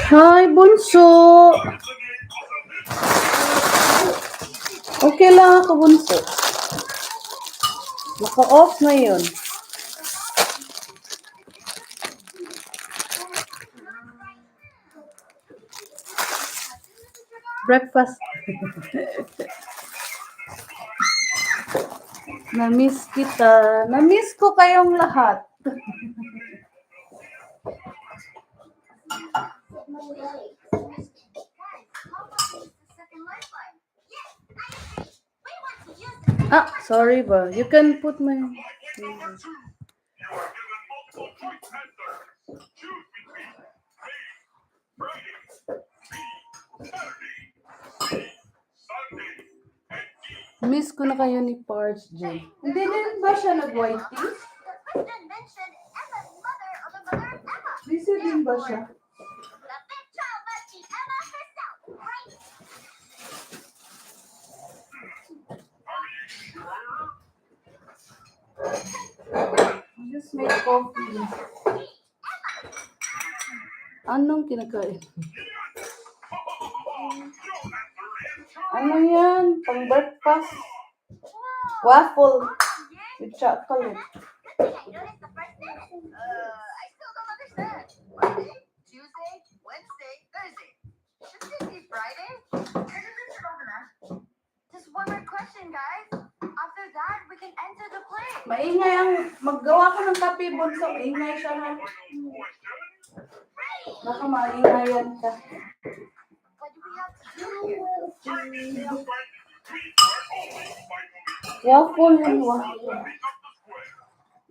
Hi, Bunso. Okay lang ako, Bunso. Naka-off na yun. Breakfast. Na-miss kita. Na-miss ko kayong lahat. Sorry ba? You can put my... Miss ko na kayo ni Parch J. Hindi din ba siya nag-white tea? Busy din ba siya? Just make coffee. Anong kinakain? Ano yan? Pang breakfast? Waffle with chocolate. I still don't understand. Monday, Tuesday, Wednesday, Thursday. Shouldn't it be Friday? Just one more question, guys. After that, we can enter the play. Maingay ang maggawa ko ng kape, Bunso. Maingay siya na. Baka maingayan ka. What do we have to do? Waffle and waffle.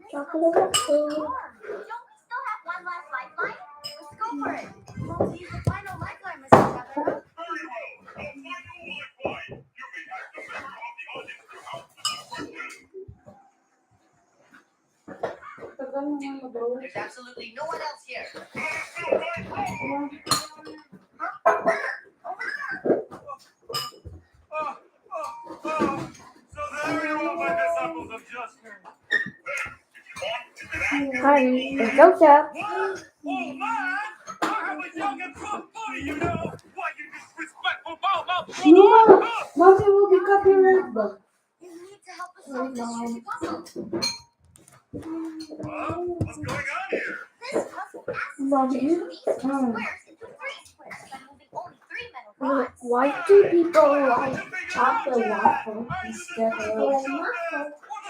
Chocolate waffle. Don't we still have one last lifeline? Let's go for it. Let's use the final lifeline, Mr. Pepper. There's absolutely no one else here. Hi, go Jack. No, Mommy will be copyright ba? You need to help us solve this tricky puzzle. What's going on here? This puzzle asks Mommy? these squares into three squares by moving only three metal rods. Why do people like chocolate waffle instead of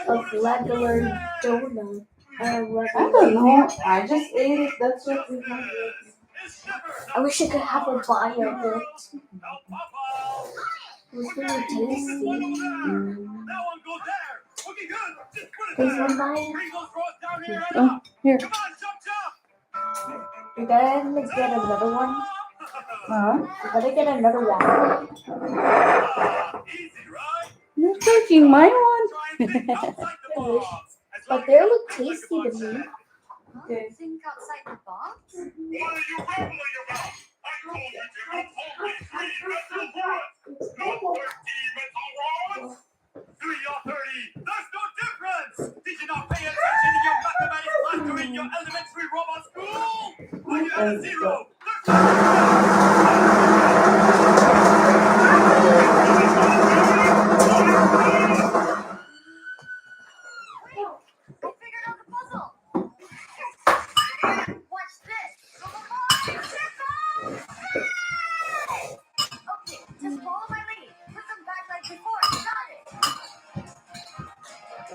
regular donut? I don't know. I just ate it. That's what we have. I wish I could have a bite of it. It was really tasty. Please one bite. Oh, here. You gotta get another one. Huh? You gotta get another waffle. You're taking my one. But they look tasty to me. Okay. Think outside the box? What are you rambling about? I told you to look only three metal rods. No 13 metal rods. 3 or 30. There's no difference. Did you not pay attention in your mathematics class during your elementary robot school? When you had a zero. I figured out the puzzle. Watch this. Okay, just follow my lead. Put them back like before. Got it.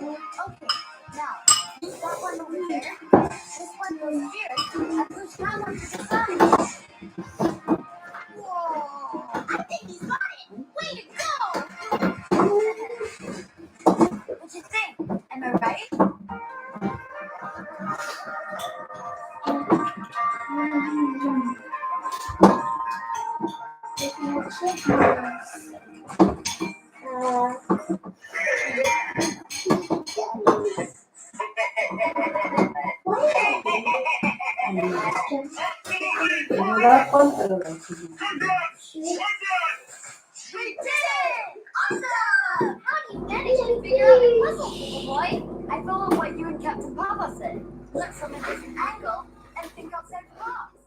Okay, now push that one over there. This one goes here, and push that one to the side. Harapan talaga. Congrats! We did it! Awesome! How do you manage to figure out the puzzle, little boy? I followed what you and Captain Papa said. Look from a different angle and think outside the box.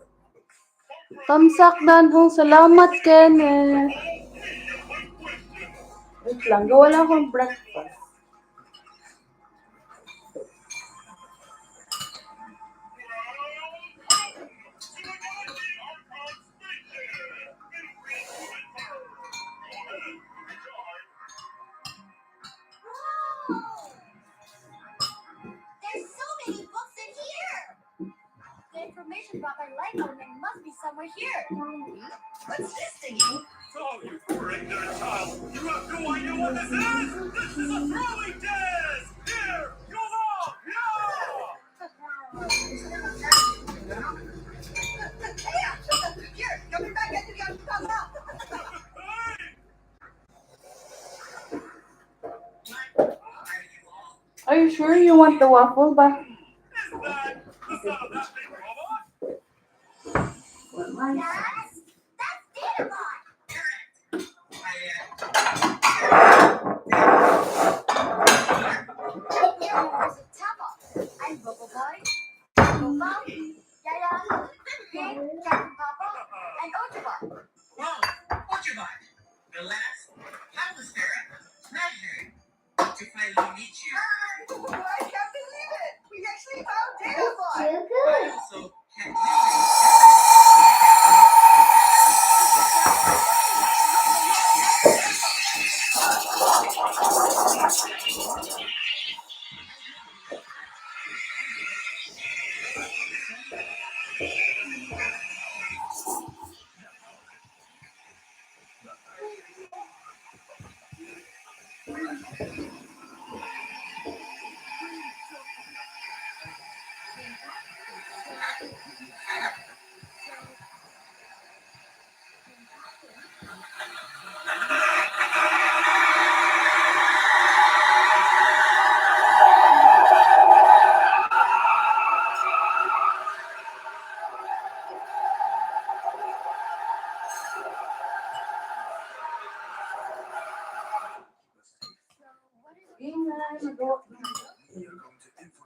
Tamsak danhong salamat, Kenneth. Wait lang, gawa lang akong breakfast. There's so many books in here! The information brought by Lego must be somewhere here. What's this thingy? Oh, you poor ignorant child! You have no idea what this is! This is a throwing disc! Here, go on! Here, coming back at you guys. Come out. Hey! Are you sure you want the waffle ba? Is that the son of that big robot? That's Dinamon. Here's a Tapa. I'm Bubble Boy. Bubba, Yaya, Captain Papa, and Ojaba. Whoa, Ojibot. The last atmosphere measured to finally meet you. I can't believe it. We actually found Dinamon. I also can't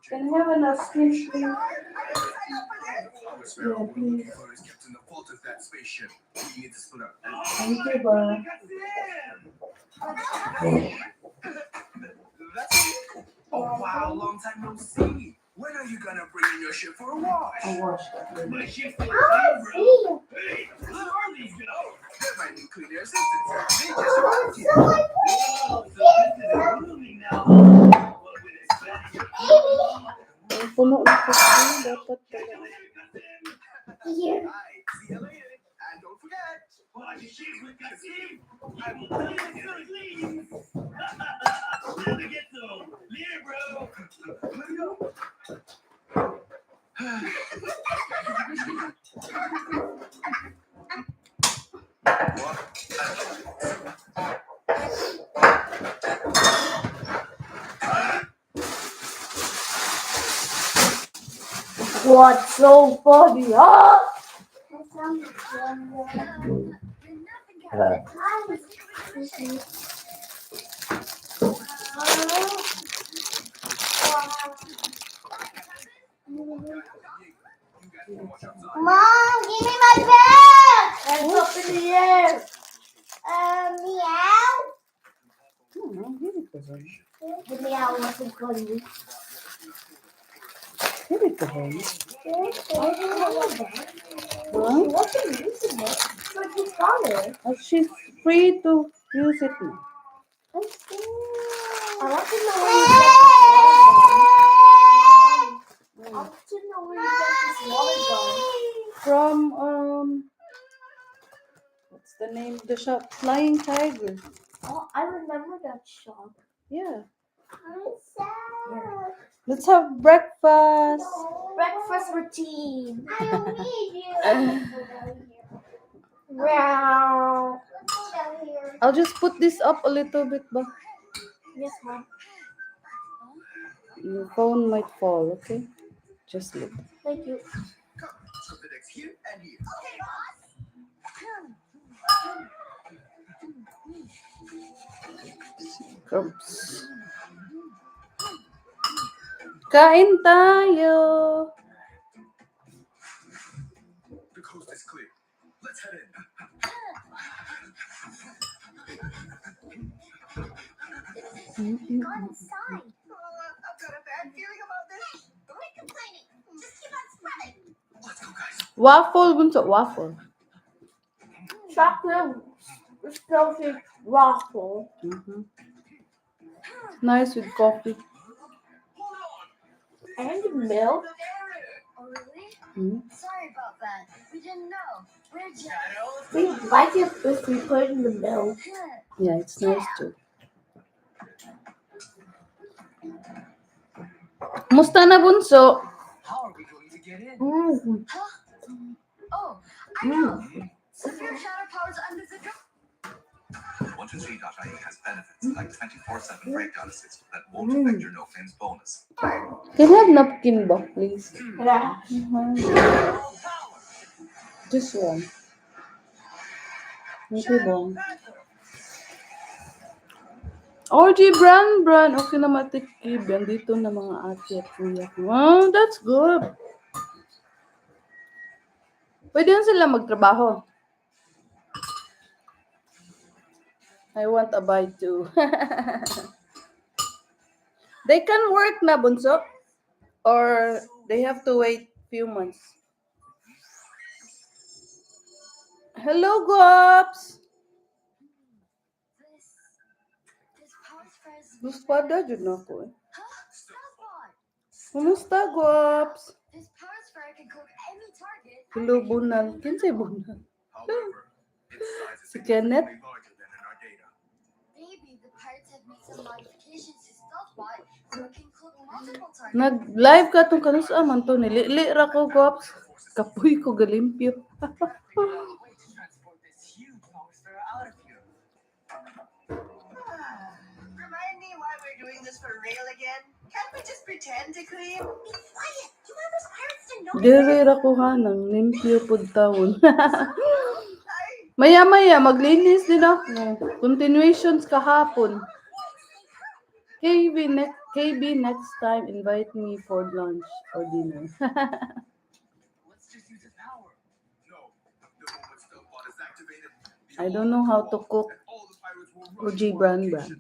Can I have an ice cream, please? Yeah, please. Is kept in the vault of that spaceship. We need to split up. Thank you, ba? Oh wow, long time no see. When are you gonna bring in your ship for a wash? I'll wash that. My ship for a bro. Hey, where are these guys? That might be clean air assistants. They just arrived here. Whoa, so this is a moving now. What would expect? Ang puno na kasi, dapat pala. Here. Alright, see you later. And don't forget, wash your ship with Kasim. I will tell you the good things. Never get some. Later, bro. Let go. What's so funny, huh? Mom, give me my bag. Hands up in the air. Meow. Give it to him. The meow wasn't funny. Give it to him. Huh? What's the reason? So his father. She's free to use it now. I want to know where you get this water from. Mom, I want to know where you get this water From, what's the name of the shop? Flying Tiger. from. Oh, I remember that shop. Yeah. I'm sad. Let's have breakfast. Breakfast routine. I don't need you. Wow. Let's go down here. I'll just put this up a little bit, but Yes, Mom. Your phone might fall, okay? Just look. Thank you. Come, slip the decks here and here. Okay, boss. Oops. Kain tayo! The coast is clear. Let's head in. Gone inside. I've got a bad feeling about this. Quit complaining. Just keep on spreading. Let's go, guys. Waffle, bunso. Waffle. Chocolate salty waffle. Mhm. Nice with coffee. And milk. Oh, really? Mm. Sorry about that. We didn't know. We're just. We like it if we put it in the milk. Yeah, it's nice too. Musta na, bunso? How are we going to get in? Mm. Oh, I know. Severe shadow powers under the door. 123.ie has benefits like 24/7 breakdown assist that won't affect your no-claims bonus. Can I have napkin ba, please? Yeah. Just one. Okay ba? OG brand. Okay na matikib. Yan dito na mga ate at kuya ko. Oh, that's good. Pwede yan sila magtrabaho. I want a bite too. They can work na, bunso? Or they have to wait few months? Hello, Gops! This power spray is. Guspada dyan ako eh. Huh? Spellbot. Kumusta, Gops? This power spray can cook any target. Hello, Bunal. Kinsay Bunal? However, its size is Si Kenneth? significantly larger than in our data. Maybe the pirates have made some modifications to Stealthbot so it can cook multiple targets. Nag-live ka tong kanus man to. Nilili ra ko, Gops. Kapoy ko galimpyo. Figure out a way to transport this huge power sphere out of here. Remind me why we're doing this for real again? Can't we just pretend to clean? Be quiet. You want those pirates to know? Diri ra ko hanang limpyo pud taon. I Maya-maya, maglinis din ako. Continuations kahapon. KB next time, invite me for lunch or dinner. Let's just use its power. No, the moment Stealthbot is activated, I don't know how to cook all the pirates will rush OG to our brand. location.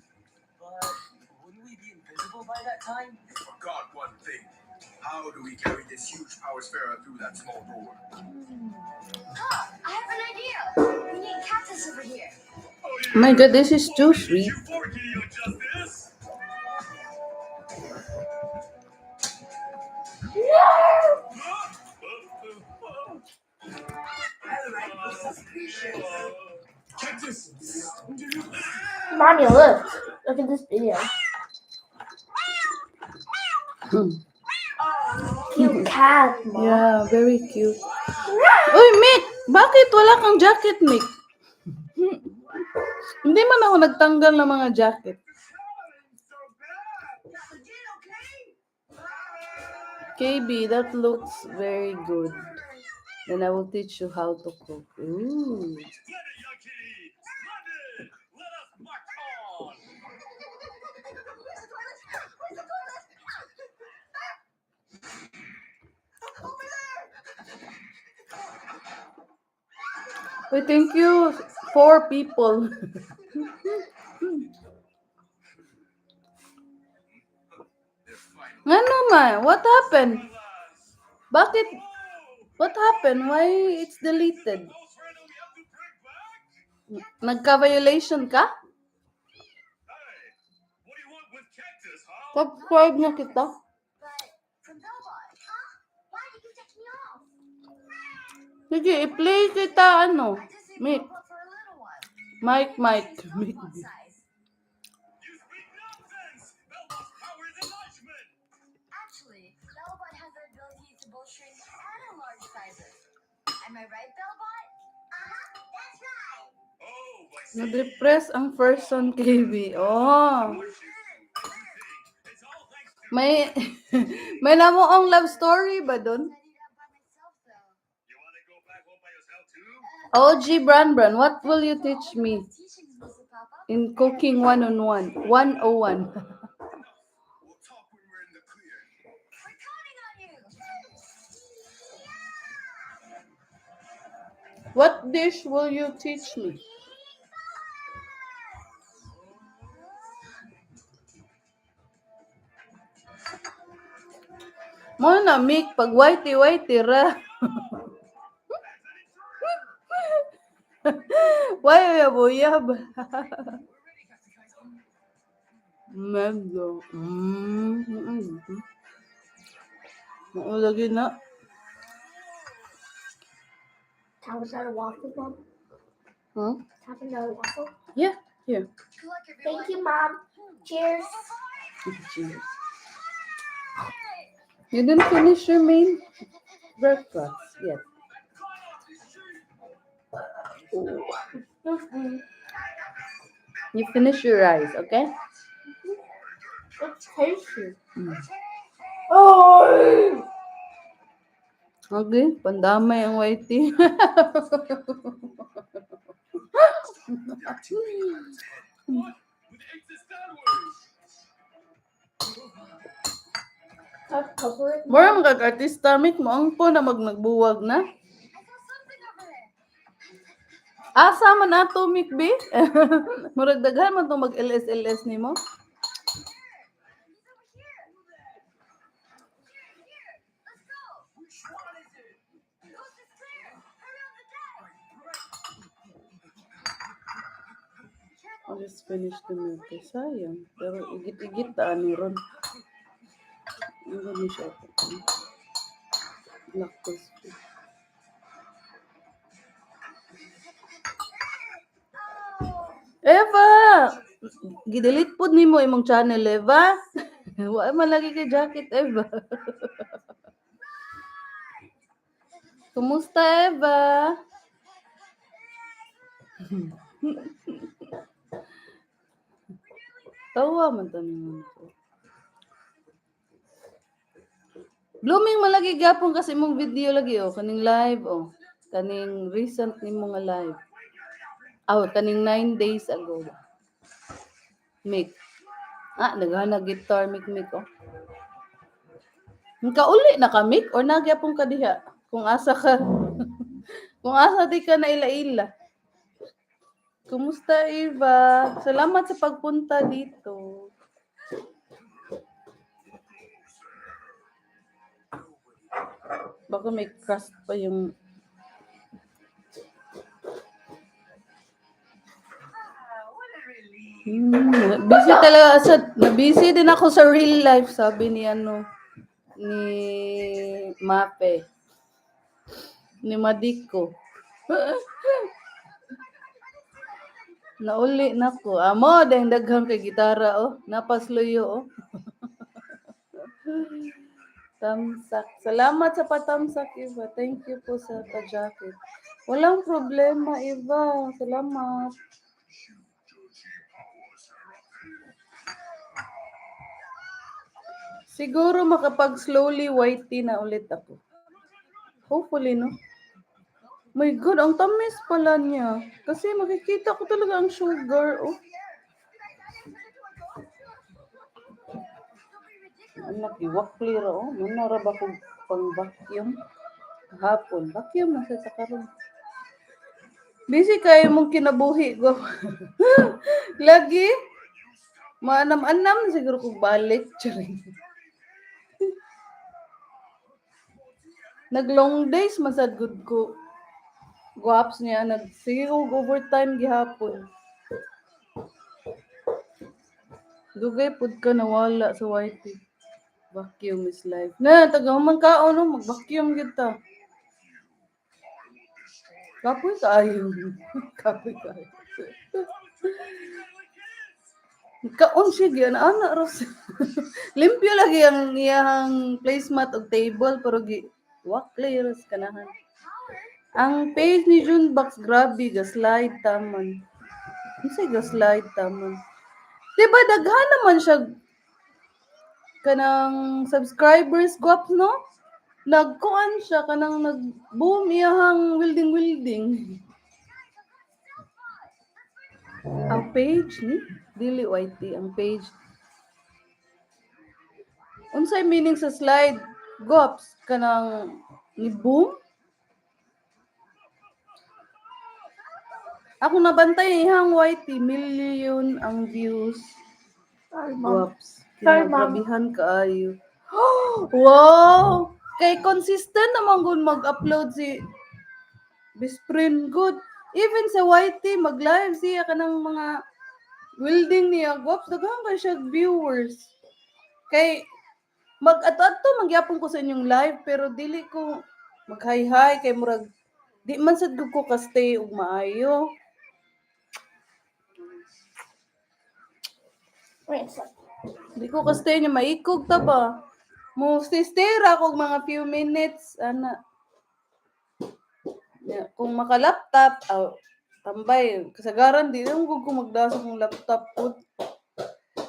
But wouldn't we be invisible by that time? You forgot one thing. How do we carry this huge power sphere through that small door? Huh, I have an idea. We need cactus over here. Oh, My God, this is too sweet. You forky, your justice. Cactus. Mommy, look. Look at this video. Cute cat, Mom. Yeah, very cute. Uy, Mick! Bakit wala kang jacket, Mick? Hindi man ako nagtanggal ng mga jacket. KB, that looks very good. Then I will teach you how to cook. Ooh. Splendid, young kitty. Splendid. Let us march on. Wait, thank you. 4 people. Ano man? What happened? Bakit? What happened? Why it's deleted? Nagka-violation ka? Hey, what do you want with cactus, huh? Subscribe na kita. But from Bellbot, huh? Why did you take me off? Sige, i-play kita ano. I just need Mick. Bellbot for a little while. Mike. Stealthbot size. You speak nonsense. Bellbot's power is enlargement. Actually, Bellbot has the ability to both shrink and enlarge sizes. Am I right, Bellbot? That's right. Oh, I see. Nag-repress ang person, KB. Oh. What you May may namoong love story ba dun? Setting it up by myself though. You want to go back home by yourself too? OG Branbran, what will you teach me Teachings, Mr. Papa. in cooking 101? 101. We'll talk when we're in the clear. We're counting on you. What dish will you teach me? Mo na mik pag whitey ra. Why ya buyab? Mendo. Lagi na. Have another waffle, Mom. Huh? Have another waffle. Yeah, here. Good luck, everyone. Thank you, Mom. Cheers. Cheers. You didn't finish your main breakfast yet. Ooh. You finish your rice, okay? It's tasty. Oh! Okay, pandamay ang whitey. With exit downwards. I'll cover it. Mura mga kag-artista, mik mo ang po na nagbuwag na. I saw something over there. Asa man ato, Mick B? Murag daghan man itong mag-LS-LS ni mo. He's over here. Here. Let's go. Which one is it? Coast is clear. Hurry on the deck. I'll just finish the milk. Eh, sayang. Pero igit-igit taan ni Ron. Ang gani siya. Lactose free. Eva! Gidelete po ni mo imong channel, Eva. Wala man lagi kay jacket, Eva. Kumusta, Eva? Tawa man tanong ko. Blooming malagi gapon kasi mong video lagi oh, kaning live oh. Kaning recent ni nga live. Kaning 9 days ago. Mick. Naghana guitar Mick oh. Kauli na ka Mick or nagyapon ka diha? Kung asa ka. Kung asa di ka na ila-ila. Kumusta Eva? Salamat sa pagpunta dito. Baka may crust pa yung What a relief. busy talaga na-busy din ako sa real life, sabi ni ni Mape. Ni Madiko. Nauli na ko. Amo, dahil daghang kay gitara, oh. Napasluyo, oh. Tamsak. Salamat sa patamsak, Eva. Thank you po sa pa-jacket. Walang problema, Eva. Salamat. Siguro makapag slowly whitey na ulit ako. Hopefully, no? My God, ang tamis pala niya. Kasi makikita ko talaga ang sugar, oh. Anak, iwakli ra, oh. Manara ba kong pang-vacuum? Hapon. Vacuum na sa karon. Busy kayo mong kinabuhi ko. Lagi. Maanam-anam siguro kong balik. Charing. Nag-long days, masad good ko. Guwaps niya. Sige ko overtime gihapon. Dugay pud ka nawala sa whitey. Vacuum is life. Tagaman ka, no? Mag-vacuum kita. Kapoy kayo. Kapoy kayo. Kaon siya gyud ana ros. Limpyo lagi ang iyang placemat og table pero wakli ros kanahan. Ang page ni Junebox grabe ga slide taman. Unsay ga slide taman? Diba daghan naman siya kanang subscribers guwap no, nagkuan siya kanang nag-boom iyahang wilding. Ang page ni dili YT ang page. Unsay meaning sa slide? Gops kanang ni boom? Ako nabantay ihang YT million ang views. Sorry, Mom. Gops. Sorry, Mom. Kinagrabihan kaayo. Wow! Kay consistent naman gud mag-upload si best friend good. Even sa YT mag-live siya kanang mga wielding niya gops daghan kay siya viewers. Kay mag-ato-ato magyapon ko sa inyong live pero dili ko mag-hi-hi kay murag di man sad gud ko ka-stay og maayo. Wait a sec. Di ko ka-stay niya maikog ta ba. Mo stay ra kog mga few minutes ana. Ya, kung maka-laptop tambay kasagaran di lang gud ko magdasa kong laptop pud.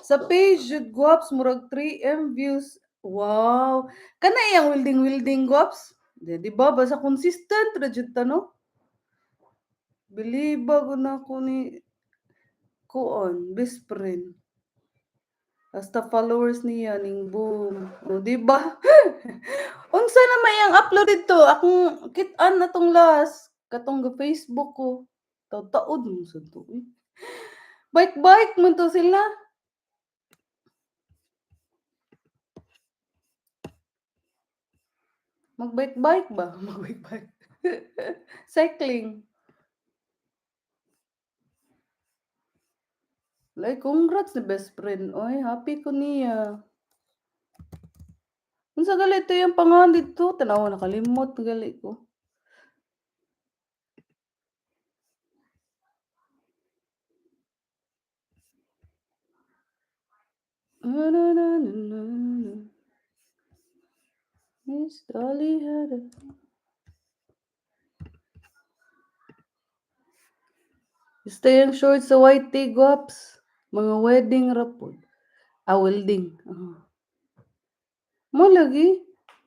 Sa page jud guwaps murag 3M views. Wow. Kana iyang wielding guwaps. Di ba basta consistent ra jud ta no? Believe ko na ko ni kuon best friend. Basta followers niya ning boom. O di ba? Unsa na may ang upload dito? Akong kit-an na tong last katong ga Facebook ko. Taud mo sa to. Bike man to sila. Magbike ba? Magbike. Cycling. Like, congrats ni best friend. Oy, happy ko niya. Unsa gali ito yung pangalan dito? Tanaw, nakalimot gali ko. Miss Dolly had a... Stay ang short sa white tea guaps. Mga wedding rapod. Welding. Mo lagi.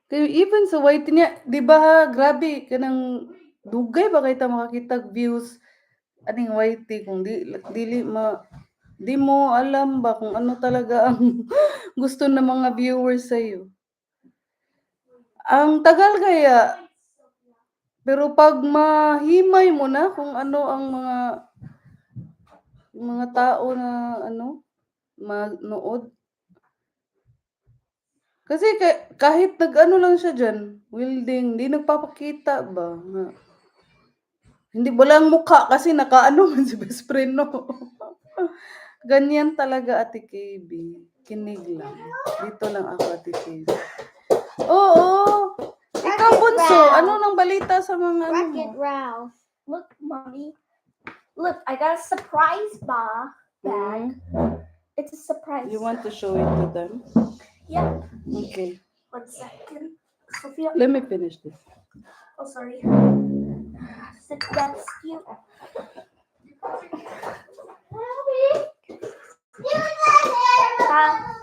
Kaya even sa white niya, di ba ha, grabe, kanang dugay ba kayo makakita views aning white tea kung di mo alam ba kung ano talaga ang gusto ng mga viewers sa'yo. Ang tagal kaya, pero pag mahimay mo na kung ano ang mga tao na manood. Kasi kahit nag-ano lang siya dyan, wielding, di nagpapakita ba? Hindi walang mukha kasi nakaano man si best friend no. Ganyan talaga Ate KB. Kinig lang. Dito lang ako Ate KB. Oo. Ikaw bunso, ano nang balita sa mga ano mo? Wreck-It Ralph. Look, Mommy. Look, I got a surprise bag. It's a surprise. You want to show it to them? Yep. Okay. 1 second. Sophia. Let me finish this. Oh, sorry. That's cute.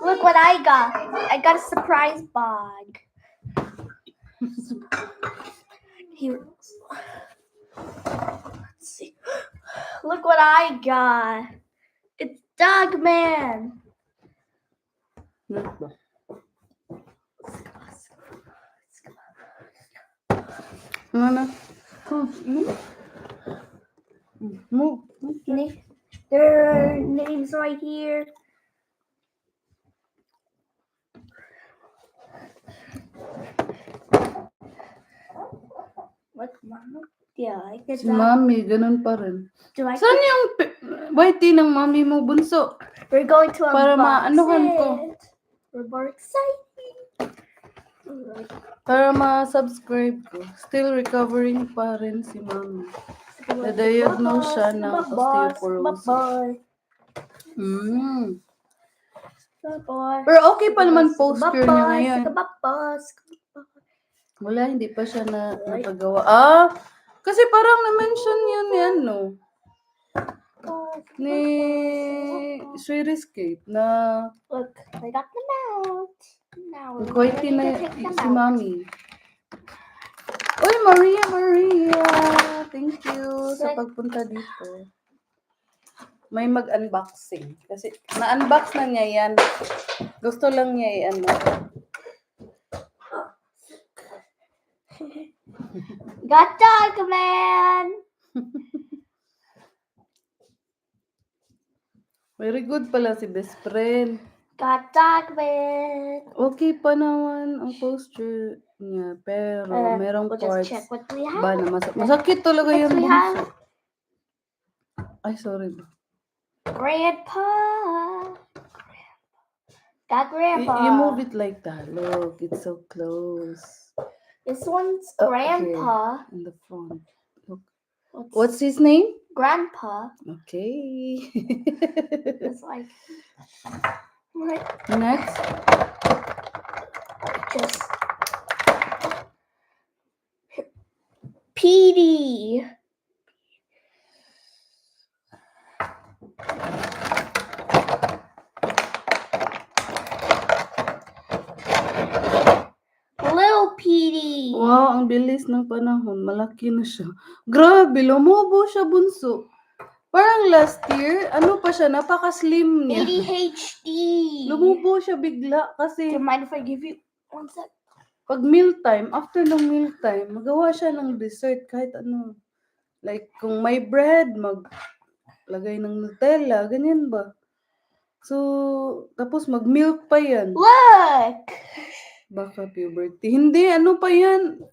Look what I got. I got a surprise bag. Here. Let's see. Look what I got. It's Dogman. Ano? Move. Their names right here. What, Mama? Yeah, I get Si that. Mami, ganun pa rin. Do I Saan yung white tea ng Mami mo, bunso? We're going to Para unbox maanuhan ko. it. We're more excited. Para ma-subscribe ko. Still recovering pa rin si Mami. Na-diagnose siya ng osteoporosis. Pero okay pa naman posture niya ngayon. Wala, hindi pa siya nakagawa. Kasi parang na-mention yun yan, no? Ni Sweeriscape na Look, I got the out. Now we're Kuwaiti ready na to take them si out. Mami. Uy, Maria! Thank you sa Sick. pagpunta dito. May mag-unboxing. Kasi na-unbox na niya yan. Gusto lang niya i-ano. Got dog man. Very good pala si best friend. Got dog man. Okay pa naman ang posture niya. Pero merong We'll just parts check what we have. ba na masakit talaga Next yung we have bunso. Ay, sorry ba. Grandpa. Got You Grandpa. move it like that. Look, it's so close. This one's Oh, Grandpa. here, in the front. Look. What's What's his name? Grandpa? Okay. It's like what? Next. Just Petey. Little Petey. Wow, ang bilis ng panahon. Malaki na siya. Grabe, lumobo siya bunso. Parang last year, ano pa siya, napaka-slim niya. ADHD. Lumubo siya bigla Do kasi you mind if I give you one sec? pag mealtime, after ng mealtime, magawa siya ng dessert kahit ano. Like, kung may bread, maglagay ng Nutella, ganyan ba? So, tapos mag-milk pa yan. Look. Baka puberty. Hindi, ano pa yan?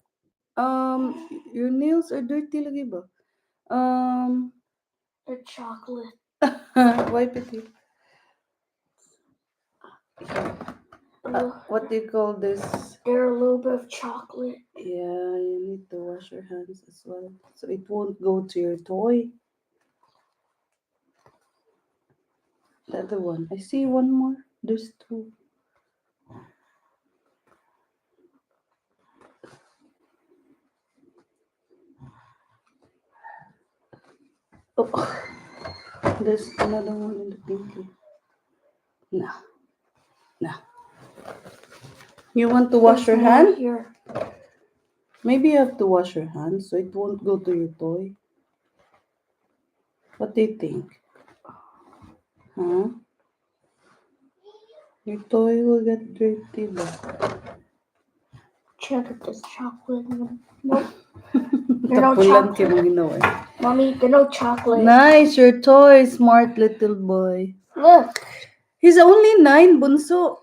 Your nails are dirty lagi ba? The chocolate. Wipe it here. What do you call this? They're a little bit of chocolate. Yeah, you need to wash your hands as well. So it won't go to your toy. The other one. I see one more. There's two. Oh, there's another one in the pinky. No. No. You want to wash your There's more hand? here. Maybe you have to wash your hands so it won't go to your toy. What do you think? Huh? Your toy will get dirty ba? Check if there's chocolate in them. Nope. There's no Tapulan chocolate. kayo mong ginawa. Mommy, there's no chocolate. Nice, your toy, smart little boy. Look. He's only 9, bunso.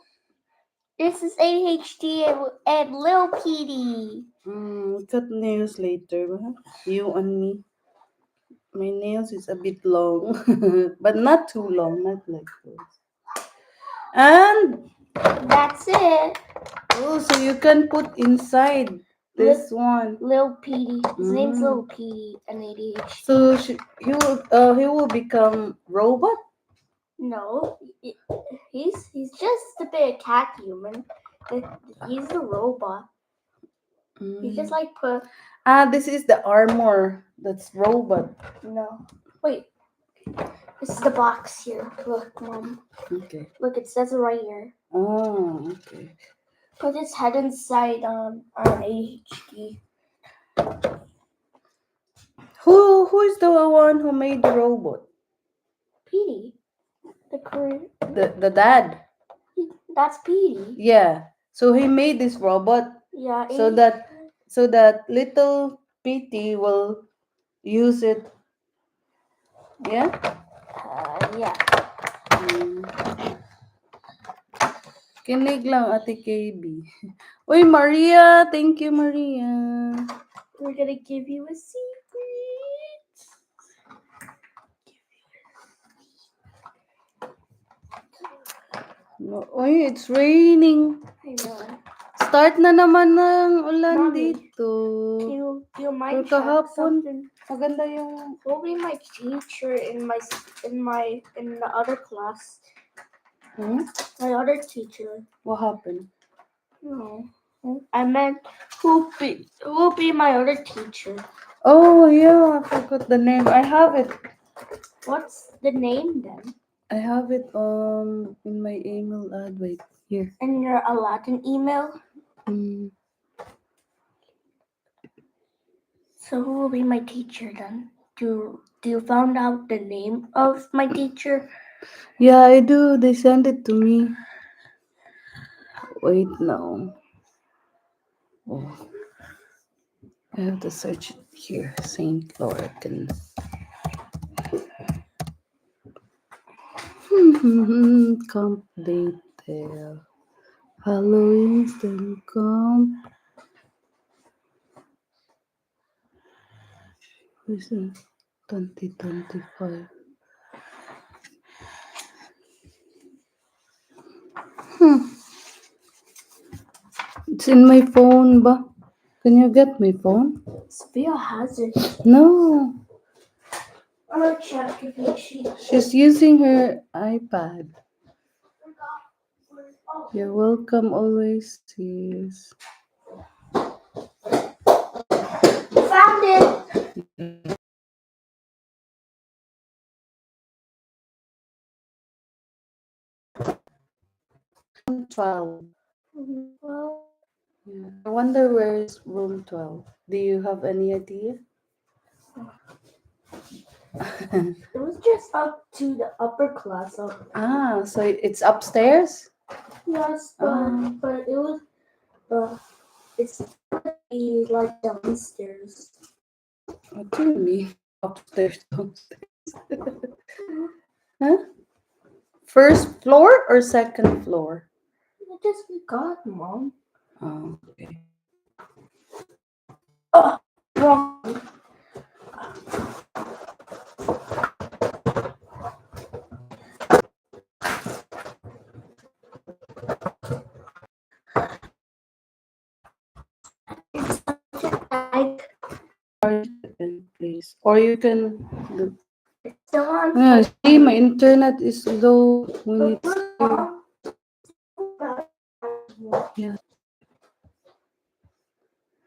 This is ADHD and Lil Petey. Cut nails later. Huh? You and me. My nails is a bit long. But not too long. Not like this. And, That's it. oh, so you can put inside this one. Lil Petey. His name's Lil Petey and ADHD. So he will become robot? No, he's just a bit cat human. He's the robot. He's just like put. This is the armor. That's robot. No, wait. This is the box here. Look, Mom. Okay. Look, it says it right here. Oh, okay. Put his head inside on ADHD. Who is the one who made the robot? Petey. The Korean. The dad. That's Petey. Yeah. So he made this robot Yeah. so that little Petey will use it. Yeah. Yeah. Kinig lang, Ate KB. Uy, Maria. Thank you, Maria. We're gonna give you a secret. Uy, it's raining. I know. Start na naman ng ulan Mommy, dito. Do you mind Pero kahapon, something? maganda yung... Who'll be my teacher in the other class? My other teacher. What happened? No. I meant who'll be my other teacher? Oh, yeah. I forgot the name. I have it. What's the name then? I have it in my email ad. Wait, here. In your Aladdin email. Mm. So who will be my teacher then? Do you found out the name of my teacher? Yeah, I do. They sent it to me. Wait, no. Oh, I have to search it here. Saint Lorcan. Comp detail. Halloween then comp. Listen, 2025. It's in my phone, ba? Can you get my phone? Sophia has it. No. I'm gonna check if She's using her iPad. You're welcome always, sis. found it. 12. Well, Yeah. I wonder where is room 12. Do you have any idea? it was just up to the upper class of So it's upstairs? yes, Ah. but it was it's gonna be like downstairs. What do you mean? Upstairs, downstairs. Huh? First floor or second floor? I just forgot, Mom. Oh, okay. Oh, wrong. It's such a lag. Please. Or you can look. It's still on. Yeah, see, my internet is low when it's But here. Mom, Yeah.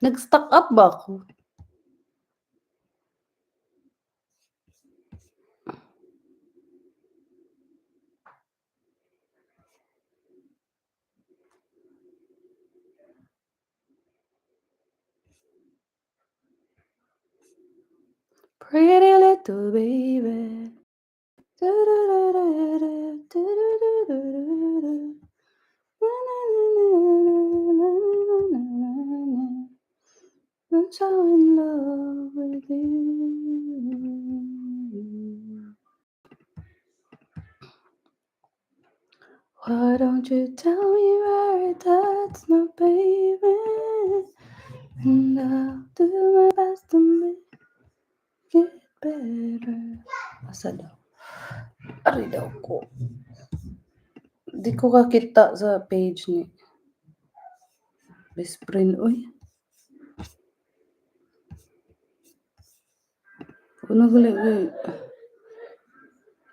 Nag-stock up ba ako? Pretty little baby. Do-do-do-do-do, do-do-do-do-do-do. Na-na-na-na-na-na-na-na-na. I'm so in love with you. Why don't you tell me where that's my baby? And I'll do my best to make it better. Asa daw? Ari daw ko. Di ko kakita sa page ni best friend. Uy. Ano gali?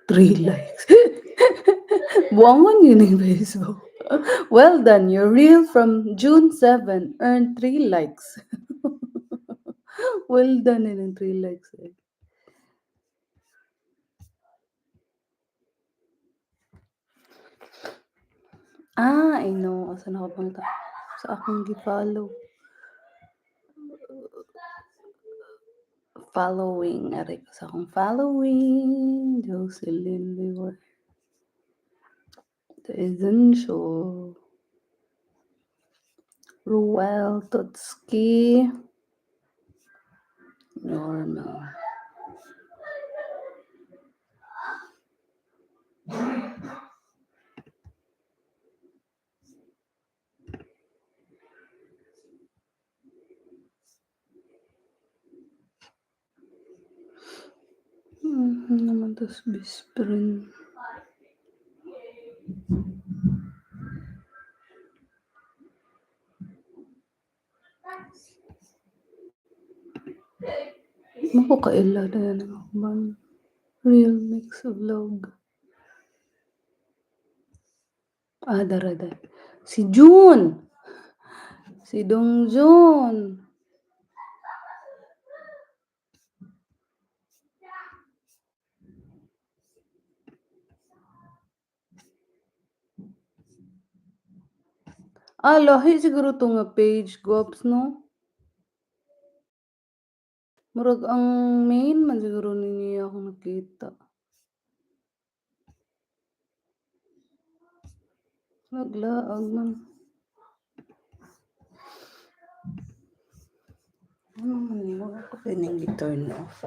3 likes. Buwangon yun yung Facebook. Well done. Your reel from June 7 earned 3 likes. Well done yun yung 3 likes. Eh. I know. Asan ako punta? Sa akong gi-follow. Following. Ari ko sa akong following. Jocelyn Liwer. Isn't sure. Ruel Tutski. Normal. Naman tas best friend. Mako kaila na yan ang man. Real mix vlog. Dara. Si June. Si Dong June. Lahi siguro to nga page, Gops, no? Murag ang main man siguro niya ako nakita. Naglaag man. Ano man yun? Wala ko pining turn off.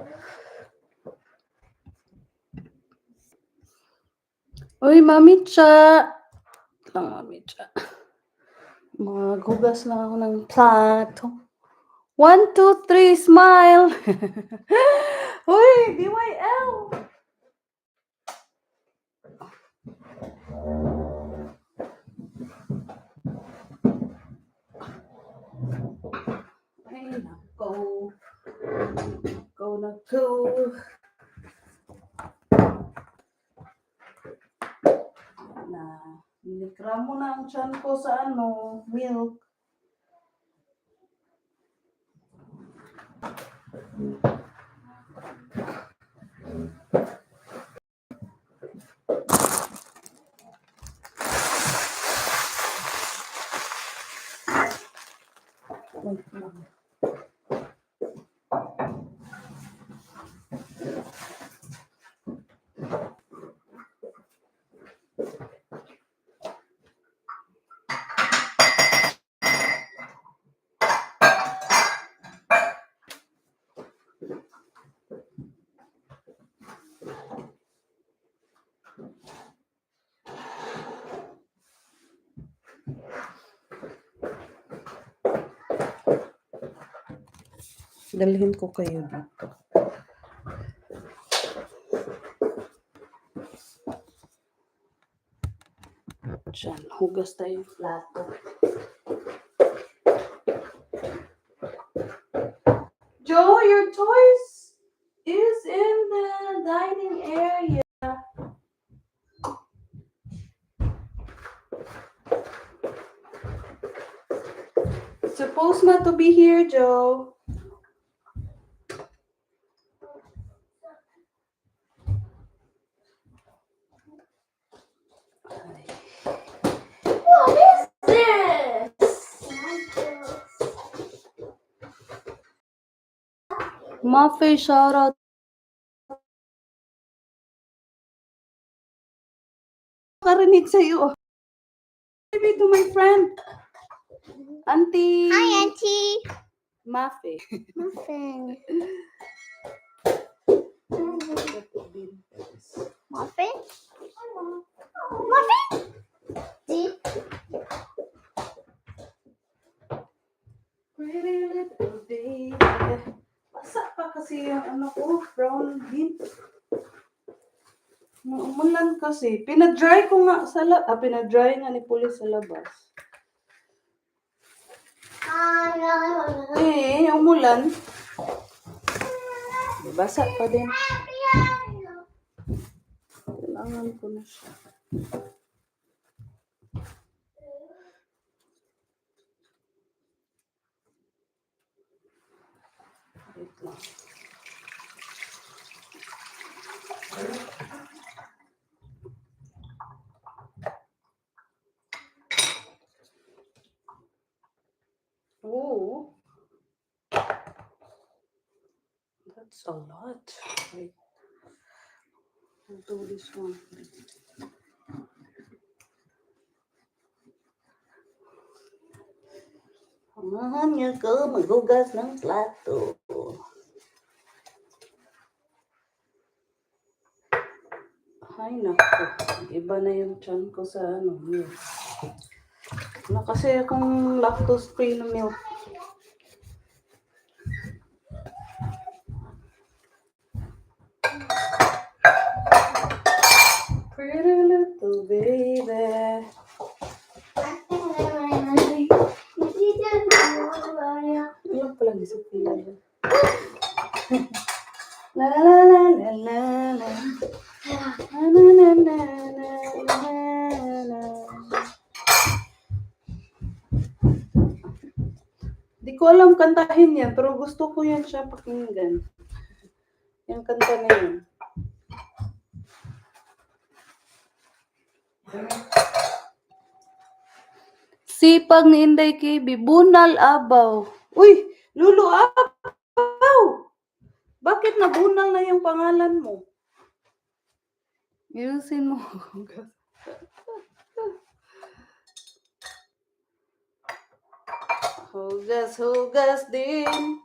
Uy, Mami Cha! Lang, Mami Cha. Maghugas lang ako ng plato. 1, 2, 3, smile! Uy, BYL! Ay, nako. Nako. Na, nilikram mo na ang tiyan ko sa milk. Dalhin ko kayo dito. Diyan, hugas tayo yung plato. Joe, your toys is in the dining area. It's supposed not to be here, Joe. What is this? Mafe, shout out. Karinig sa'yo. Maybe to my friend. Auntie. Hi, Auntie. Mafe. Muffin. Muffin? Muffin? See? Pretty little baby. Basa pa kasi yung brown bean. Umulan kasi. Pinadry ko nga sa pinadry nga ni Pulis sa labas. Umulan. Basa pa din. Kailangan ko na siya. Wait lang. Oh, that's a lot. Wait, I'll do this one. Samahan niyo ko maghugas ng plato. Ay, naku. Iba na yung tiyan ko sa milk. Kasi akong lactose-free na milk. Pretty little baby. Ilang pa lang si Sophia. La la la la la la. Na na na na na na. Di ko alam kantahin yan, pero gusto ko yan siya pakinggan. Yung kanta na yun. Sipag ni Inday KB, bunal abaw. Uy, Lulu abaw! Bakit nabunal na yung pangalan mo? Ayusin mo. Hugas din.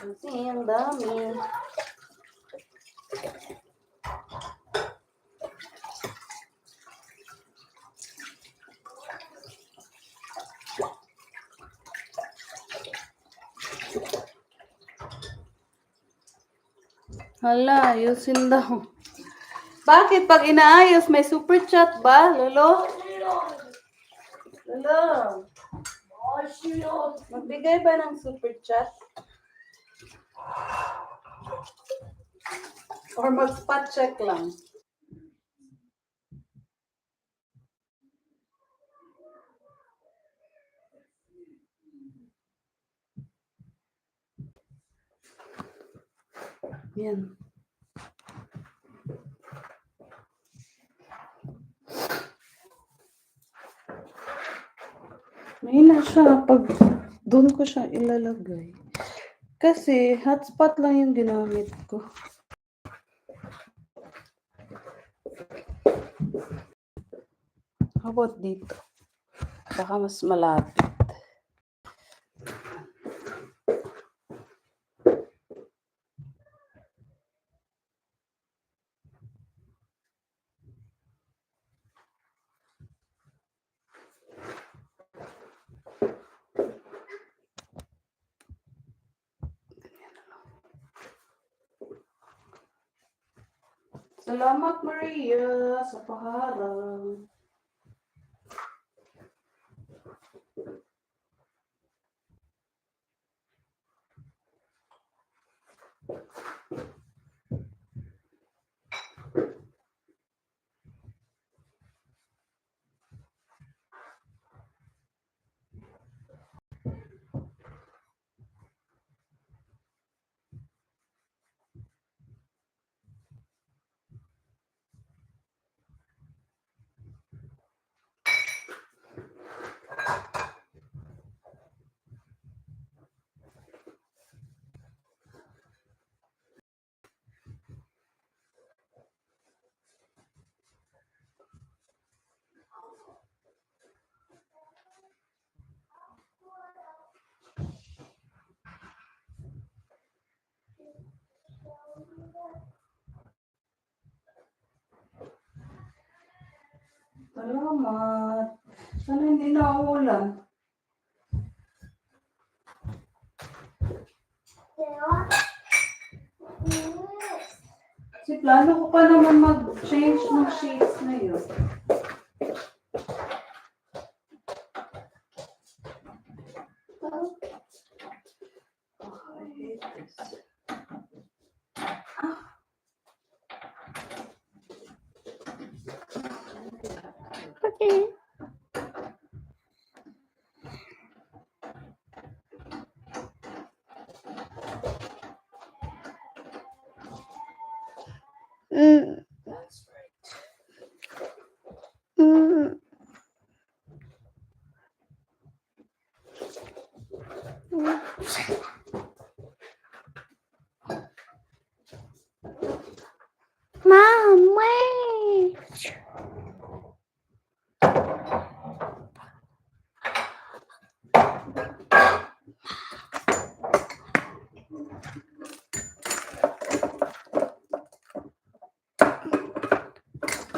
Kasi ang dami. Hala, ayusin daw. Bakit pag inaayos may super chat ba, Lolo? Lolo, magbigay ba ng super chat? Or mag-spot check lang? Yan. Mahina siya pag doon ko siya ilalagay. Kasi hotspot lang yung ginamit ko. How about dito? Baka mas malapit. Salamat Maria sa paharang. Salamat. Sana hindi na uulan. Kasi plano ko pa naman mag-change ng shades na yun. I hate this. Okay. That's right. Mom, wait.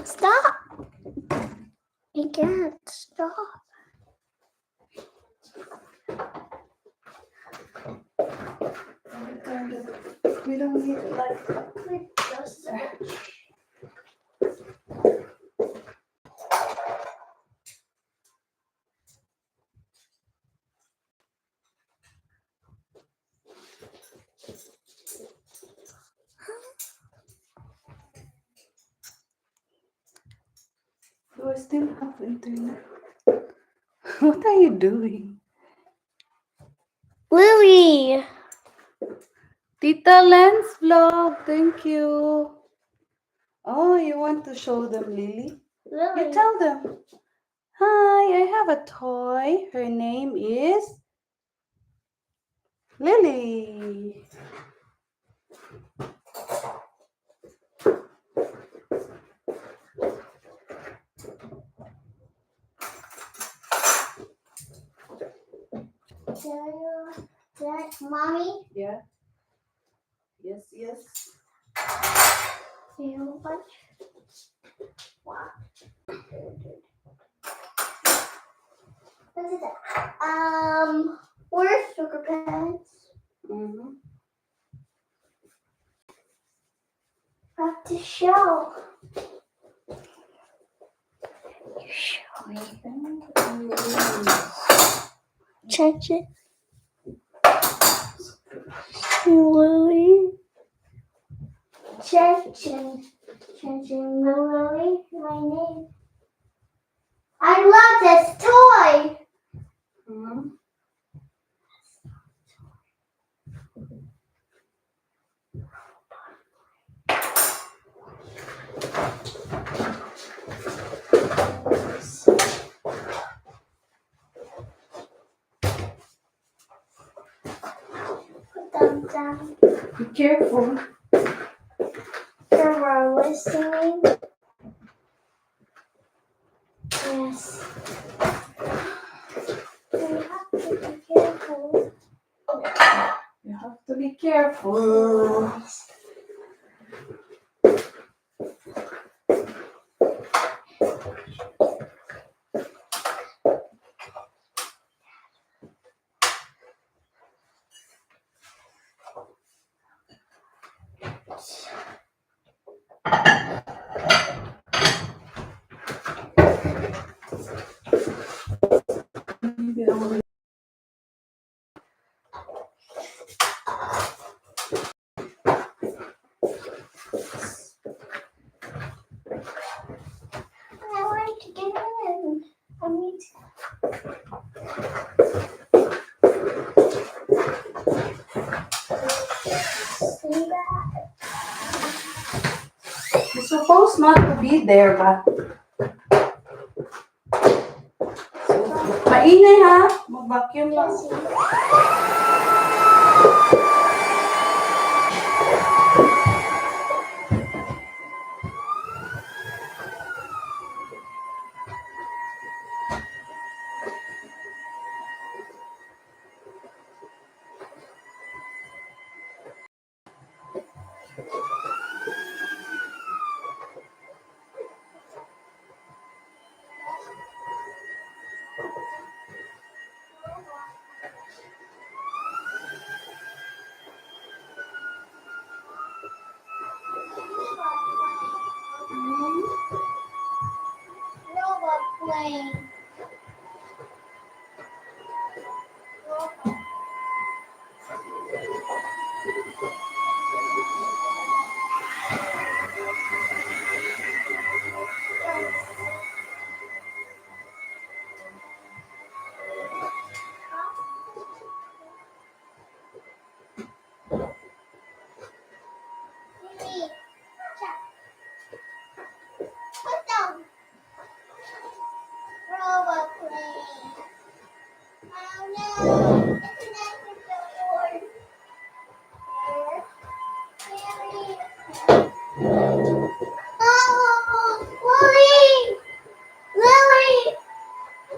Stop. I can't stop. We don't need like Do I still have internet? What are you doing? Lily. Tita Lens vlog, thank you. Oh, you want to show them, Lily? You Lily. tell them. Hi, I have a toy. Her name is Lily. Mommy, Yeah. Yes, yes. you know what? What is that? Where's sugar pants? Mm-hmm. Have to show. Show me. Change it. Lily. Changing Lily. My name. I love this toy. Mm-hmm. Put them down. Be careful. We're listening. Yes. We have to be careful. You have to be careful. Maybe I will. I want to get in. I need to. See that? You're supposed not to be there, but maingay ha. Mag-vacuum lang. Jessie. Robot plane. Lily, check. Put down. Robot plane. Oh no! It's an episode. Lily. Oh, Lily! Lily!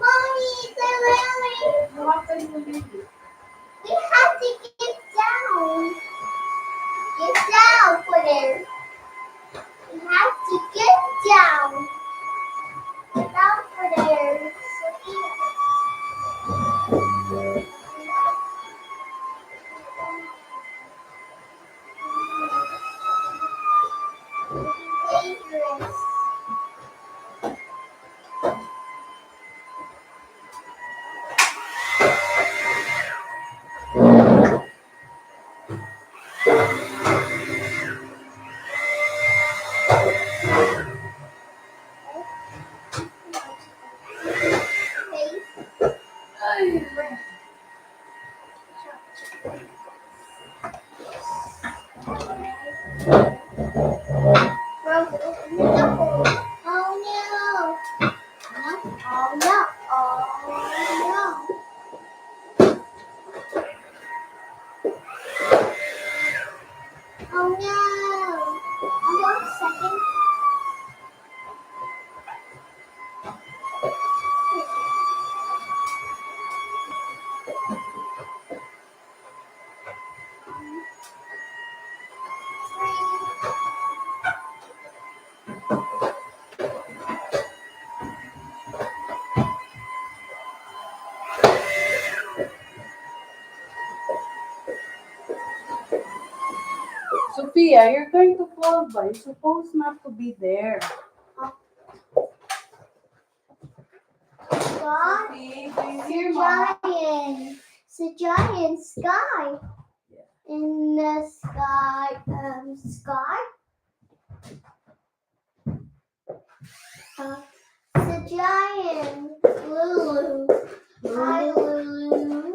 Mommy, it's a Lily! What are you doing? We have to get down. Get down, Twitter. We have to get down. Get down, Twitter. dangerous. Oh no! Oh no! Oh no! Oh no! Hold on a second. Sophia, you're going to fall by. You're supposed not to be there. God, Sophie, do you it's hear a Mama? giant. It's a giant sky. In the sky, sky. It's a giant Lulu. Hi, Lulu.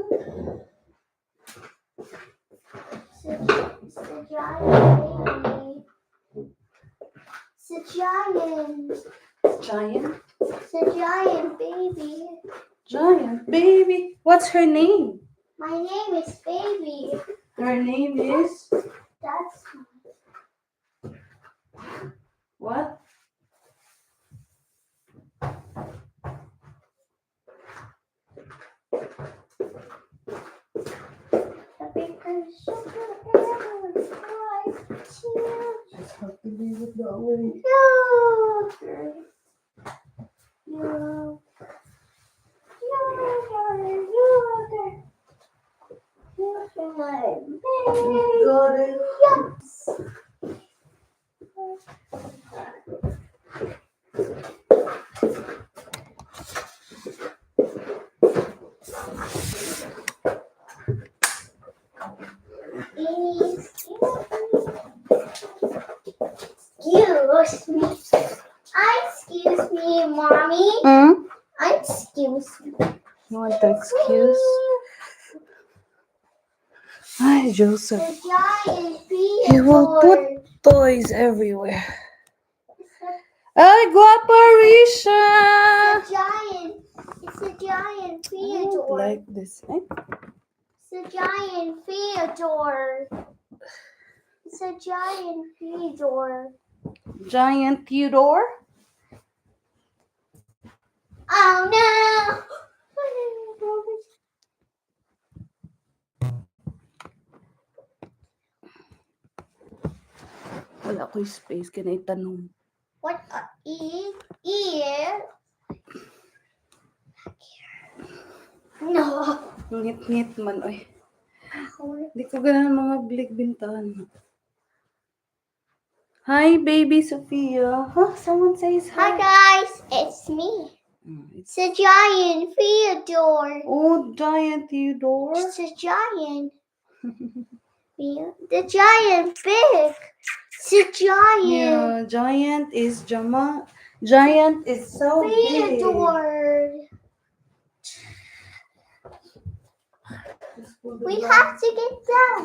It's a giant baby. It's a giant. Giant? It's a giant baby. Giant baby. What's her name? My name is Baby. Her name is That's what? the bigger sugar. Just have to leave it that way. Yogurt. Yogurt. Yogurt. You got it. Yes. Excuse me. Excuse me, mommy. Excuse me. You want to excuse? Hi, Joseph. The giant He will put Theodore. toys everywhere. Ay, guapa, Risha! It's a giant I don't Theodore. like this. Eh? It's a giant Theodore. It's a giant Theodore. Giant Theodore? Oh no! Wala ko space. Can I tanong? What ear? No. Ngit-ngit man, oy. Hindi ko ganun mga blik bintahan. Hi, baby Sophia. Huh? Someone says Hi hi. guys, it's me. It's It's a giant Theodore. oh, giant Theodore. It's a giant. The giant pig. It's a giant Yeah, giant is Jama. Giant is so big. Theodore. We have to get down.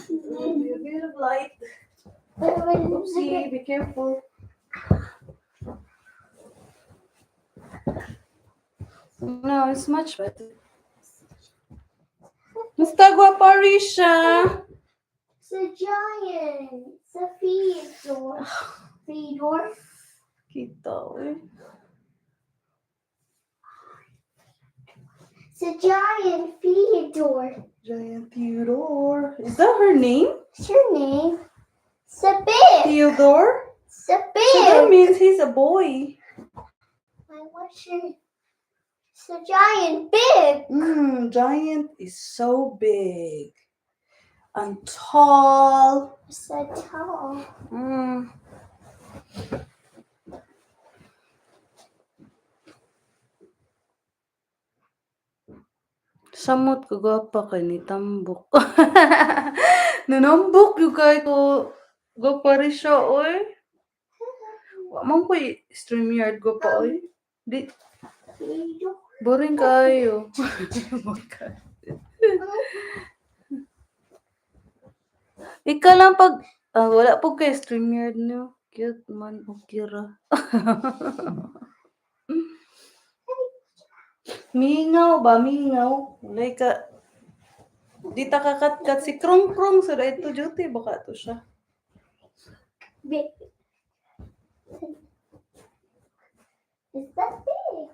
Be a bit of light. Oopsie, be careful. No, it's much better. Musta guapa, Risha? It's a giant. It's a Theodore. Theodore. Kita, eh. It's a giant Theodore. Giant Theodore. Is that her name? What's your name? It's a pig. Theodore? It's a So that pig. means he's a boy. What's your It's a giant big. Giant is so big and tall. It's so tall. Samot ko gwapa kay ni tambok. Nanambok yung kay ko gwapa rin siya, oy. Wa man ko StreamYard gwapa, oy. Di, boring kayo. Ika lang pag, wala po kay StreamYard nyo. Cute man, okay ra. Mingaw ba, mingaw? Walay ka, di ta kakatkat si Krong Krong sa ito duty, baka to siya. Big. It's that big.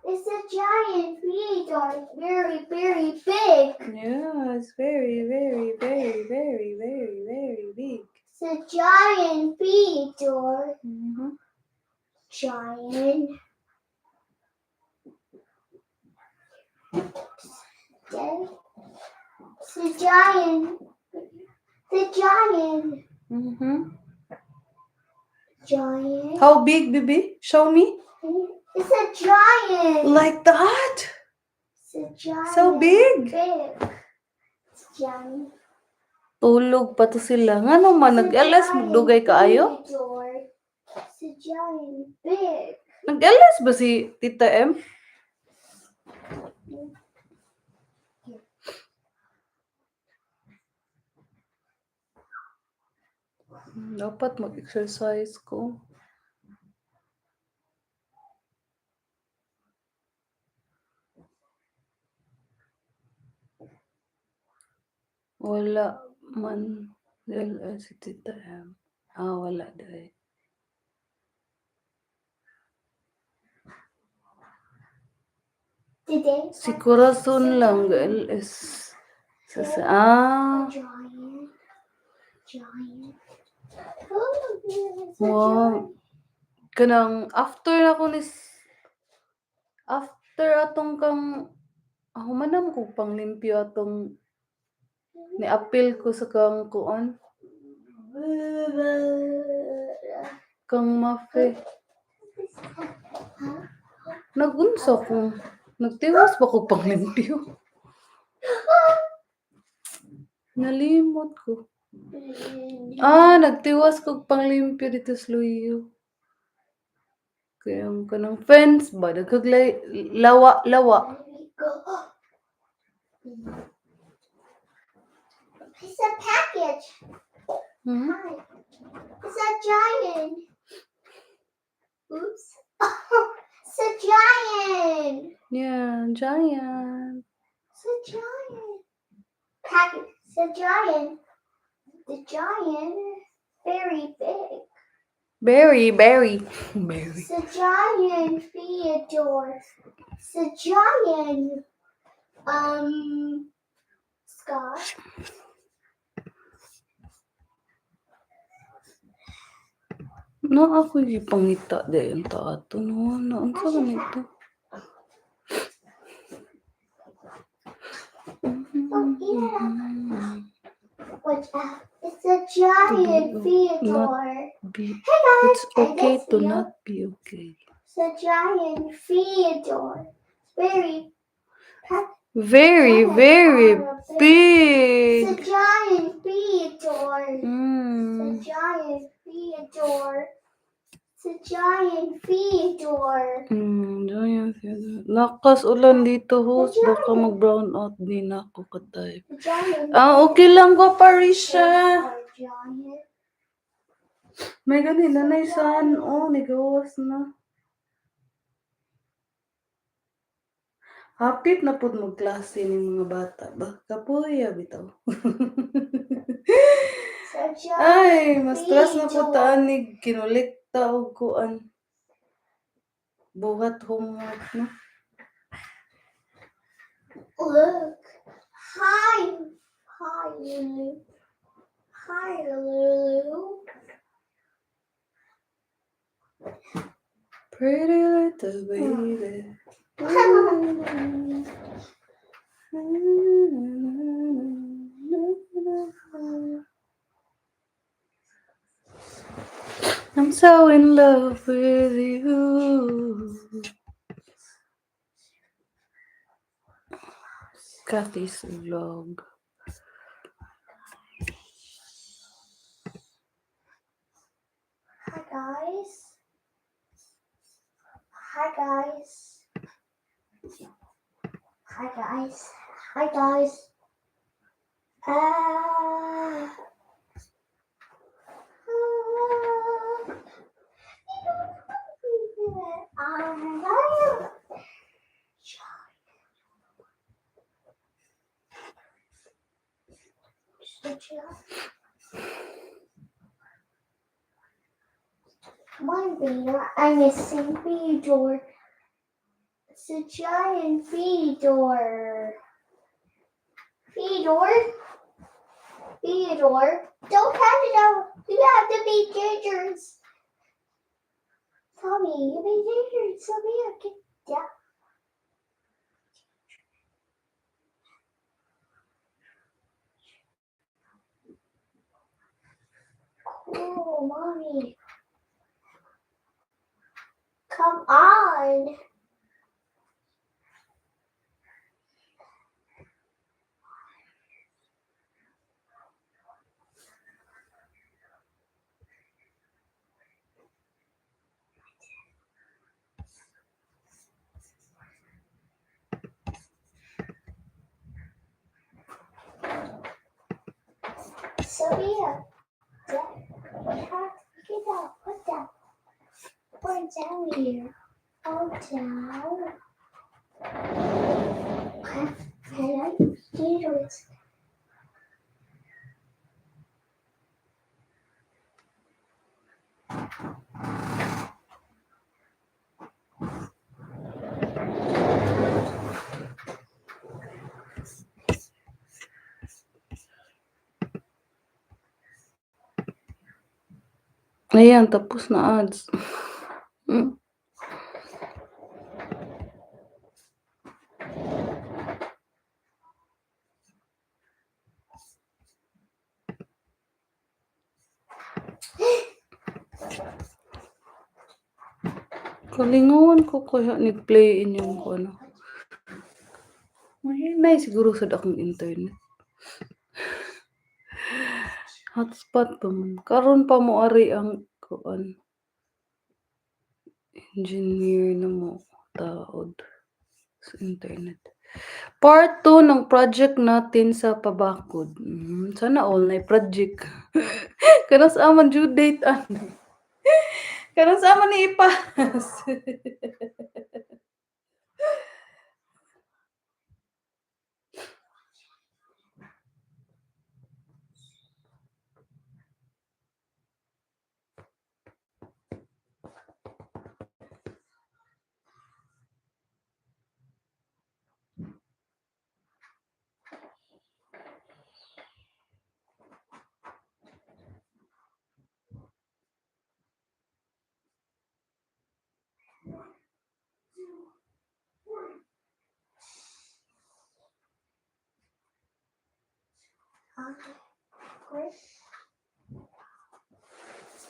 It's a giant Theodore. It's very, very big. Yeah, it's very, very, very, very, very, very big. It's a giant Theodore. Mm-hmm. Giant. It's a giant. The giant. Mm-hmm. Giant. How big, baby? Show me. It's a giant. Like that? It's a giant. So big. Big. It's giant. Tulog pa to sila. Nga naman, nag-LS magdugay kaayo? Theodore. It's a giant big. Nag-LS ba si Tita M? Dapat mag-exercise ko. Wala man. LS si Tita M. Wala dahil. Today. Si Corazon lang LS. Sa Giant. Giant. Oh, it's a Wow. giant. Kanang after na ko ni after atong kang manam ko panglimpyo atong ni apil ko sa kang kuan kang mafe. Nagunsa ko. Nagtiwas ba ko panglimpyo? Nalimot ko. Nagtiwas ko panglimpyo dito sa Luyo. Kaya ang kanang fence ba? Nagkaglay, lawa. It's a package. Hmm? Hi. It's a giant. Oops. It's a giant. Yeah, giant. It's a giant. Package. It's a giant. The giant is very big. Very. It's a giant Theodore. It's a giant Scott. No, ako yung pangita dahil ato. No, ang sa ganito. Watch out. It's a giant Theodore. Hey guys, It's okay this to video. not be okay. It's a giant Theodore. It's Very big. It's a giant Theodore. It's Mm. a giant Theodore. It's a giant Theodore. Giant. Lakas ulan dito, host. Baka mag-brown out din ako katay. The giant. Okay lang ko, Parisha. Giant. May ganun na saan. Nigawas na. Hapit na po mag-klase ng mga bata. Baka po, bitaw. It's a giant. Ay, mas stress na po taanig. Kinulikta o kuan. Buhat homework, no? Look. Hi, Lulu. Hi, Lulu. Pretty little baby. I'm so in love with you. Kathy's vlog. Hi guys. Hi guys. Hi guys. Hi guys. Ah. Come on, Vader. I'm missing Fedor. It's a giant Fedor. Fedor? Fedor? Don't have it out. You have to be dangerous. Tommy, you be dangerous. So be a yeah. Cool, mommy. Come on. Sophia, yeah, get out, put down, put down here, put down. Hello, dangerous. Ayan, tapos na ads. Kalingawan ko kaya nag-play inyong ko ano. Mahinay siguro sa akong internet. Hotspot pa man. Karon pa mo ari ang kuan. Engineer na mo taod sa internet. Part 2 ng project natin sa pabakod. Sana all na project. Kanas aman due date ano. Kanas aman ni ipas.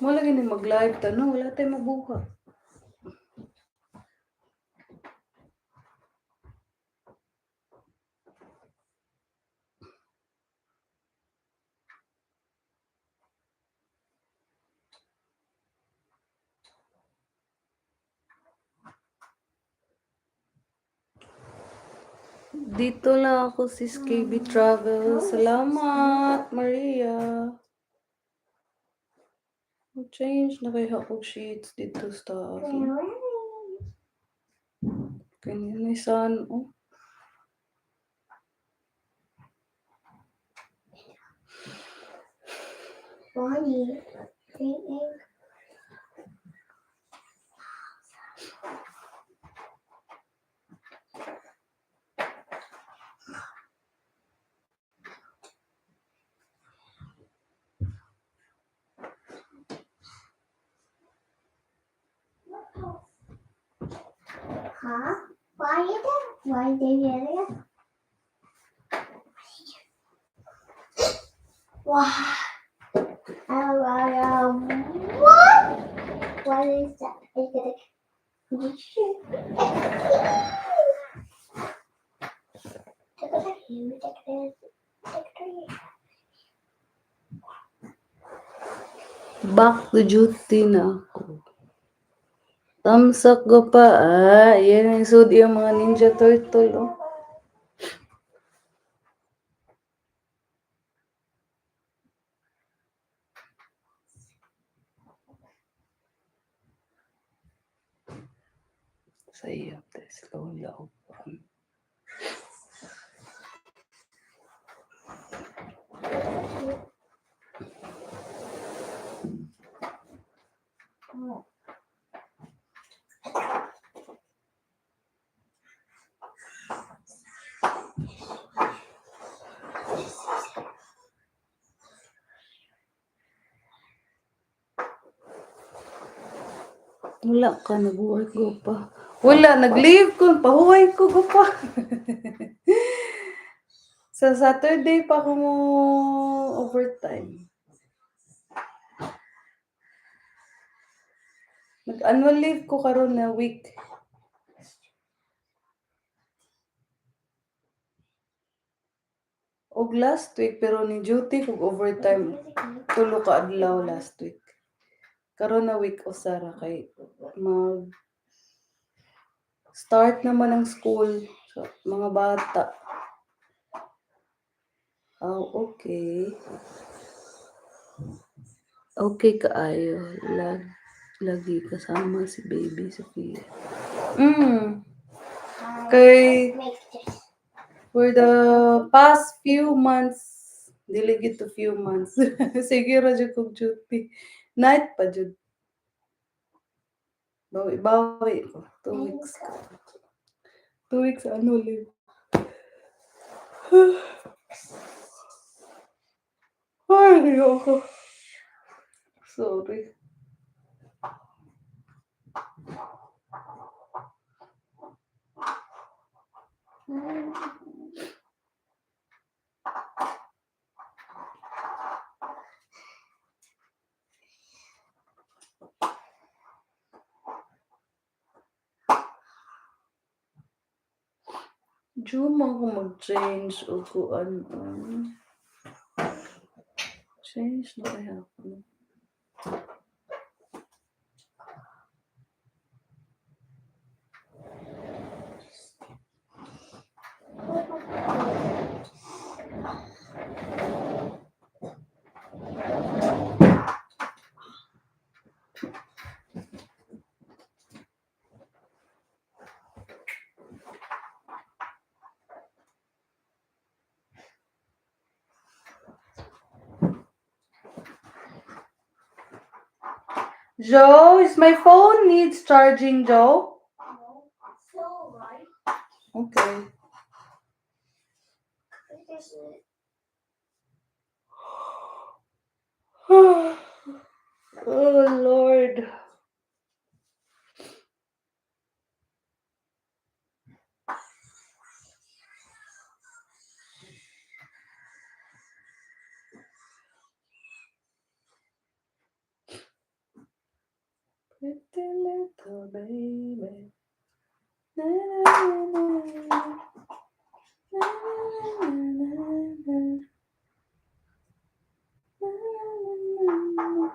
Mo lagi ni mag-live tanong, wala tayong mabuka. Dito lang ako sis KB Travel. Salamat, Maria. Mag-change na kaya ako sheets dito sa kanina san oh. Bonnie, thinking. Huh? Why are you there? Why are you there? Wow. What? What is that? Is it a condition? Back to duty na ako. Tamsak ko pa. Yan ang sud yung mga Ninja Turtle, oh. Sayap, slow lang. Wala ka, nag-work ko pa. Wala, nag-leave ko, pahuway ko pa. Sa Saturday pa ako mo overtime. Nag-annual leave ko karon na week. Og last week, pero ni duty kog overtime. Tulo ka adlaw last week. Karon na week usara kay mag start naman ang school sa mga bata. Oh, okay. Okay kaayo. Lagi kasama si baby Sophia. Kay for the past few months, diligid to few months. Sige ra jud kog duty. Night pa jud. Bawi ko. 2 weeks ka. 2 weeks annual leave. Ay, ako. Sorry. Jum ako mag-change o kuan. Change na kaya ako. Joe, is my phone needs charging, Joe? No, it's all right. Okay. Oh, Lord. Pretty little baby. Na, na, na, na. Na, na, na, na. Na, na, na, na.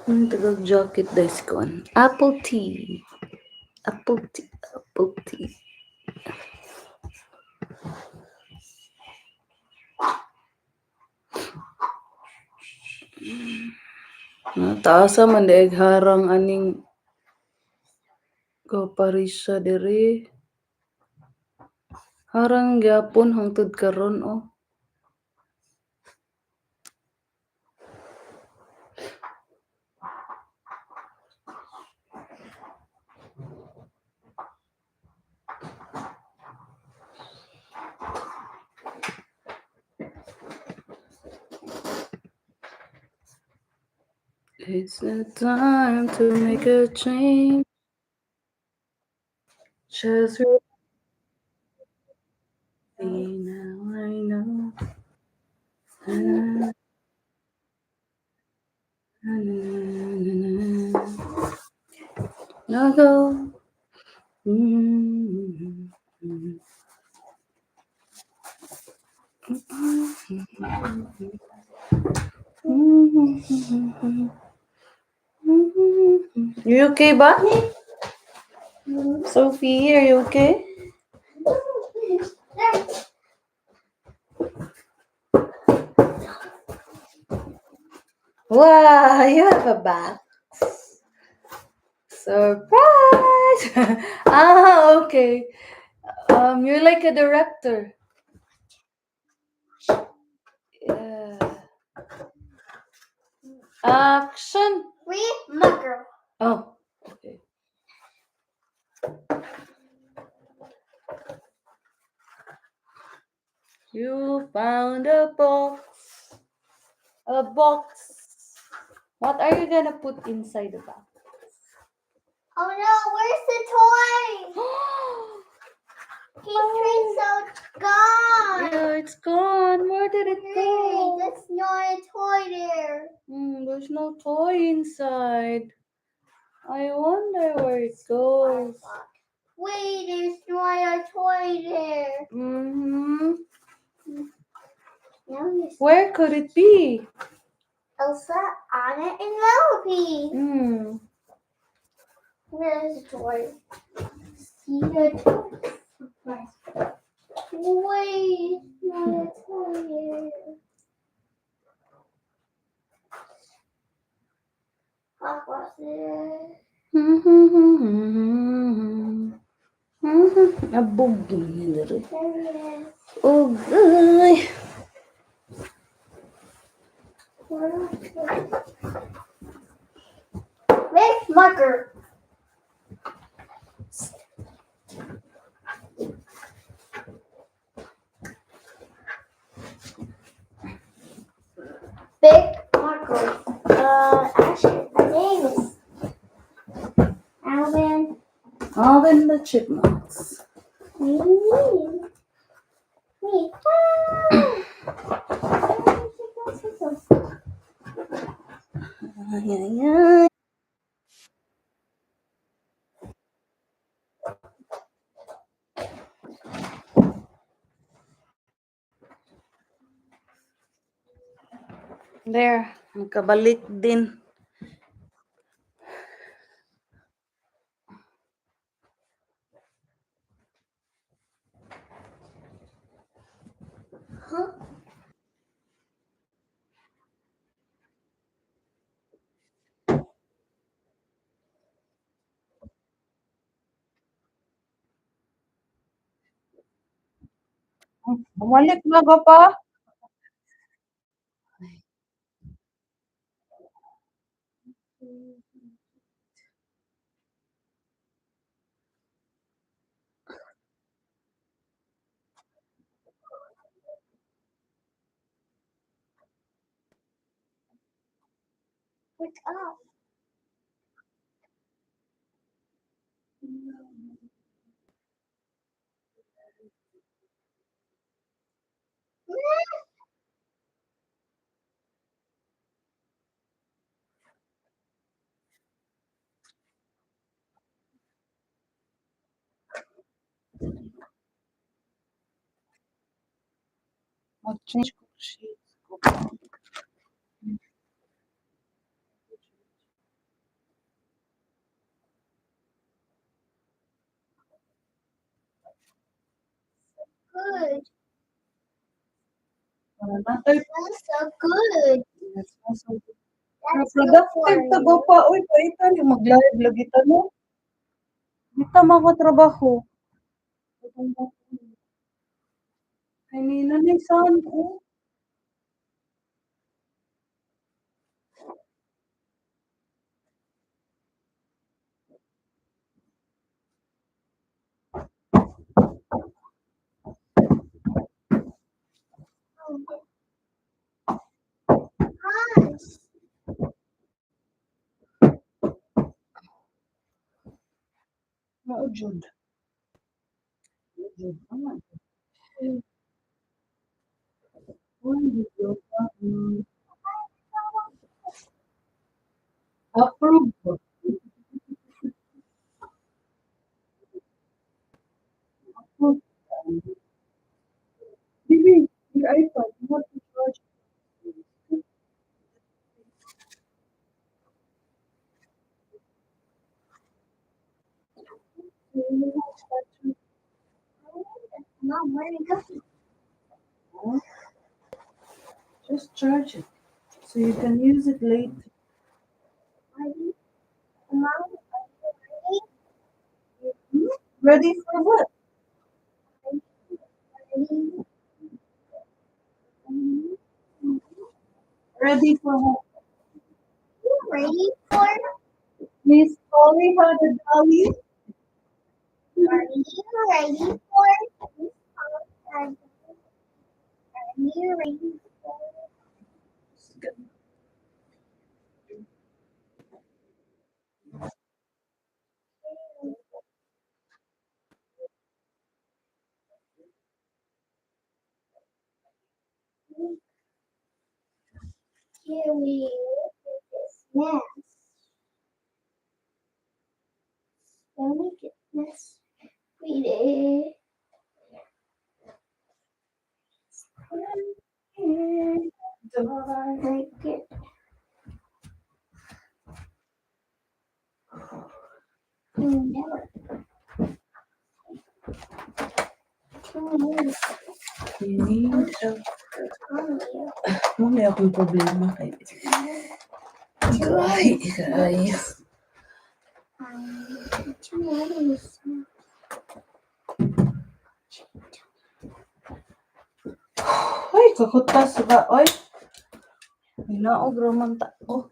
Ang tagag jacket guys ko. Apple tea. Apple tea. Apple tea. Taasa man daig harang aning Parisha diri. Harang gyapon hangtod karon, oh. It's the time to make a change. Just really now I know. Na, na, na, na, na. Now go. Mm-hmm. You okay ba? Sophie, are you okay? Wow, you have a bath. Surprise! Okay. You're like a director. Yeah. Action. Read my girl. Oh, okay. You found a box. A box. What are you gonna put inside the box? Oh no, where's the toy? Pink train's gone. Yeah, it's gone. Where did it Hey, go? that's not a toy there. There's no toy inside. I wonder where it goes. Wait, there's not a toy there. Mm-hmm. Now you see Where could it be? Elsa, Anna, and Penelope. Hmm. Where's the toy? See the toy? Wait, not a toy there. What's there? Abog yun There it is. Oh, ay. Where's marker? Big marker. Actually, her name is Alvin. Alvin the Chipmunks. Me. Me. Ay, ay, ay. There, nakabalik din. Huh? Bumalik na ba pa? Wake up. Mag-change ko sheets ko. Good. Natay, That's so good. yes, so That's good productive for ta ba you. pa? Uy, paitan yung mag-live lagi ta no? Di ta makatrabaho. Kanina na saan ko? Hans. Mao jud. Mao jud. Ama. Kuan video ka. Approve ba? Approve. Baby, your iPad, you have to charge it. You have to Mom, where are you going? just charge it so you can use it later. Ready? Mom, Hmm? Ready for what? ready? Ready for what? Ready for? Miss Polly had a dolly. Are you ready for? Are you ready for? Here we look at this mess. Let me get this. Read it. Like it. Never. You need help. Mami akong problema kay Ay, ay. Ay, kakutas ba? Oy, hinaog raman ta. Oh,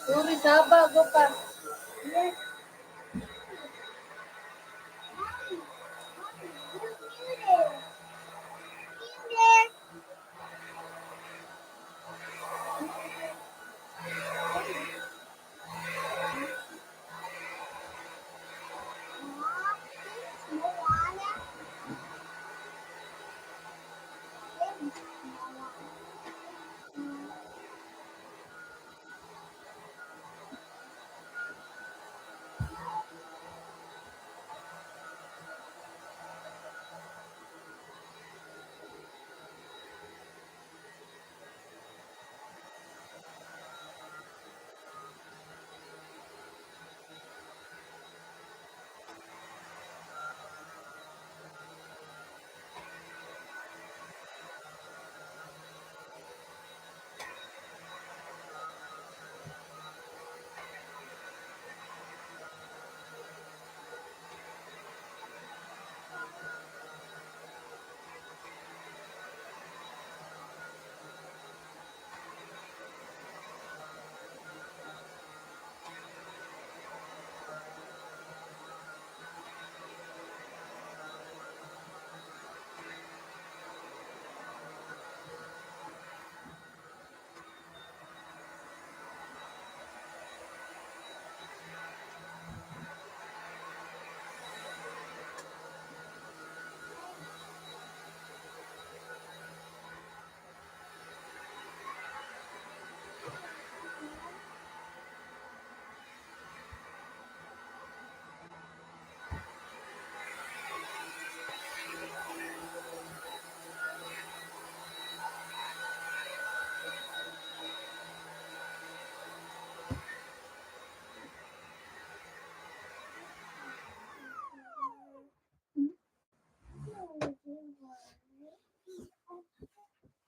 sorry, saba go pa.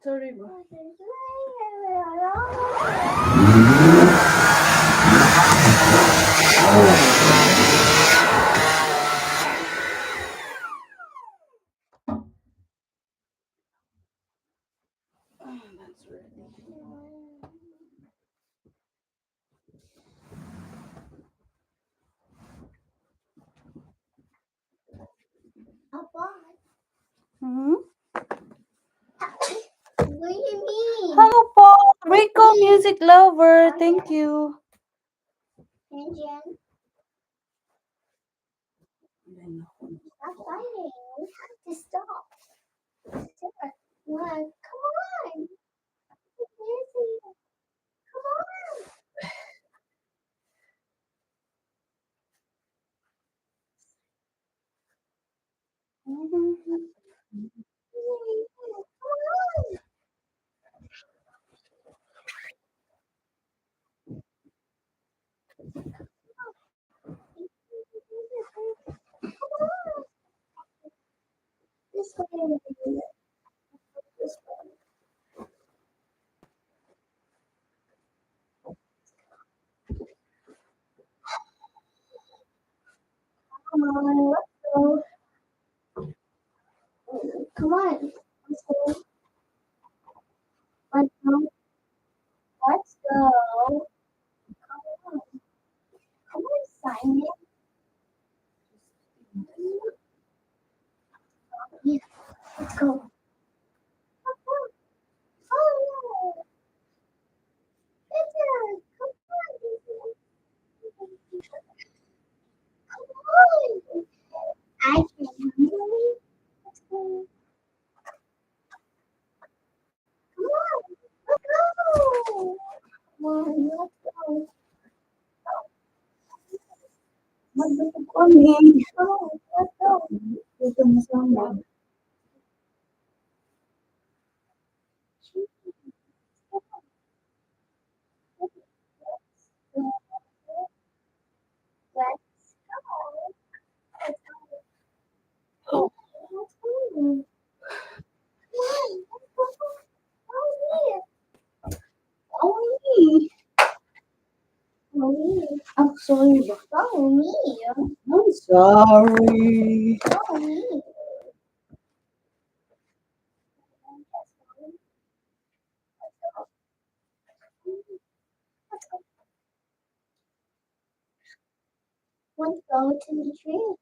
Sorry ba? That's ready. Hmm? What do you mean? Hello po, Rico Music Lover. Thank you. Pigeon, stop fighting. We have to stop. Sarah, look, come on. Nancy, come on. Come on. Come on. This way. This way. Come on, let's go. Come on. Let's go. Let's go. Let's go. Come on. Come on, Simon. Yeah, let's go. Come on. Oh, no. Pigeon, come on. Come on. I can handle it. Let's go. Come on. Let's go. Come on, let's go. Magbuto kami. Come on, let's go. Dito mo sama. Let's go. Let's go. Let's go. Come on, let's go. Oh, follow me. Follow me. I'm sorry, but follow me. I'm sorry. Follow me. Let's go. Let's go to the tree.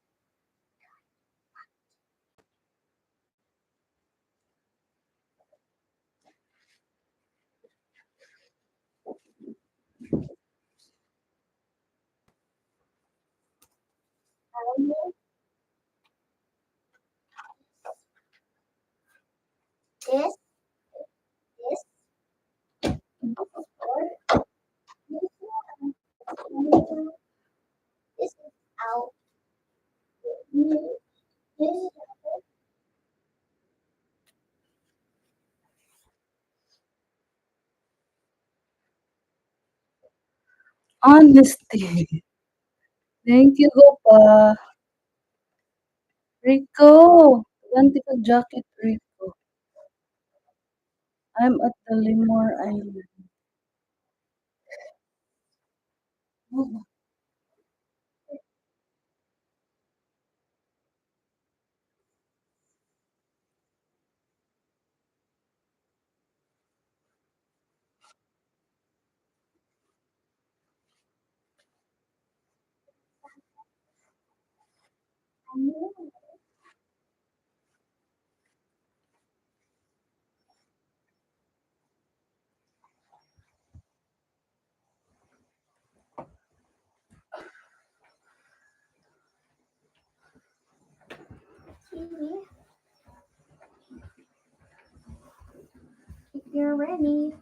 Follow me. This, this, or this one. This is out. This is Honesty. Thank you, Gopa. Rico. Ganti ka jacket, Rico. I'm at the Limor Island. Oh, TV. If you're ready.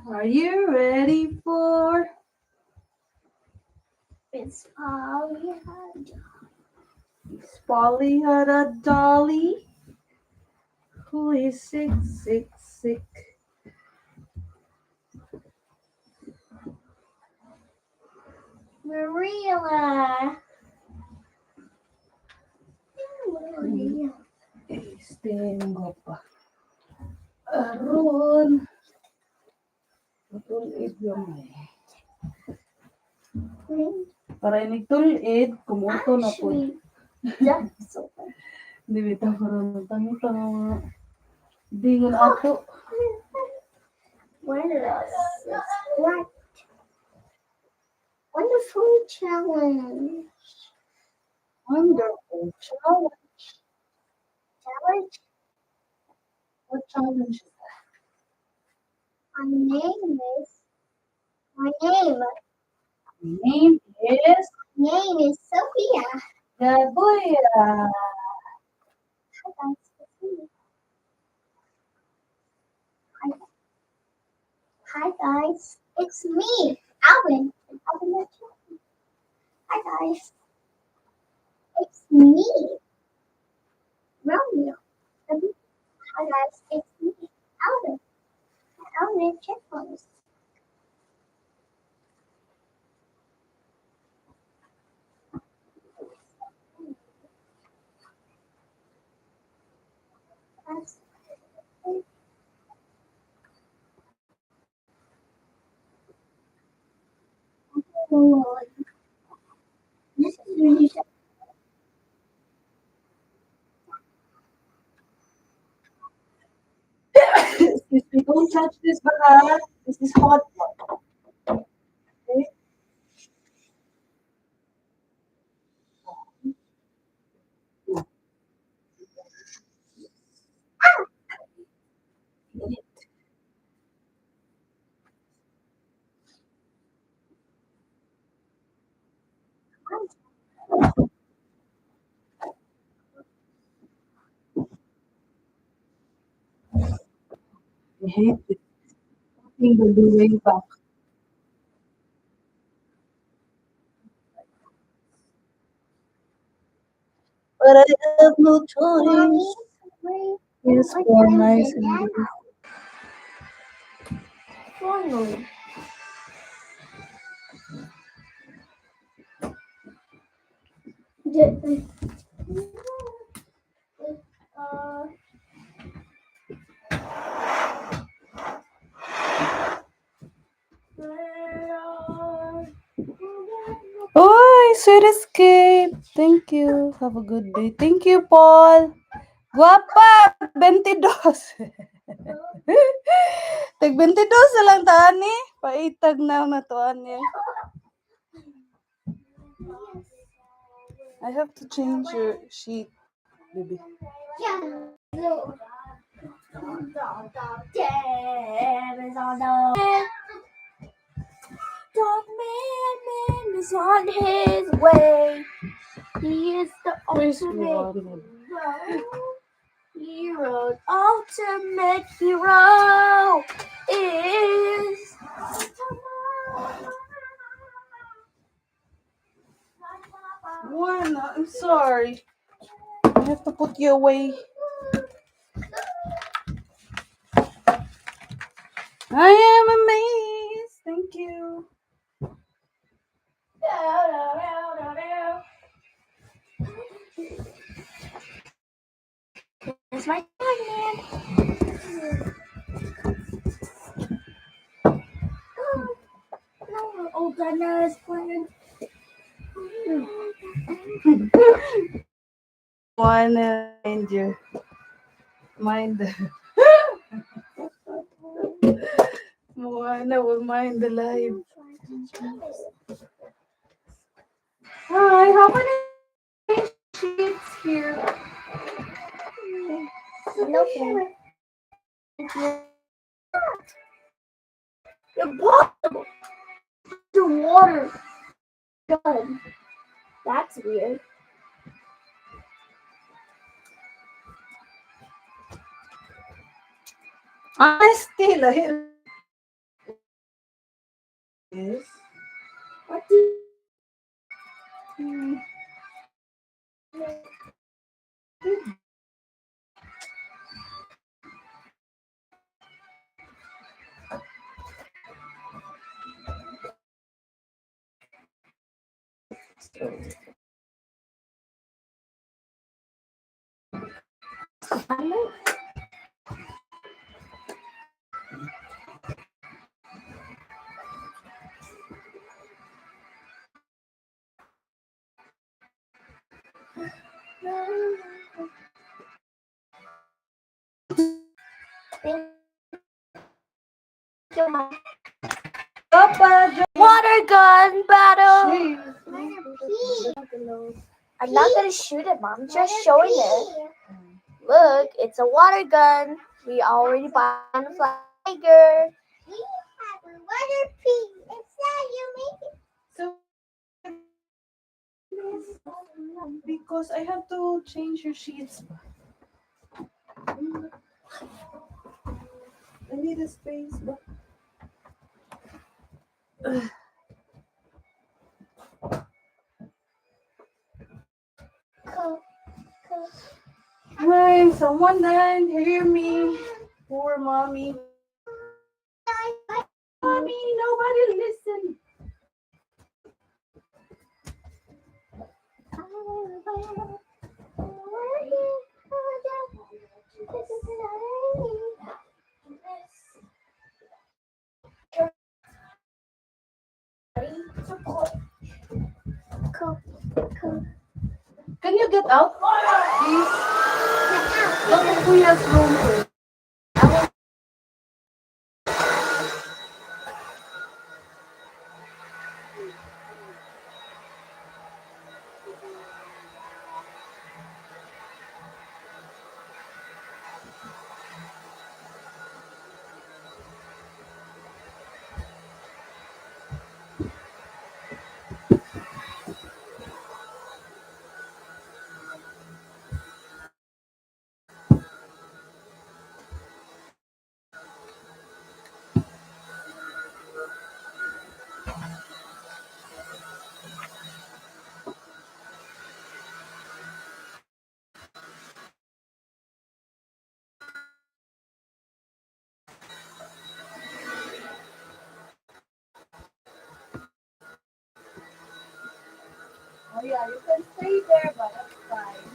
are you ready for? It's Polly. Polly had a dolly who is sick, sick, sick. Maria. Maria. Istinggo pa. Aron. Tulid yung may. Para inigtulid, kumuto na po. Actually, that's open. Hindi bitaw karon tangi-tangi mga dingon ato. What else? What? Wonderful challenge. Wonderful challenge. Challenge. What challenge is that? My name is. My name. My name is Sophia. Gaboya. Hi guys. It's me. Hi. Hi guys. It's me, Alvin. Alvin the Children. Hi guys. It's me, Romeo. Hi guys. It's me, Alvin. Alvin Chipmunks. That's this is really sad. Excuse me, don't touch this baka. This is hot. Okay? I hate this thing will be way back. But I have no choice. It's for nice and beautiful. Finally. Uh, Oy, sweet escape. Thank you. Have a good day. Thank you, Paul. Guapa, 22. Tag 22 na lang taan ni. Paitag na ang natuan niya. I have to change your sheet, baby. Dog man is on his way. He is the Where's ultimate Rihanna? hero. Ultimate hero is. Warna, I'm sorry. I have to put you away. I am amazed. Thank you. It's my dog man. Oh, goodness, playing. Wanna mind your mind. Moana will mind the live. Hi, how many sheets here? Nothing. Impossible. The water. God. That's weird. I still a Yes. What do you Water gun battle. I'm not gonna shoot it, Mom. Just showing it. Look, it's a water gun. We already bought a flag tiger. We have a water pig. It's that you make it. So because I have to change your sheets. I need a space. Hi, someone died. Hear me. Poor mommy. Mommy, nobody listen. Can you get out, please? Look at Kuya's room first. Oh yeah, you can stay there, but that's fine.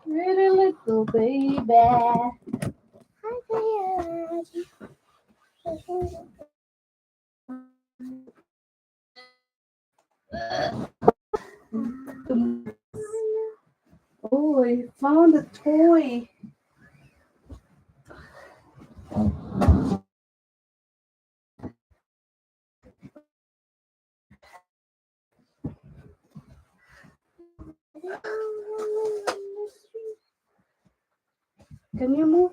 Pretty little baby. Oh, I found a toy. Can you move?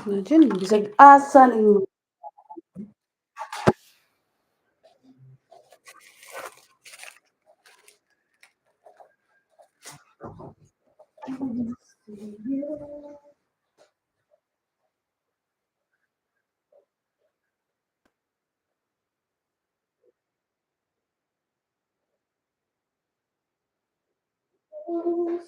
Imagine, bisag asa ning Nano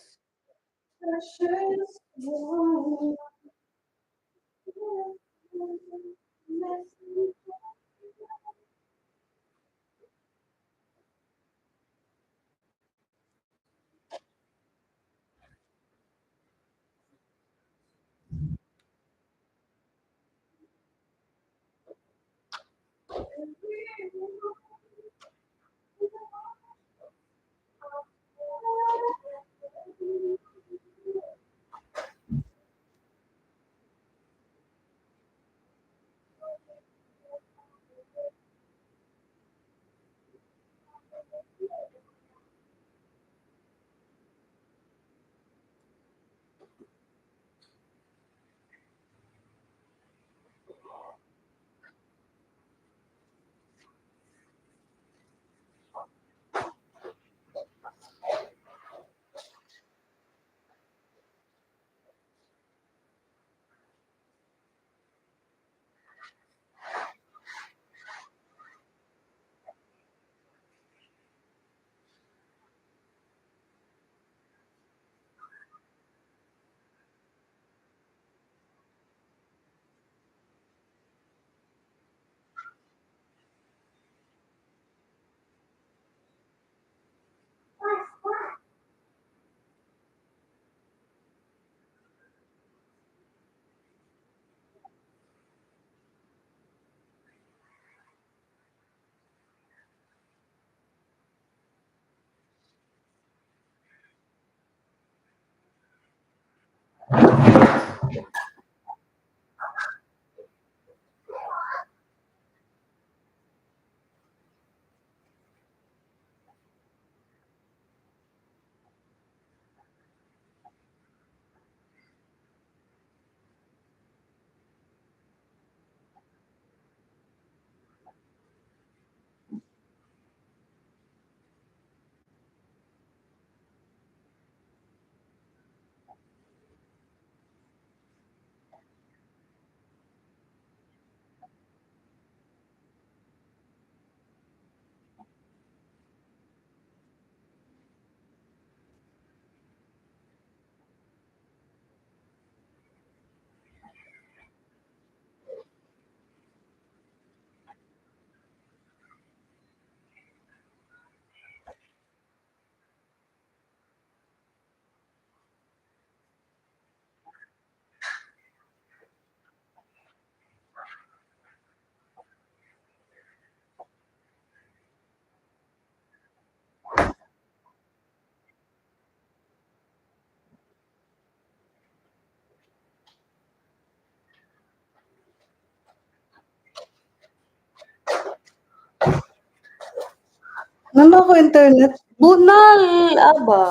ko internet? Bunal! Aba.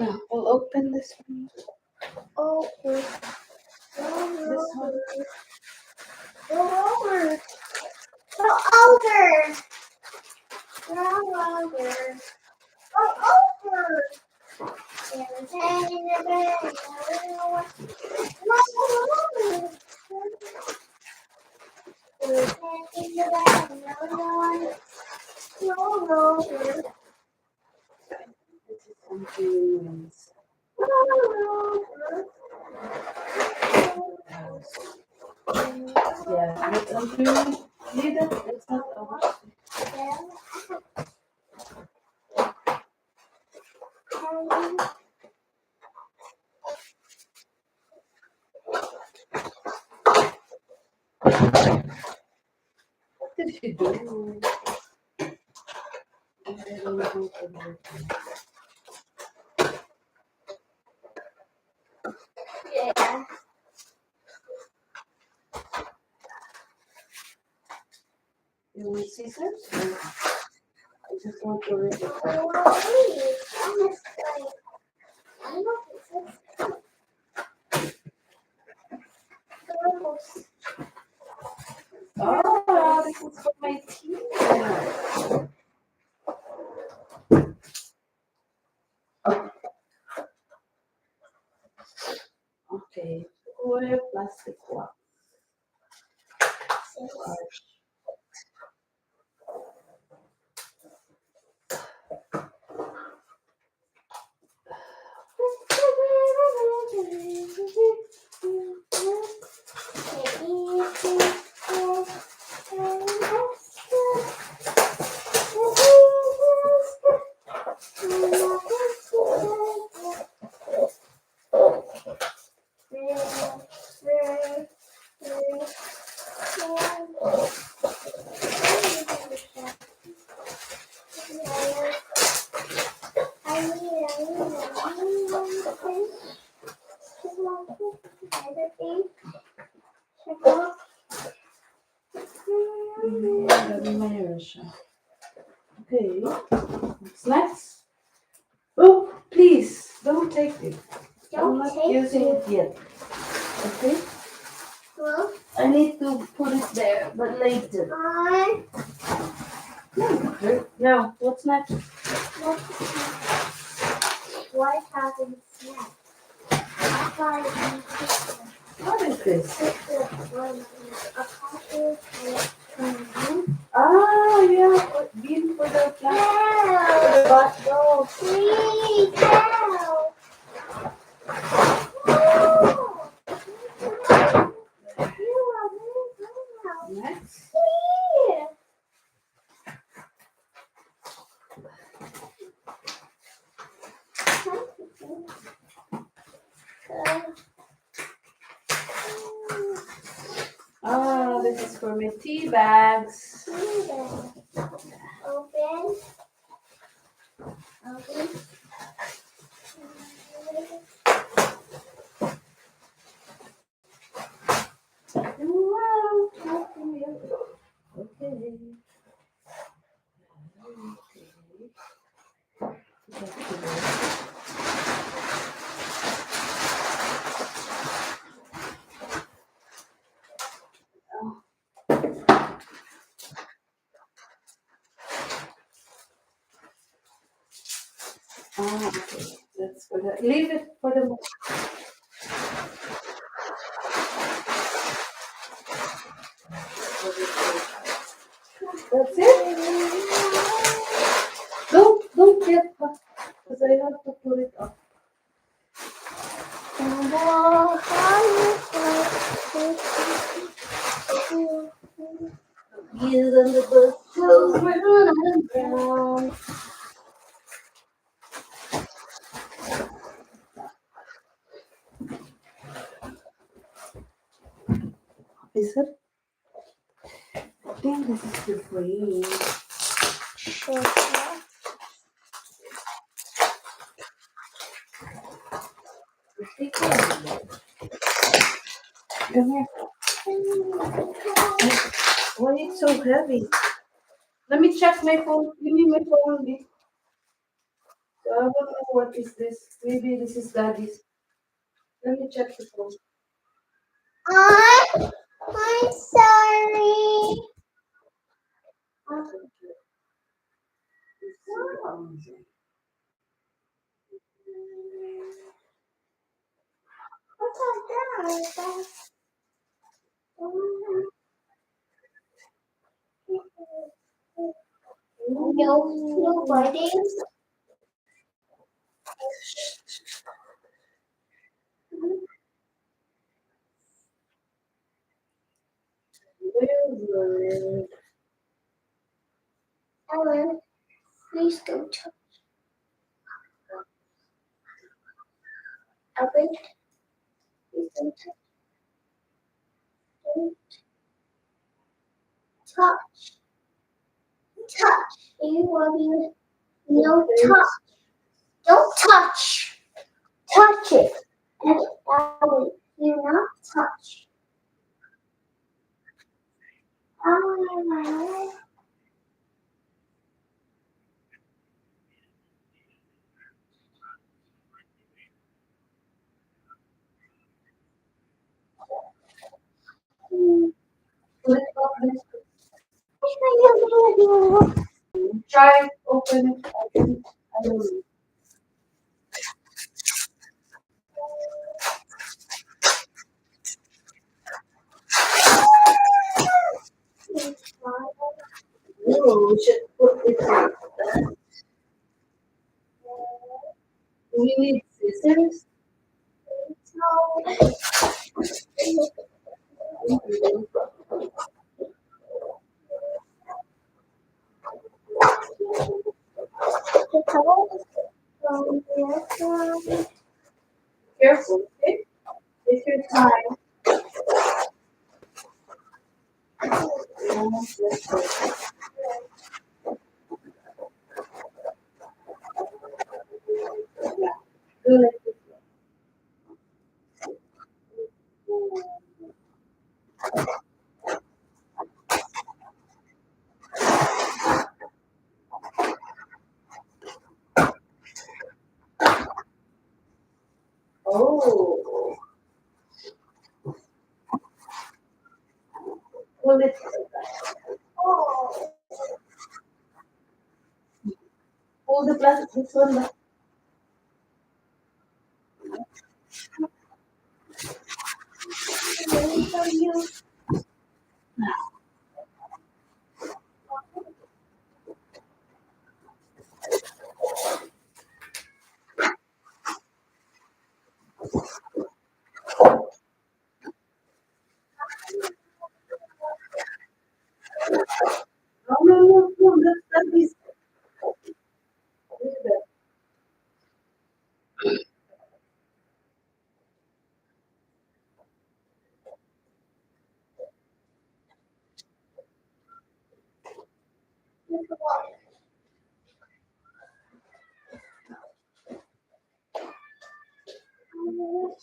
Yeah, we'll open this one. Okay. This one. Go over. Go over. Go over. Go over. And hang in the bed. Go over. This is something else. Yeah, but under need it, it's not ours. What did she do? I don't know. Yeah. You want scissors? I just want to read it. Oh, this is for my teeth. Okay, square plastic one. Okay. What's next? Oh, please don't take it. I'm not using it yet. Okay. Well, I need to put it there, but later. Now, what's next? what happened next? What is this? A copper Ah, yeah, bean for the plant. but no, please, no. Next. Ah, this is for my tea bags. Open. Wow. Okay. Ah, okay. That's for the. Leave it for the moment. That's it. Don't get hot because I have to put it up. Gears on the bus goes round and round. Is it? I think this is the frame. Come here. Why it's so heavy? Let me check my phone. Give me my phone. So I don't know what is this. Maybe this is daddy's. Let me check the phone. I'm sorry. What's that? No biting. Ellen, please don't touch. Ellen, please don't touch. Don't touch. Touch. You love you. No touch. Don't touch. Touch it. And Ellen, do not touch. Ah. Put it up next to- Try open it. I don't know. No, we should put it like that. We need scissors. The towel is from the Careful, okay? Take your time. Good. Oh, hold it. Hold the plastic. This one. No, no, no, no. That is. Well,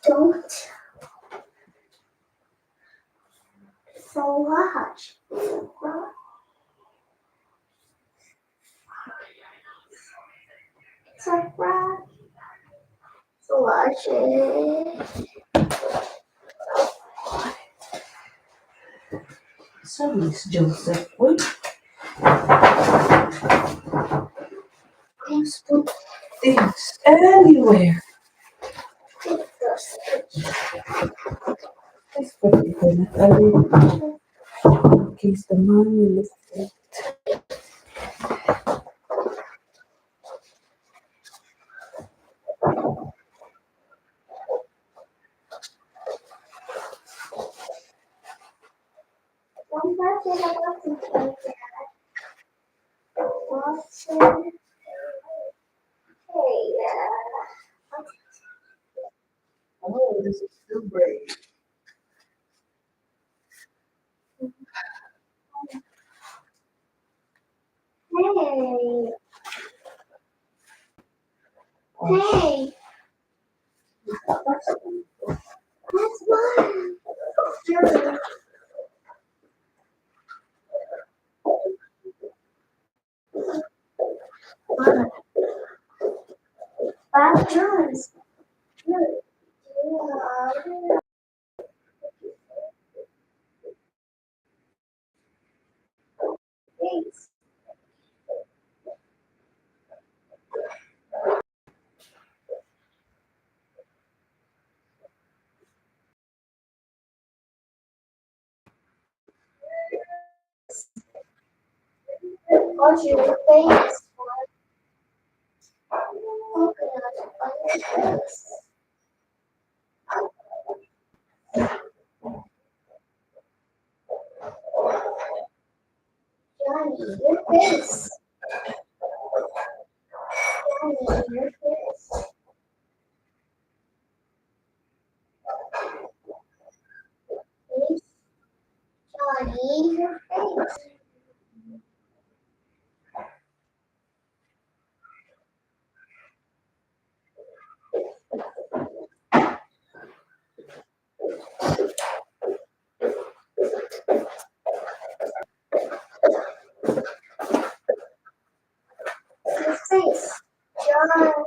don't so large. It's like rock. So large. So, Miss Joseph, wait. Let's put things anywhere. Let's put it in in case the mommy looks at Watson. Hey, oh, this is too brave. hey, hey, that's mine. Sure. Bad John's. What's your face? Johnny, your face. Johnny, your face. Face. Johnny, your face. Your face. Johnny.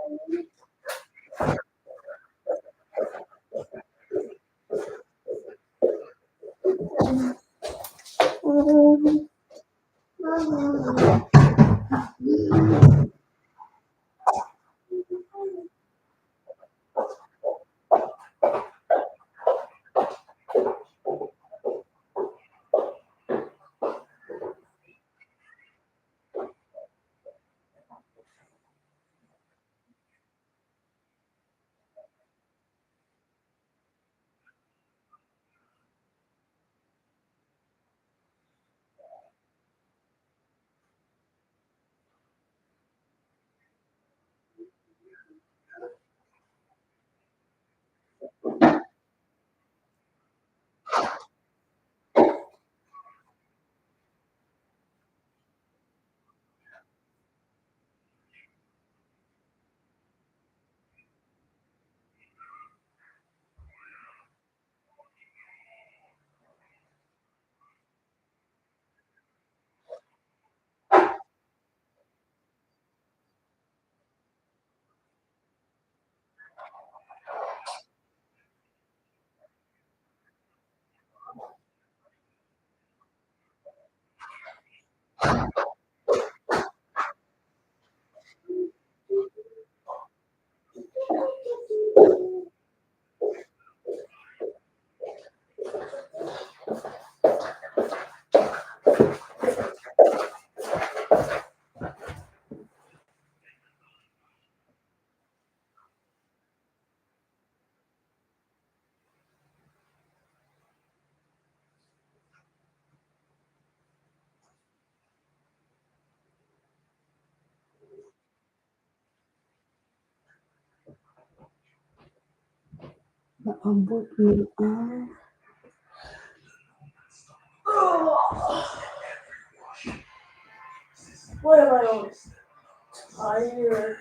Naabot mo What am I on? Tired.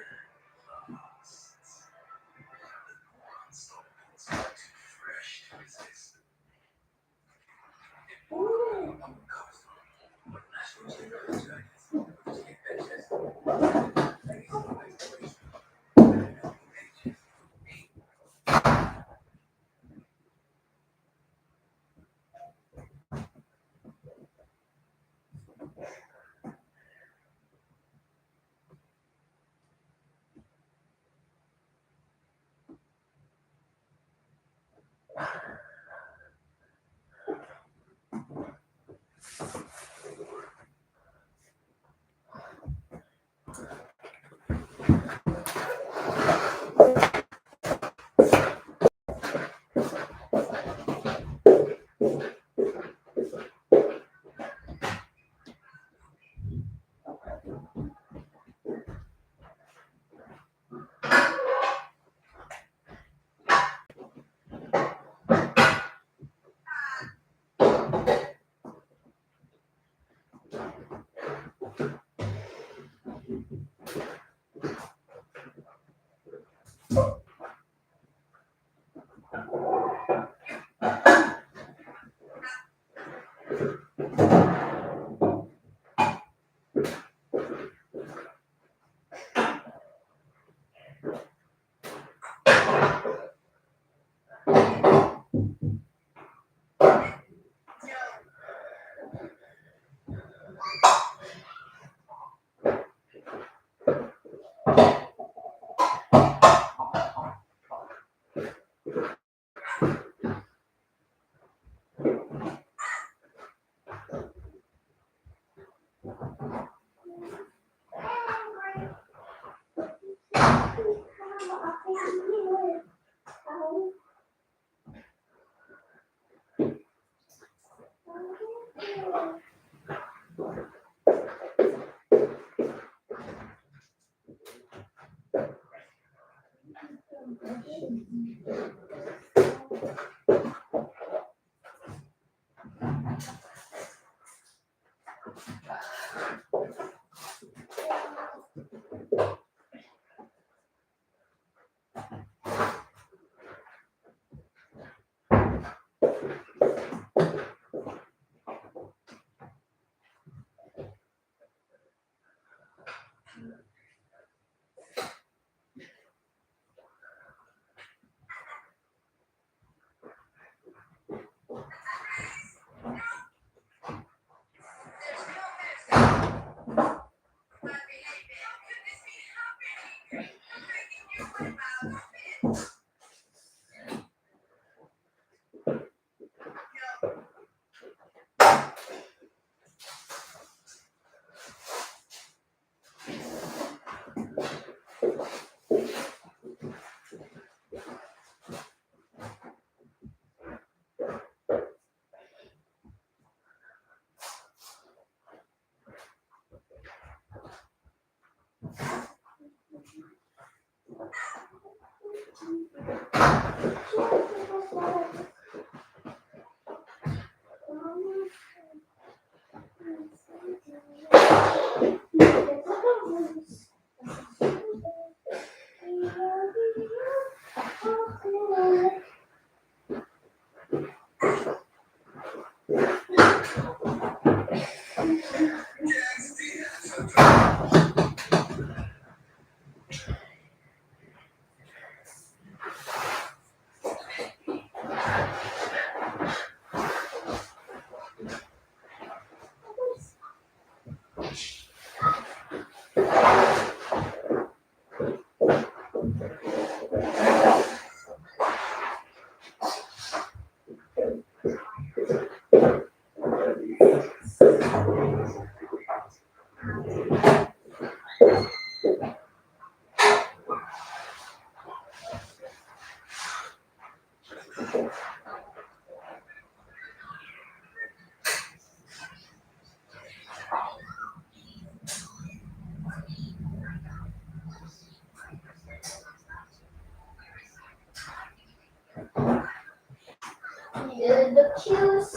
The cutest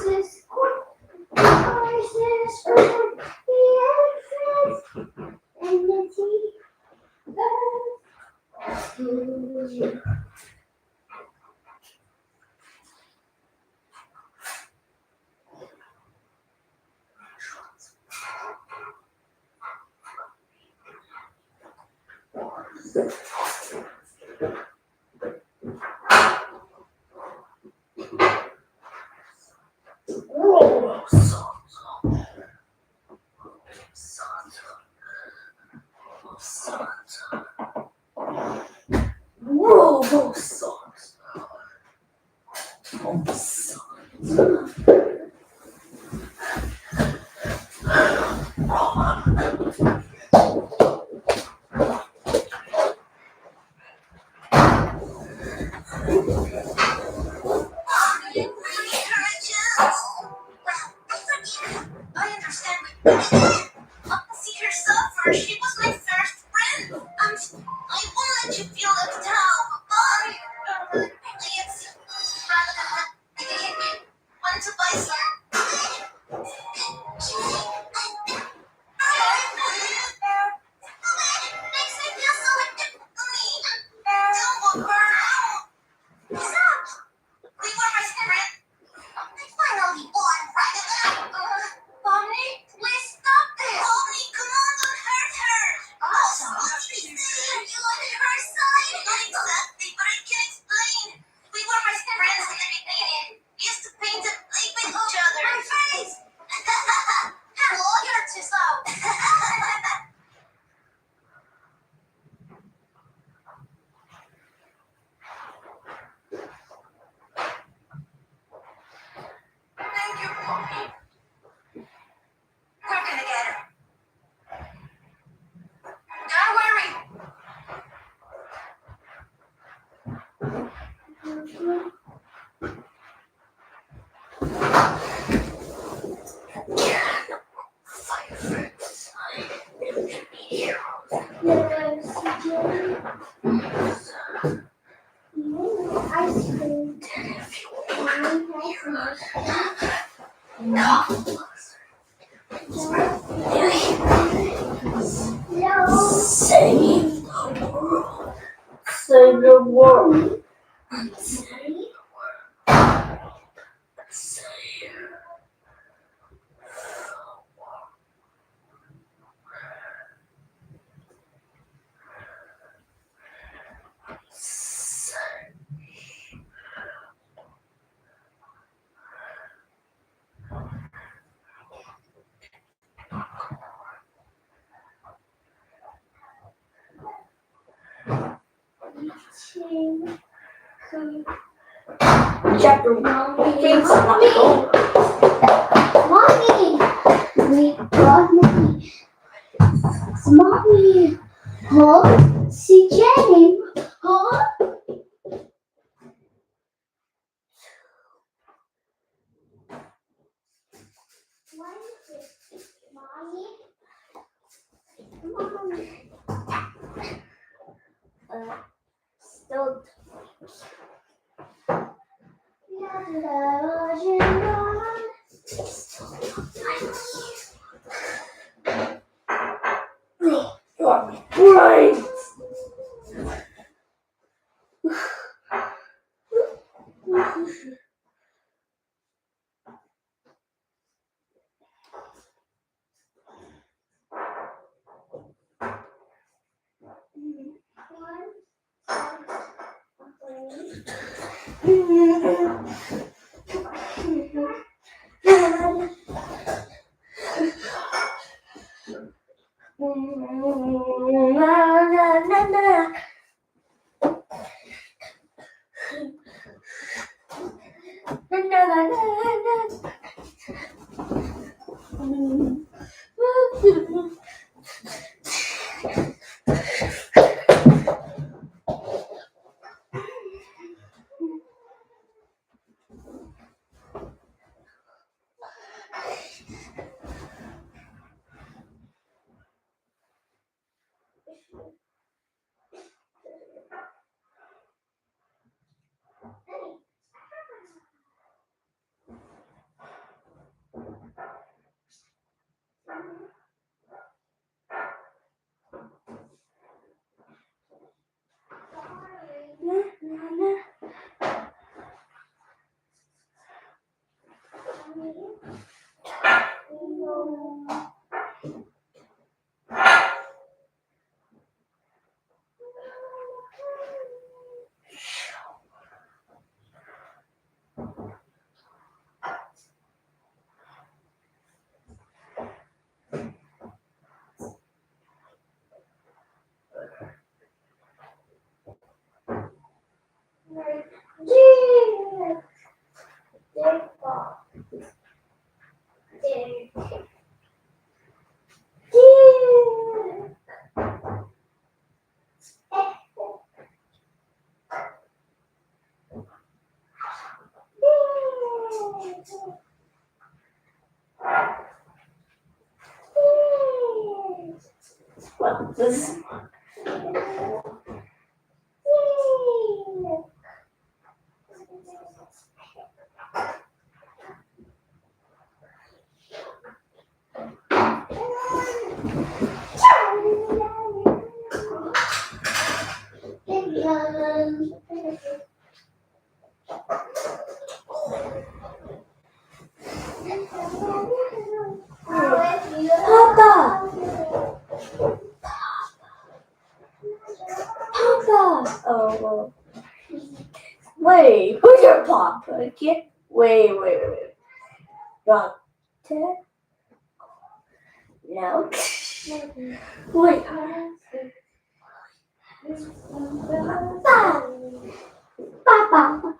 horses from the elephants and the tea. I understand what you mean. See her suffer. She was my first friend. I won't let you feel left out. Bye. Let's want to buy some? Makes me feel so mean. Don't worry. Stop. We were my spirit. I finally won, right? Bonnie, please stop this. world. Chapter 1. Things not go. Mommy! Wait, God, Mommy. Mommy! Huh? Si Jenny? Huh? What is it? Mommy? Mommy. Still. Right. What this? Papa! Papa! Oh, wait, who's your papa? Wait. Doctor? No. Wait. Papa.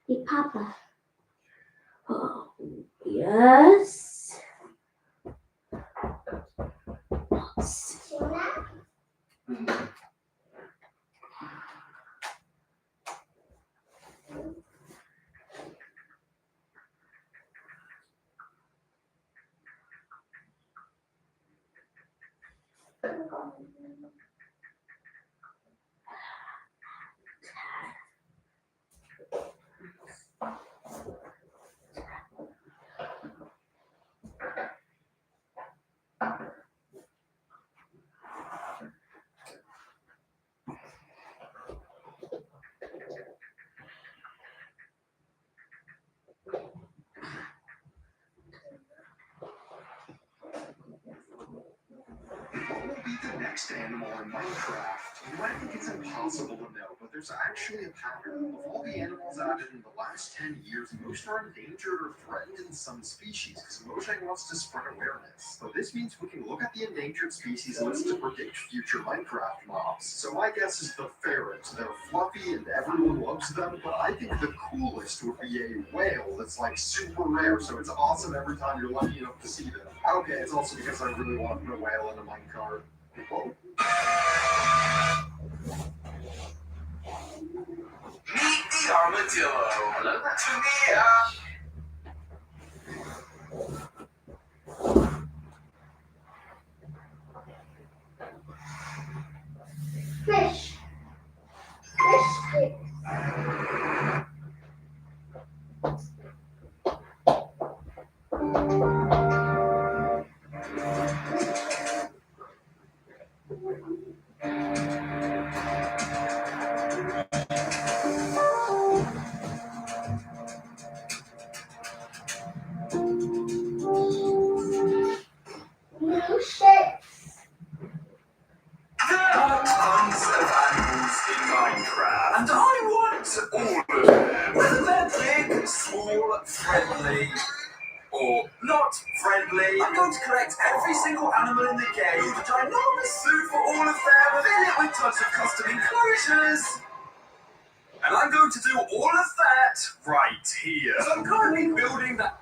Hey, Papa. Oh. Yes. What will be the next animal in Minecraft? You might think it's impossible to know, but there's actually a pattern. Of all the animals added in the last 10 years, most are endangered or threatened in some species, because Mojang wants to spread awareness. So this means we can look at the endangered species list to predict future Minecraft mobs. So my guess is the ferrets. They're fluffy and everyone loves them, but I think the coolest would be a whale that's like super rare, so it's awesome every time you're lucky enough to see them. Okay, it's also because I really want to put a whale in a minecart. Whoa. Meet the armadillo. Hello to me. Fish. Fish sticks. Blue ships. There are tons of animals in Minecraft, and I want all of them. Whether they're big, small, friendly, or not friendly. I'm going to collect every single animal in the game, build a ginormous zoo for all of them, fill it with tons of custom enclosures. And I'm going to do all of that right here. So I'm currently building that.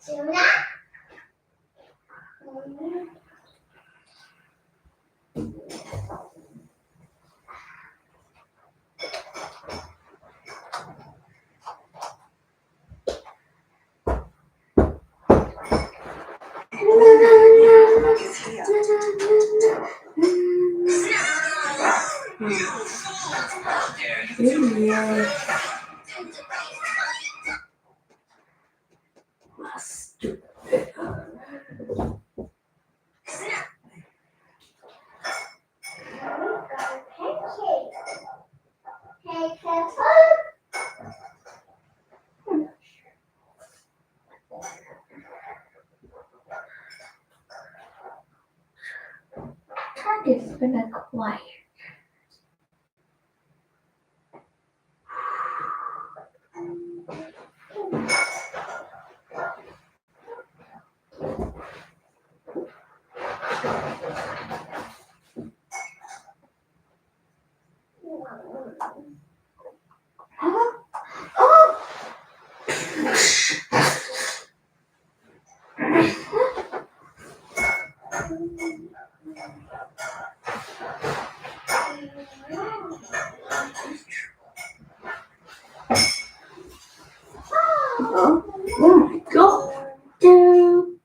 Tuna. Hey, Target's been acquired. Oh! Oh my god. Dude.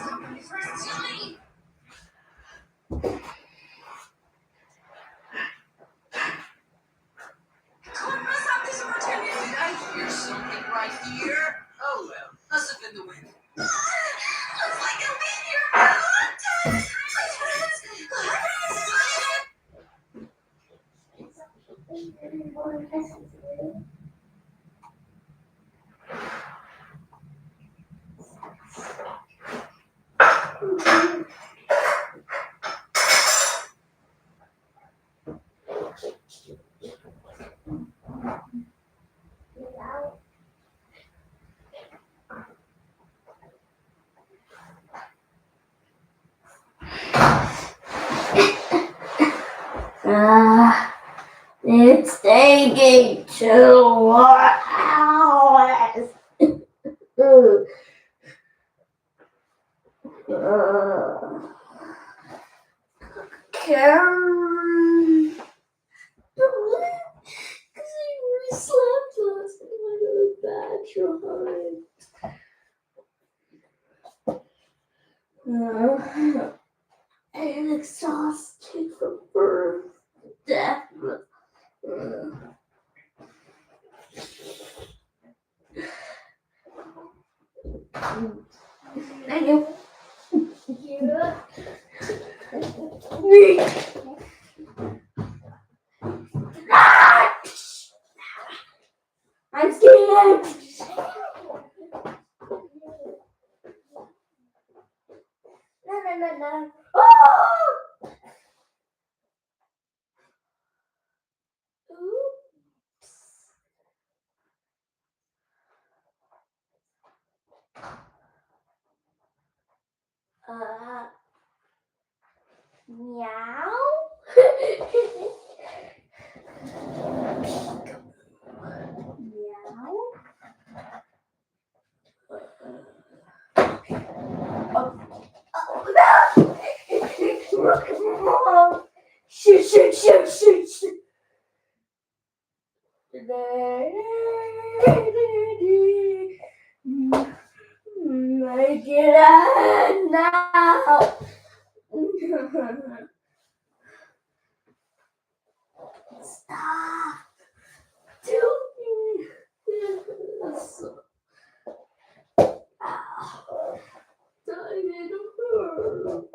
Did I hear something right here? Oh well, must have been the wind. Looks like it'll be here for a long time. It's taking 2 hours. Karen. Because I slept last night. I got a bad drive. I'm exhausted from birth, death. Thank you. I'm scared. No. Oh! Oops. Meow. Meow. Mom. Shoot. Make it end now. Stop doing this. Didn't hurt.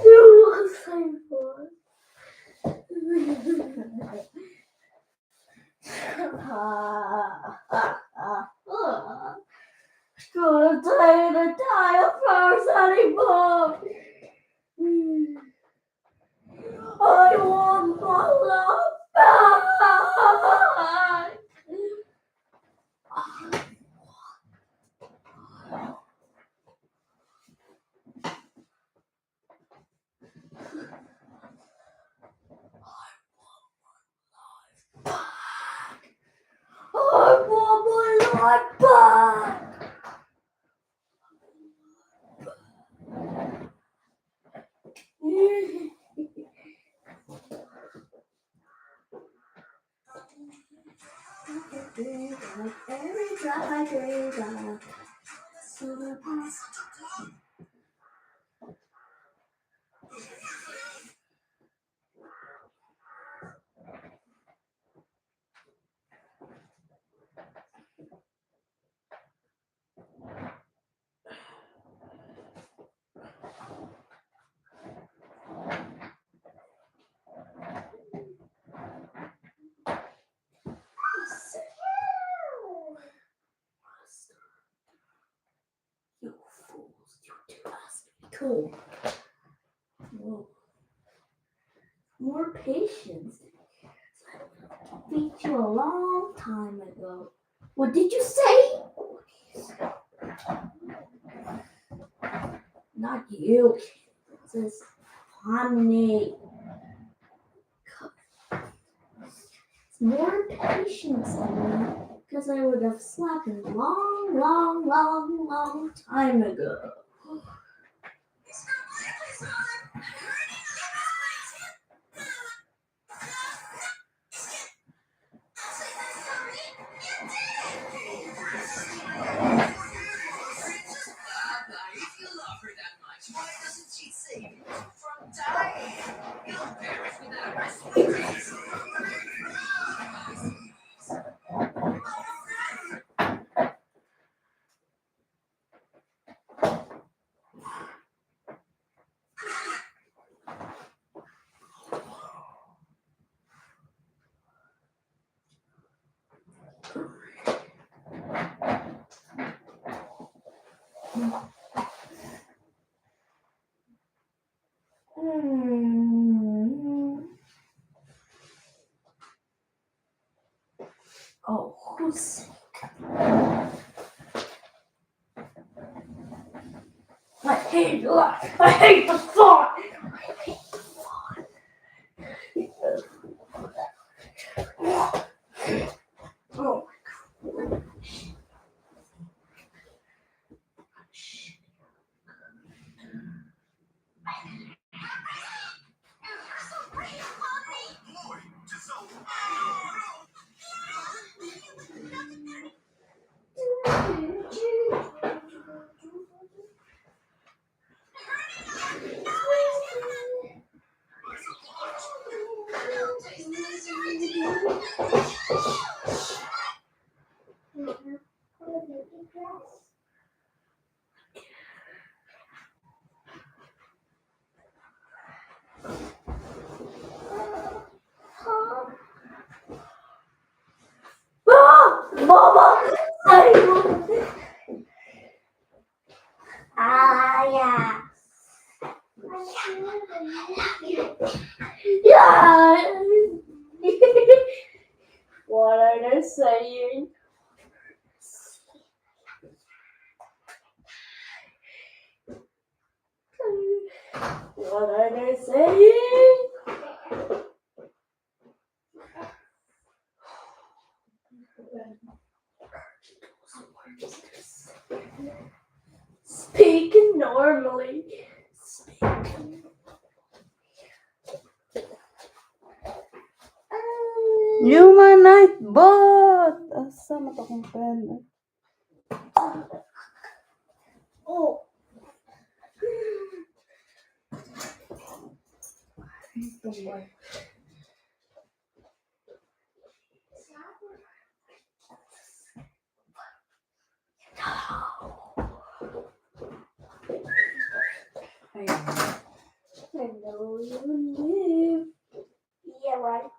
You was painful. Gonna die to die first anymore. I want my love back. I want my life back. Every drop I drink on summer past. You fools, you two asked me cool. Whoa. More patience. I beat you a long time ago. What did you say? Not you. This is funny. It's more patience than me, because I would have slapped him long time ago. Why doesn't she save you from dying? You'll perish without her sweet. Oh, who's sick? I hate life. I hate the thought. Oh. Boy, just so. Mama! Yeah. Yeah. What are they saying? What are they saying? Speaking normally. Human Nightbot! Asa mo to kong pen? Oh. Ito ba? Ayan. I know you live. Yeah, right.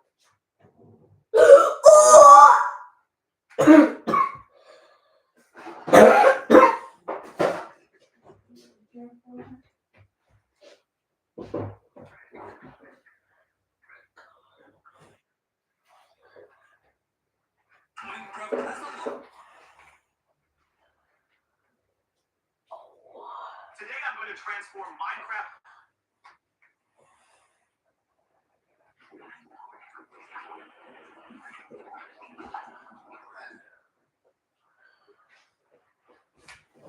Today I'm going to transform Minecraft.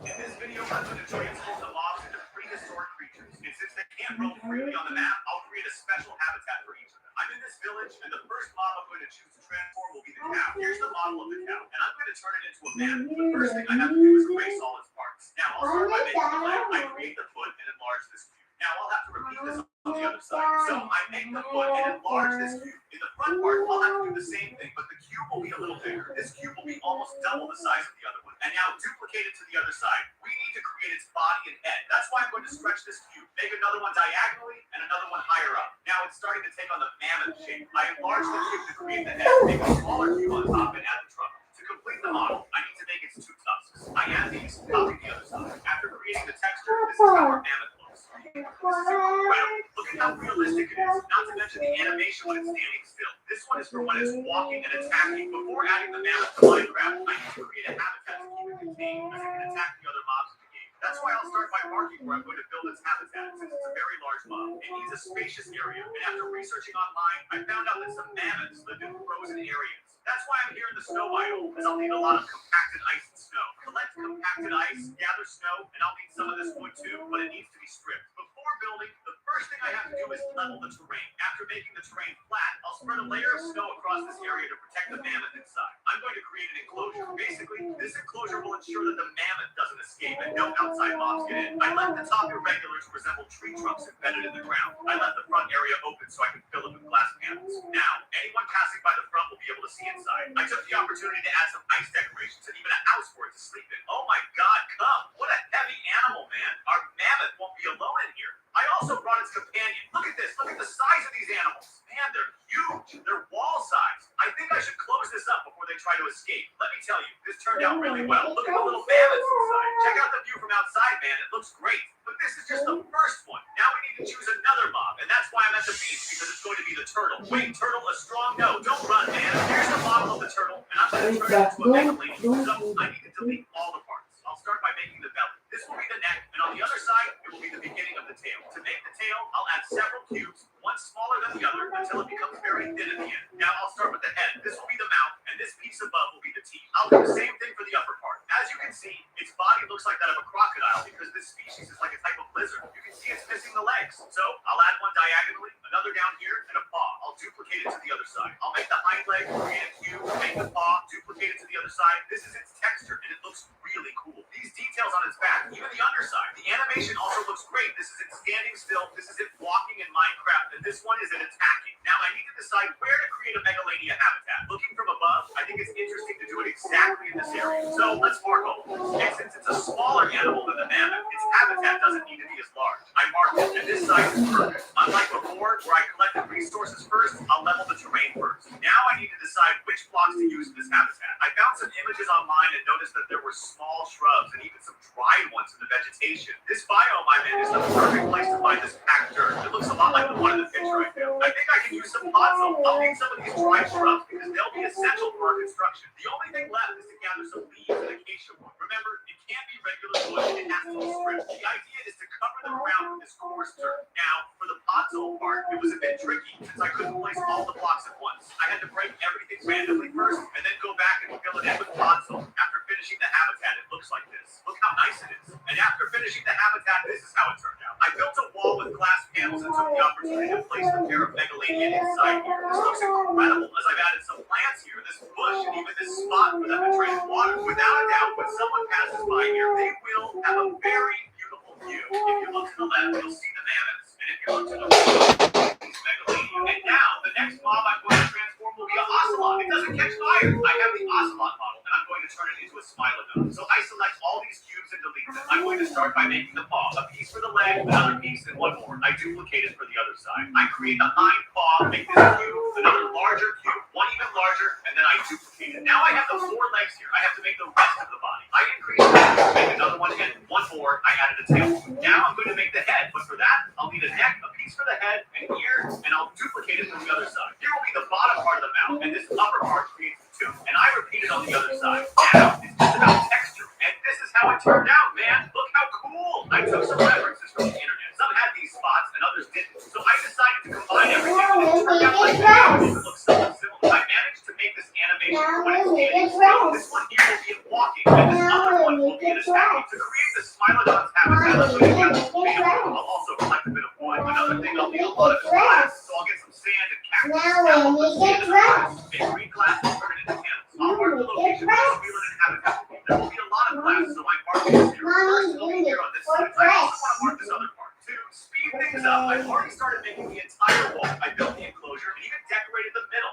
In this video, I'm going to transform the mobs into prehistoric creatures. And since they can't roam freely on the map, I'll create a special habitat for each of them. I'm in this village, and the first mob I'm going to choose to transform will be the cow. Here's the model of the cow, and I'm going to turn it into a man. The first thing I have to do is erase all its parts. Now, I'll start by making the leg. I create the foot and enlarge this cube. Now, I'll have to repeat this on the other side. So, I make the foot and enlarge this cube. In the front part, I'll have to do the same thing, but the cube will be a little bigger. This cube will be almost double the size of the other one. And now, duplicate it to the other side. We need to create its body and head. That's why I'm going to stretch this cube. Make another one diagonally and another one higher up. Now, it's starting to take on the mammoth shape. I enlarge the cube to create the head, make a smaller cube on top, and add the trunk. To complete the model, I need to make its two tusks. I add these, copy the other side. After creating the texture, this is how our mammoth looks. This is incredible. Look at how realistic it is. Not to mention the animation when it's standing still. This one is for when it's walking and attacking. Before adding the mammoth to Minecraft, I need to create a habitat to keep it contained as it can attack the other mobs in the game. That's why I'll start by marking where I'm going to build its habitat, since it's a very large mob. It needs a spacious area, and after researching online, I found out that some mammoths live in frozen areas. That's why I'm here in the snow biome, because I'll need a lot of compacted ice and snow. Collect compacted ice, gather snow, and I'll need some of this wood too, but it needs to be stripped. Before before building, the first thing I have to do is level the terrain. After making the terrain flat, I'll spread a layer of snow across this area to protect the mammoth inside. I'm going to create an enclosure. Basically, this enclosure will ensure that the mammoth doesn't escape and no outside mobs get in. I left the top irregular to resemble tree trunks embedded in the ground. I left the front area open so I can fill it with glass panels. Now, anyone passing by the front will be able to see inside. I took the opportunity to add some ice decorations and even a house for it to sleep in. Oh my God, come! What a heavy animal, man! Our mammoth won't be alone in here. I also brought its companion. Look at this. Look at the size of these animals. Man, they're huge. They're wall size. I think I should close this up before they try to escape. Let me tell you, this turned out really well. Look at the little mammoths inside. Check out the view from outside, man. It looks great. But this is just the first one. Now we need to choose another mob, and that's why I'm at the beach, because it's going to be the turtle. Wait, turtle, a strong no. Don't run, man. Here's the model of the turtle, and I'm going to turn it into a mega lady. So I need to delete all the parts. I'll start by making the belly. This will be the neck, and on the other side, it will be the beginning of the tail. To make the tail, I'll add several cubes, one smaller than the other, until it becomes very thin at the end. Now I'll start with the head. This will be the mouth, and this piece above will be the teeth. I'll do the same thing for the upper part. As you can see, its body looks like that of a crocodile because this species is like a type of lizard. You can see it's missing the legs. So I'll add one diagonally, another down here, and a paw. I'll duplicate it to the other side. I'll make the hind leg, create a cube, make the paw, duplicate it to the other side. This is its texture, and it looks really cool. These details on its back, even the underside. The animation also looks great. This is it standing still. This is it walking in Minecraft, and this one is it attacking. Now I need to decide where to create a Megalania habitat. Looking from above, I think it's interesting to do it exactly in this area. So let's mark all of this. And since it's a smaller animal than the mammoth, its habitat doesn't need to be as large. I marked it, and this size is perfect. Unlike before, where I collected resources first, I'll level the terrain first. Now I need to decide which blocks to use in this habitat. I found some images online and noticed that there were small shrubs and even some dried ones in the vegetation. This biome I'm in is the perfect place to find this packed dirt. It looks a lot like the one in the picture I found. I think I can use some podzol. I'll need some of these dried shrubs because they'll be essential for our construction. The only thing left is to gather some leaves and acacia wood. Remember, it can't be regular wood, it has to be stripped. The idea is to cover the ground with this coarse dirt. Now, for the podzol part, it was a bit tricky since I couldn't place all the blocks at once. I had to break everything randomly first and then go back and fill it in with podzol. After finishing the habitat, it looks like this. Look how nice it is. And after finishing the habitat, this is how it turned out. I built a wall with glass panels and took the opportunity to place the pair of Megalania inside here. This looks incredible as I've added some plants here, this bush, and even this spot for them to drink water. Without a doubt, when someone passes by here, they will have a very beautiful view. If you look to the left, you'll see the mammoths. And if you look to the right, Megalania. And now, the next mob I'm going to transform will be a ocelot. It doesn't catch fire. I have the ocelot model, and I'm going to turn it into a smilodon. So I select all these cubes and delete them. I'm going to start by making the paw. A piece for the leg, another piece, and one more. I duplicate it for the other side. I create the hind paw, make this cube, another larger cube, one even larger, and then I duplicate it. Now I have the 4 legs here. I have to make the rest of the body. I increase it, make another one, and one more. I added a tail. Now I'm going to make the head, but for that, I'll need a neck, a piece for the head, and ears, and I'll duplicate it from the other side. Here will be the bottom part of the mouth, and this upper part creates the tooth, and I repeat it on the other side. Now it's just about texture, and this is how it turned out, man. Look how cool! I took some references from the internet. Some had these spots, and others didn't. So I decided to combine everything, and it turned out like this. It looks somewhat similar. I managed to make this animation when it's standing still. This one here will be in walking, and this other one will be in attacking. To create the smilodon's habitat, I'm going to gather some bamboo. I'll also collect a bit of wood. Another thing I'll need a lot of is glass, so I'll get some sand and cactus. Now I'll put sand in the glass, make green glass, and turn it into candles. I'll mark the location where the squealer habitat will be. There will be a lot of glass, so I'm marking this here. First, it'll be here on this side. I also want to mark this other part. To speed things up, I've already started making the entire wall. I built the enclosure and even decorated the middle.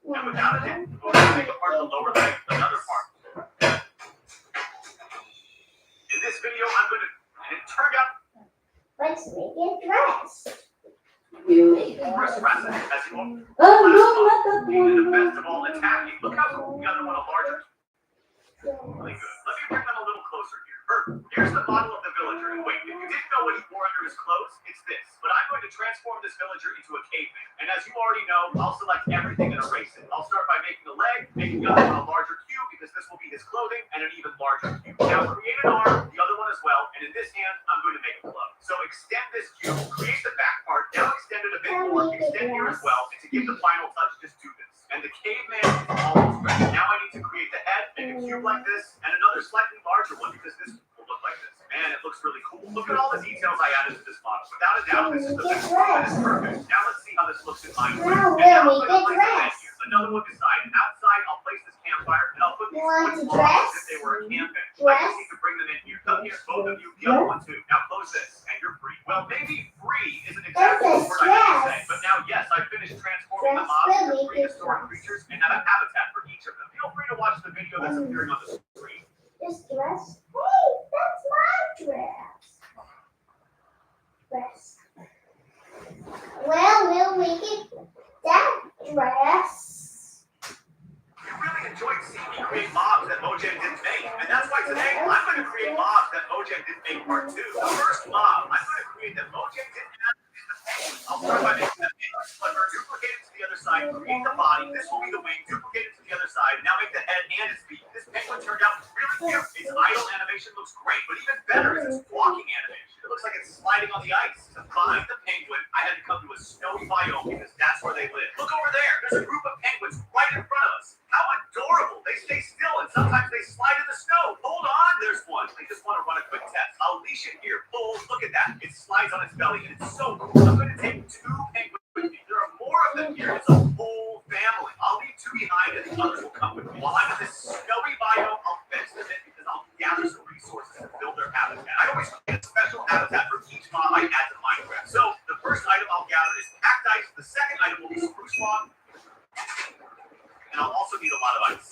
Now without a neck, I'm going to make a part of the lower leg, another part. In this video, I'm going to, and it turned out. Let's make a dress. Press as you want. Oh, no, not that Being the one. best of all attacking. Look how cool the other one, a larger. Really good. Let me bring them a little closer here. Here's the model of the villager. And wait, if you didn't know what he wore under his clothes, it's this. But I'm going to transform this villager into a caveman. And as you already know, I'll select everything and erase it. I'll start by making a leg, making the other one a larger cube because this will be his clothing, and an even larger cube. Now create an arm, the other one as well, and in this hand, I'm going to make a glove. So extend this cube, create the back part, now extend it a bit more, extend here as well, and to give the final touch, just do this. And the caveman is almost ready. Now I need to create the head, make a cube like this, and another slightly larger one because this will look like this. Man, it looks really cool. Look at all the details I added to this model. Without a doubt, this is the best one that is perfect. Now let's see how this looks in Minecraft. Now And now we'll I'm going to make a place a bed dress. here. Another one beside it. Outside, I'll place this campfire, and I'll put these Want wood a blocks dress? as if they were a camp bench. I Dress? just need to bring them in here. Come here, both of you. The other one too. Now close this, and you're free. Well, maybe free isn't exactly the That's a word I meant to say, dress. but now, yes, I finished transforming the Dress mobs into really prehistoric good. creatures and have a habitat for each of them. Feel free to watch the video that's appearing on the screen. This dress? Hey, that's my dress. Dress. Well, we'll make it that dress. You really enjoyed seeing me create mobs that Mojang didn't make, and that's why today I'm going to create mobs that Mojang didn't make part 2. The first mob I'm going to create that Mojang didn't add is the penguin. I'll start by making the penguin sliver, duplicate it to the other side, create the body. This will be the wing, duplicate it to the other side. Now make the head and its feet. This penguin turned out really cute. Its idle animation looks great, but even better is its walking animation. It looks like it's sliding on the ice. To find the penguin, I had to come to a snowy biome because that's where they live. Look over there. There's a group of penguins right in front of us. How adorable. They stay still and sometimes they slide in the snow. Hold on, there's one. I just want to run a quick test. I'll leash it here. Pull. Look at that. It slides on its belly and it's so cool. I'm going to take 2 penguins with me. There are more of them here. It's a whole family. I'll leave 2 behind and the others will come with me. While I'm in this snowy biome, I'll fence them in because I'll gather some resources to build their habitat. I always create a special habitat for each mob I add to Minecraft. So the first item I'll gather is cacti. The second item will be spruce log. And I'll also need a lot of ice.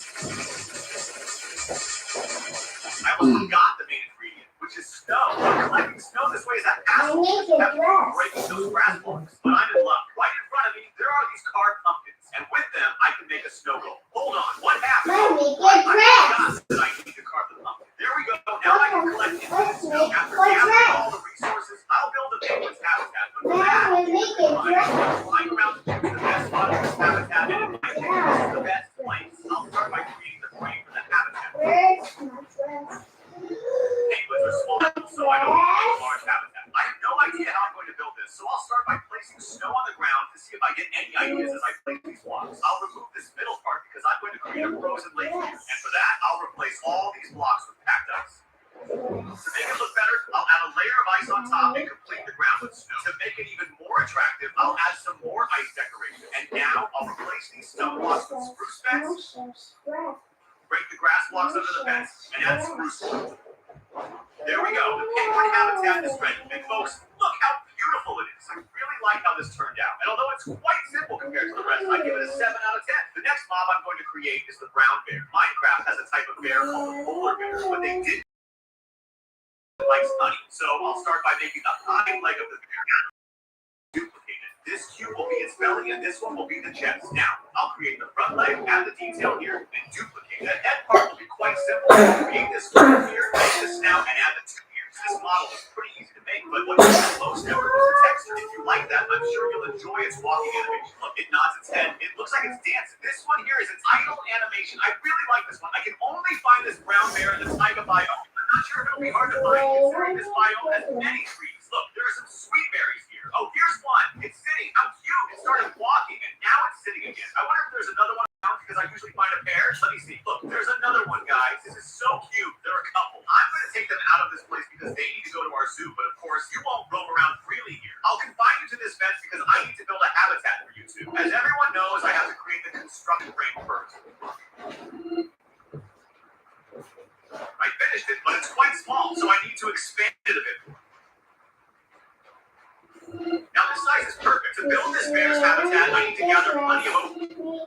I almost forgot the main ingredient, which is snow. Collecting snow this way is a hassle. I make a Have to keep dress. breaking those grass blocks. But I'm in luck. Right in front of me, there are these carved pumpkins. And with them, I can make a snow globe. Hold on, what happened? I make a I dress. forgot that I need to carve the pumpkin. There we go. Now I can collect it. Let's So make after a gathering dress. all the resources, I'll build a penguin's habitat. But for Now that, we make a dress. flying around to choose the best spot for this habitat, and in my opinion, this is the best place. I'll start by creating the frame for the habitat. Where's my dress? Penguins are small, so I don't need a large habitat. I have no idea how I'm going to build this, so I'll start by placing snow on the ground to see if I get any ideas as I place these blocks. I'll remove this middle part because I'm going to create a frozen lake here, and for that, I'll replace all these blocks with packed ice. To make it look better, I'll add a layer of ice on top and complete the ground with snow. To make it even more attractive, I'll add some more ice decoration. And now I'll replace these snow blocks with spruce vents, break the grass blocks under the vents, and add spruce blocks. There we go. The penguin habitat is ready. And folks, look how beautiful it is. I really like how this turned out. And although it's quite simple compared to the rest, I give it a 7 out of 10. The next mob I'm going to create is the brown bear. Minecraft has a type of bear called the polar bear, but they didn't like honey. So I'll start by making the hind leg of the bear duplicated. This cube will be its belly and this one will be the chest. Now, I'll create the front leg, add the detail here, and duplicate. The head part will be quite simple. Create this curve here, make the snout, and add the 2 ears. This model is pretty easy to make, but what you get most of is the texture. If you like that, I'm sure you'll enjoy its walking animation. Look, it nods its head. It looks like it's dancing. This one here is its idle animation. I really like this one. I can only find this brown bear in the taiga biome. I'm not sure if it'll be hard to find considering this biome has many trees. Look, there are some sweet berries here. Oh, here's one. It's sitting. How cute. It started walking, and now it's sitting again. I wonder if there's another one around because I usually find a pair. Let me see. Look, there's another one, guys. This is so cute. There are a couple. I'm going to take them out of this place because they need to go to our zoo, but of course, you won't roam around freely here. I'll confine you to this fence because I need to build a habitat for you two. As everyone knows, I have to create the construction frame first. I finished it, but it's quite small, so I need to expand it a bit more. Now this size is perfect. To build this bear's habitat, I need to gather plenty of oak.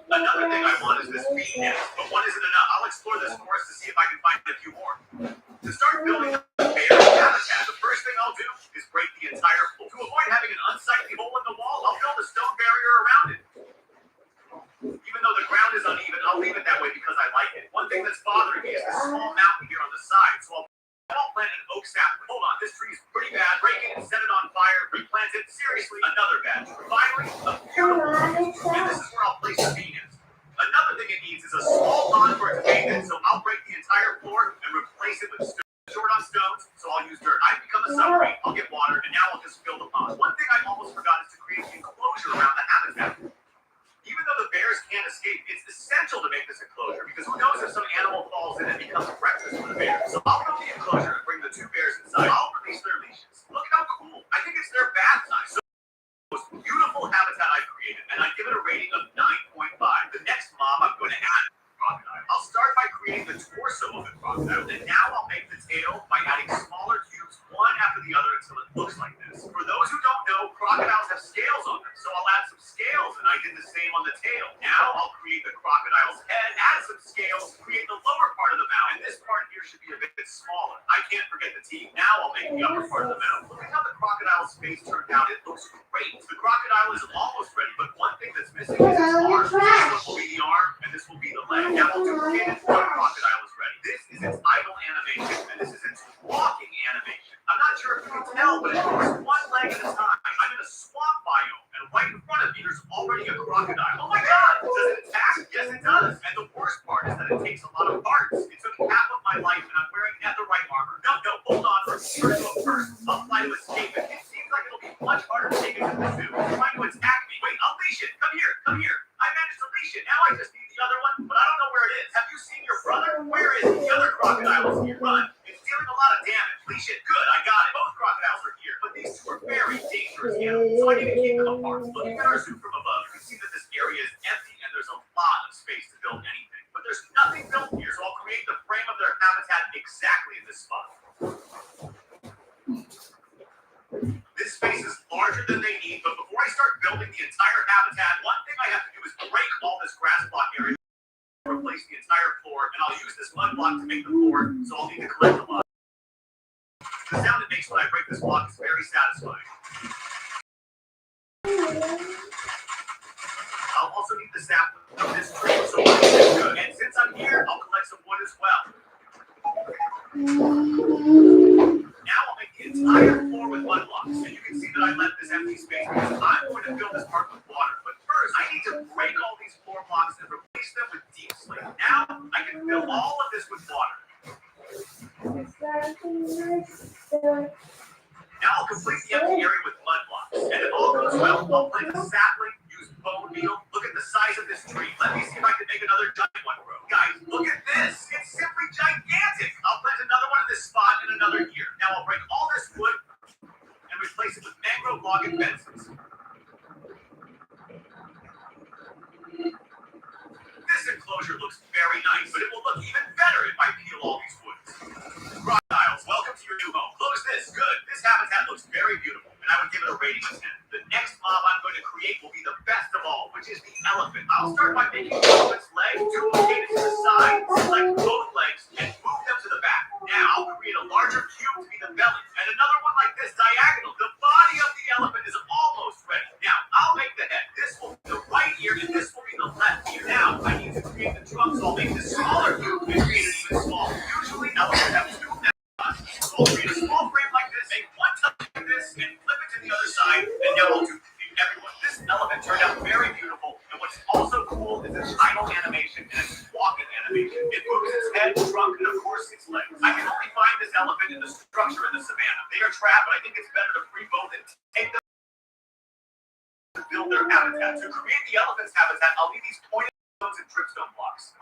Another thing I want is this bee nest, but one isn't enough. I'll explore this forest to see if I can find a few more. To start building the bear's habitat, the first thing I'll do is break the entire floor. To avoid having an unsightly hole in the wall, I'll build a stone barrier around it. Even though the ground is uneven, I'll leave it that way because I like it. One thing that's bothering me is this small mountain here on the side, so I'll plant an oak sapling. Hold on, this tree is pretty bad. Break it and set it on fire. Replant it. Seriously, another bad tree. Finally, a beautiful tree. And this is where I'll place the bee nest. Another thing it needs is a small pond for it to bathe in, so I'll break the entire floor and replace it with stone. Short on stones, so I'll use dirt. I've become a submarine. I'll get water, and now I'll just fill the pond. One thing I almost forgot is to create an enclosure around the habitat. Even though the bears can't escape, it's essential to make this enclosure because who knows if some animal falls in and becomes breakfast for the bears. So I'll build the enclosure and bring the 2 bears inside. I'll release their leashes. It's their bath time. So most beautiful habitat I've created, and I give it a rating of 9.5. The next mob I'm going to add is the crocodile. I'll start by creating the torso of the crocodile, and now I'll make the tail by adding smaller cubes one after the other until it looks like this. For those who don't know, crocodiles have scales on them, so I'll add some scales, and I did the same on the tail. Now I'll create the crocodile's head, add some scales, create the lower part of the mouth, and this part here should be a bit smaller. I can't forget the teeth. Now I'll make the upper part of the mouth. Look at how the crocodile's face turned out. It looks great. The crocodile is almost ready, but one thing that's missing is its arm. This will be the arm, and this will be the leg. Now we'll duplicate it until the crocodile is ready. This is its idle animation, and this is its walking animation. I'm not sure if you can tell, but it moves one leg at a time. I'm in a swamp biome, and right in front of me, there's already a crocodile. Oh my God! Does it attack? Yes, it does. And the worst part is that it takes a lot of parts. It took half of my life, and I'm wearing netherite armor. No, hold on. Let's go first. I'll try to escape it. It seems like it'll be much harder to take it to the zoo. It's trying to attack me. Wait, I'll leash it. Come here. I managed to leash it. Now I just need the other one, but I don't know where it is. Have you seen your brother? Where is the other crocodile? Run. It's dealing a lot of damage. Leash it. Good, I got it. Both crocodiles are here, but these two are very dangerous animals, so I need to keep them apart. Looking at our zoo from above, you can see that this area is empty and there's a lot of space to build anything. But there's nothing built here, so I'll create the frame of their habitat exactly in this spot. This space is larger than they need, but before I start building the entire habitat, one thing I have to do is break all this grass block area, replace the entire floor, and I'll use this mud block to make the floor, so I'll need to collect a lot. The sound it makes when I break this block is very satisfying. I'll also need the sapling of this tree, so it's good. And since I'm here, I'll collect some wood as well. Now I'll make the entire floor with mud blocks, and you can see that I left this empty space because I'm going to fill this part with water. But first, I need to break all these floor blocks and replace them with deep slate. Now I can fill all of this with water. Now I'll complete the empty area with mud blocks, and if all goes well, I'll plant a sapling, use bone meal. Look at the size of this tree. Let me see if I can make another giant one grow. Guys, look at this. It's simply gigantic. I'll plant another one in this spot in another year. Now I'll break all this wood and replace it with mangrove log and fences. This enclosure looks very nice, but it will look even better if I peel all these woods. Crocodiles, welcome to your new home. Close this. Good. This habitat looks very beautiful, and I would give it a rating of 10. The next mob I'm going to create will be the best of all, which is the elephant. I'll start by making the elephant's leg, duplicate it to the side, select both legs, and move them to the back. Now I'll create a larger cube to be the belly, and another one like this diagonal. The body of the elephant is almost ready. Now I'll make the head. This will be the right ear, and this will be the left ear. Now I need to create the trunk, so I'll make this smaller cube and create it even smaller. Usually elephants have two members. So I'll create a small frame like this, make one touch like this, and flip it to the other side, and now I'll duplicate everyone. This elephant turned out very beautiful, and what's also cool is its idle animation and its walking animation. It moves its head, trunk, and of course its legs. I can only find this elephant in the structure in the savannah. They are trapped, but I think it's better to free both and take them to build their habitat. To create the elephant's habitat, I'll need these pointed stones and dripstone blocks.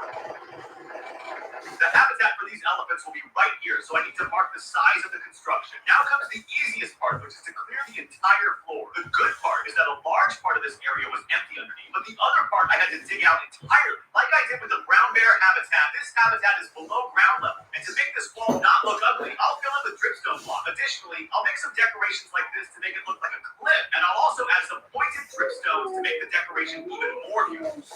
The habitat for these elephants will be right here, so I need to mark the size of the construction. Now comes the easiest part, which is to clear the entire floor. The good part is that a large part of this area was empty underneath, but the other part I had to dig out entirely. Like I did with the brown bear habitat, this habitat is below ground level, and to make this wall not look ugly, I'll fill it with dripstone block. Additionally, I'll make some decorations like this to make it look like a cliff, and I'll also add some pointed dripstones to make the decoration even more beautiful.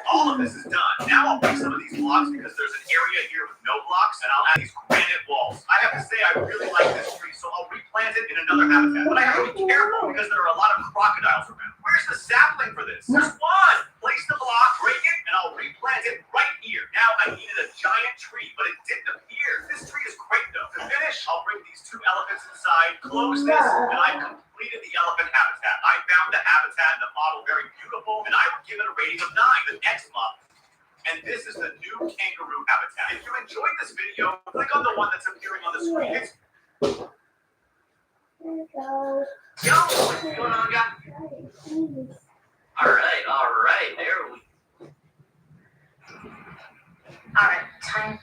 All of this is done. Now I'll break some of these blocks because there's an area here with no blocks, and I'll add these granite walls. I have to say I really like this tree, so I'll replant it in another habitat. But I have to be careful because there are a lot of crocodiles around. Where's the sapling for this? There's one! Place the block, break it, and I'll replant it right here. Now I needed a giant tree, but it didn't appear. This tree is great though. To finish, I'll bring these two elephants inside, close this, and I've completed the elephant habitat. I found the habitat and the model very beautiful, and I would give it a rating of 9. The next model. And this is the new kangaroo habitat. If you enjoyed this video, click on the one that's appearing on the screen. Yo, what's going on, guys? All right, there we go. Alright, time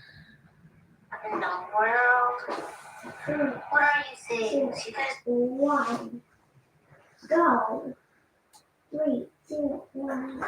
up in the world. What are you saying? She guys. 1. Go. 3, 2, 1.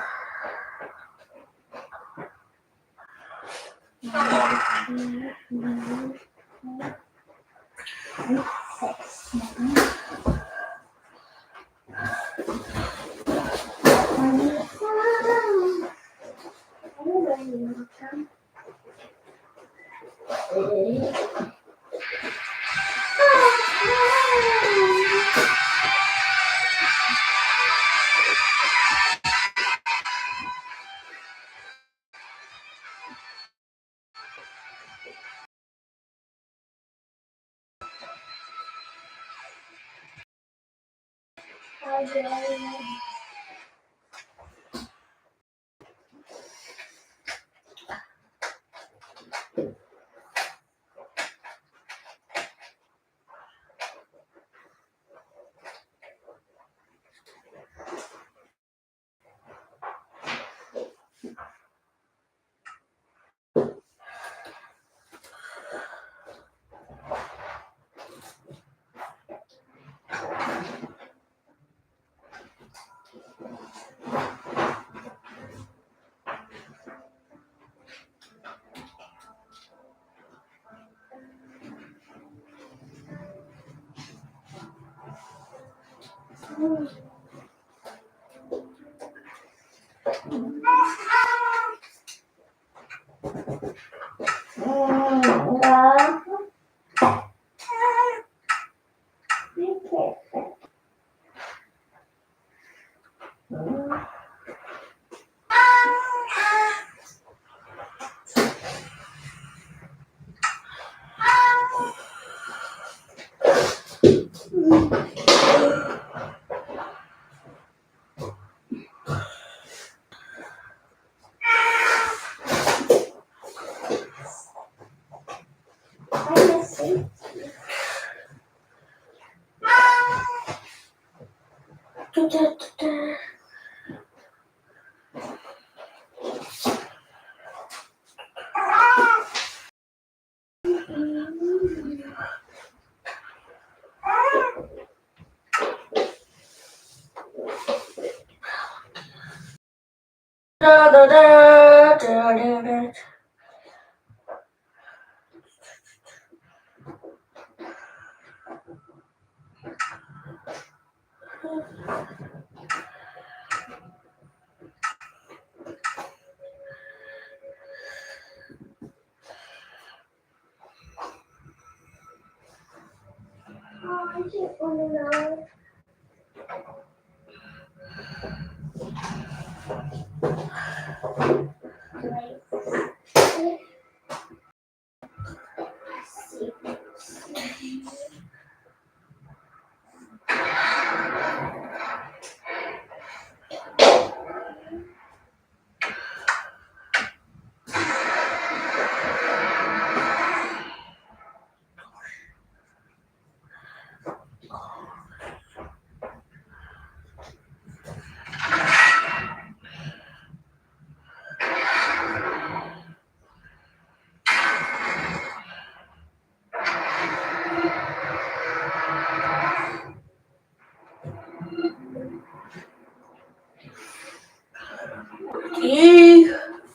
I just want to know.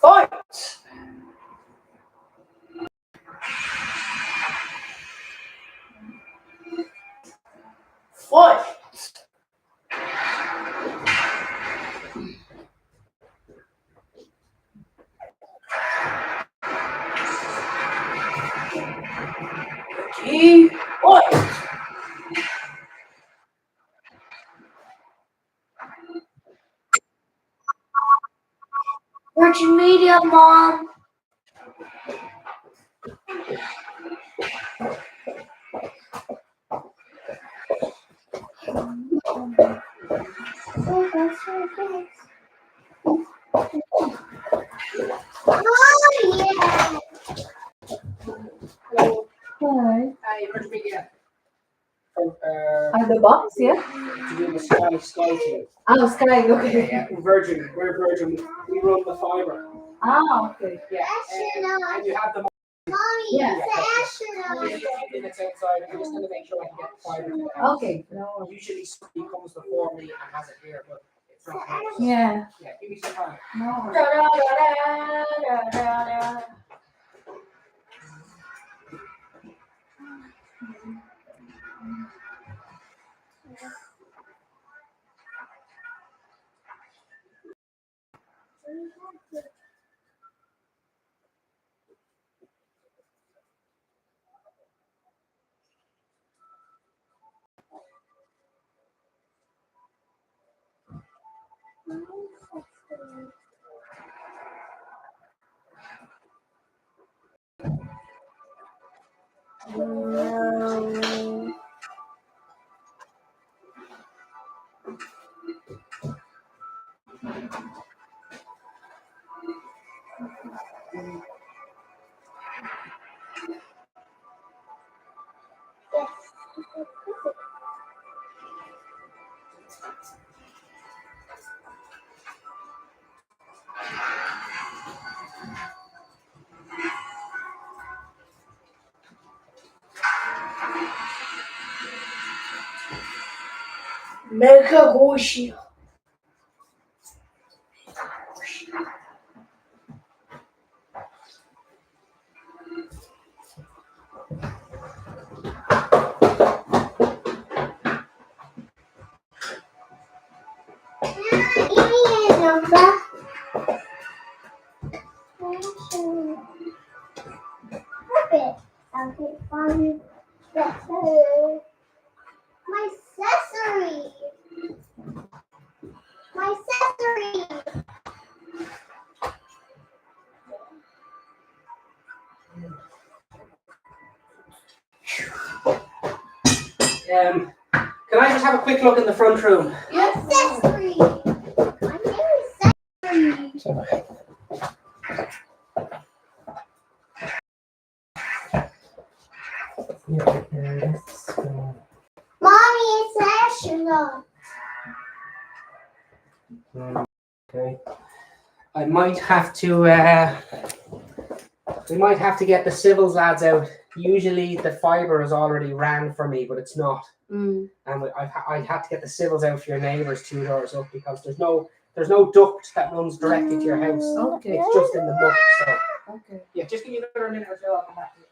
Fight! Fight! Fight! Virgin Media, Mom. Hi. Hi, Virgin Media. The box, yeah? To do the Sky team. Oh, Sky, okay. Yeah, Virgin. We're Virgin. We run the fiber. Ah, okay. Yeah. And you have the Mommy, Yeah. it's the astronaut. Just a few minutes outside. I'm just going to make sure I can get the fibre to the house. Okay. No. Usually somebody comes before me and has it here, but it's not. Yeah. Yeah, give me some time. No. Da, da, da, da, da, da. No. Mega Goshi. Give me a number. Perfect. Okay, fine. Better. My accessory. My accessory. Can I just have a quick look in the front room? Accessory. My new accessory. Mommy, it's an astronaut. Okay. I might have to. We might have to get the civils lads out. Usually the fibre is already ran for me, but it's not. Mm. And I'd have to get the civils out for your neighbours 2 doors up because there's no duct that runs directly to your house. Okay. It's just in the muck. So Okay. yeah, just give me another minute or so. I'll come back to you.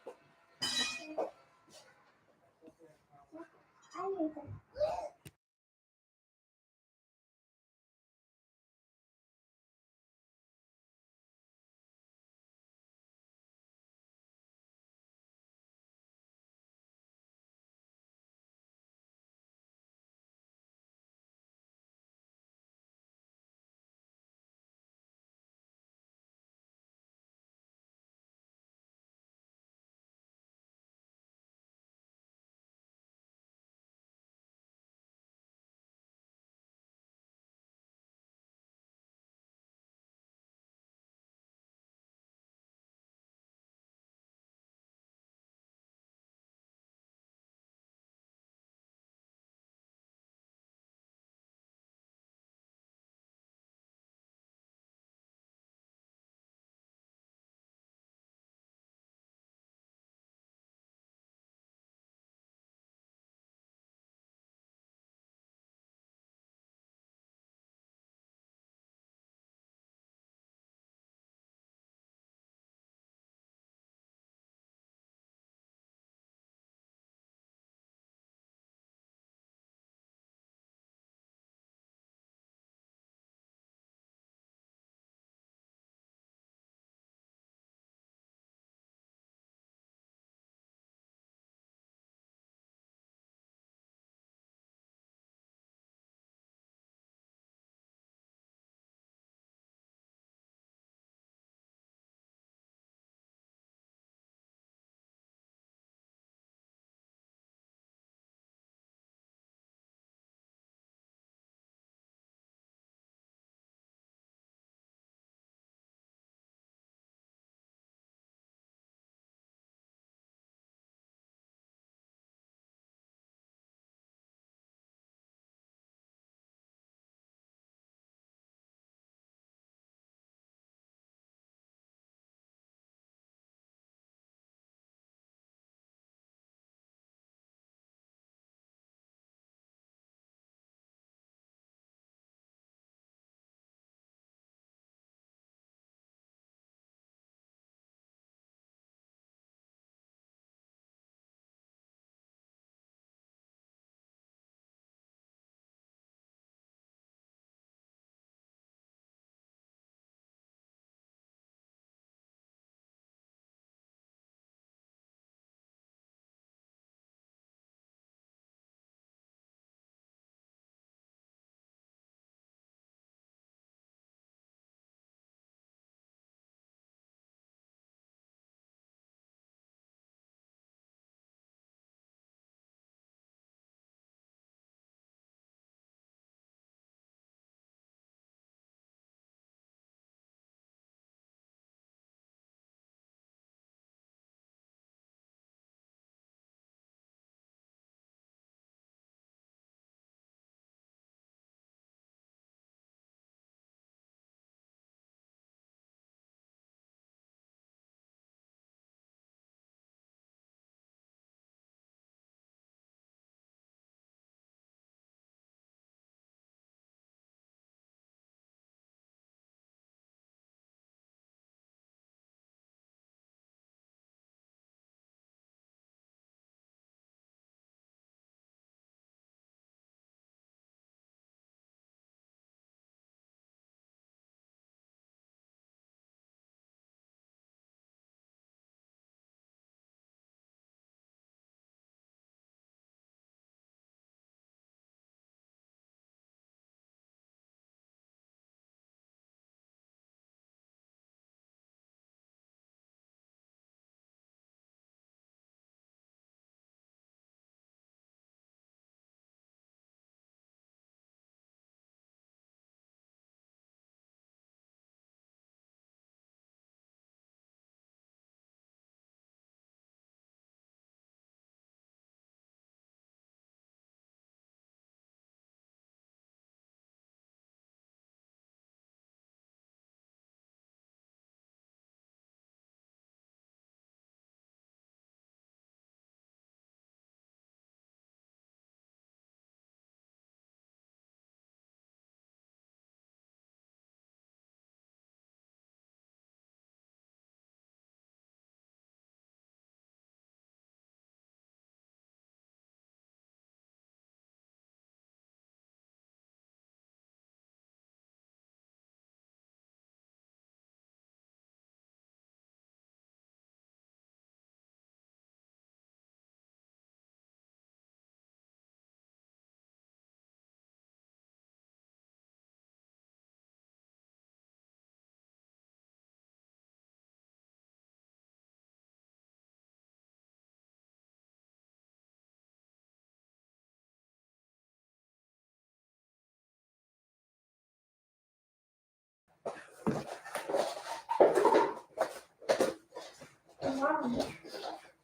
Mom,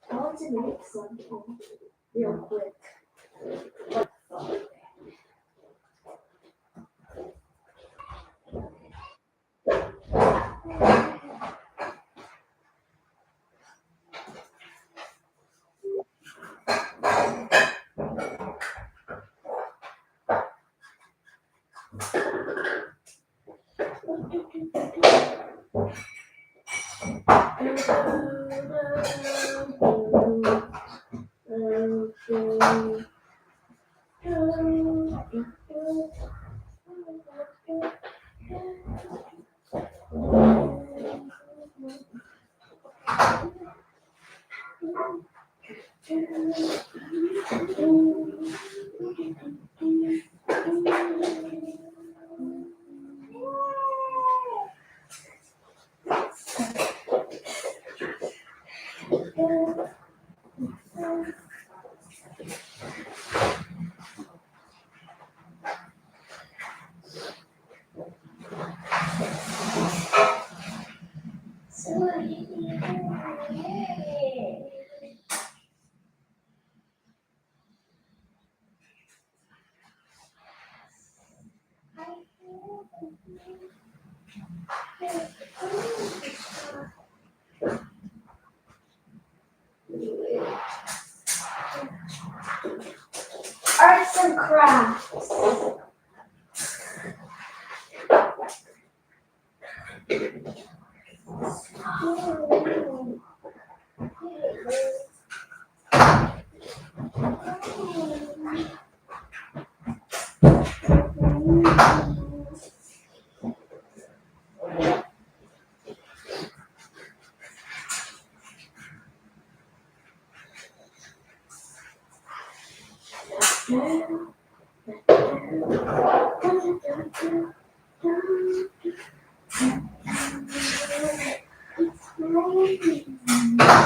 I want to make something real quick. Arts and crafts.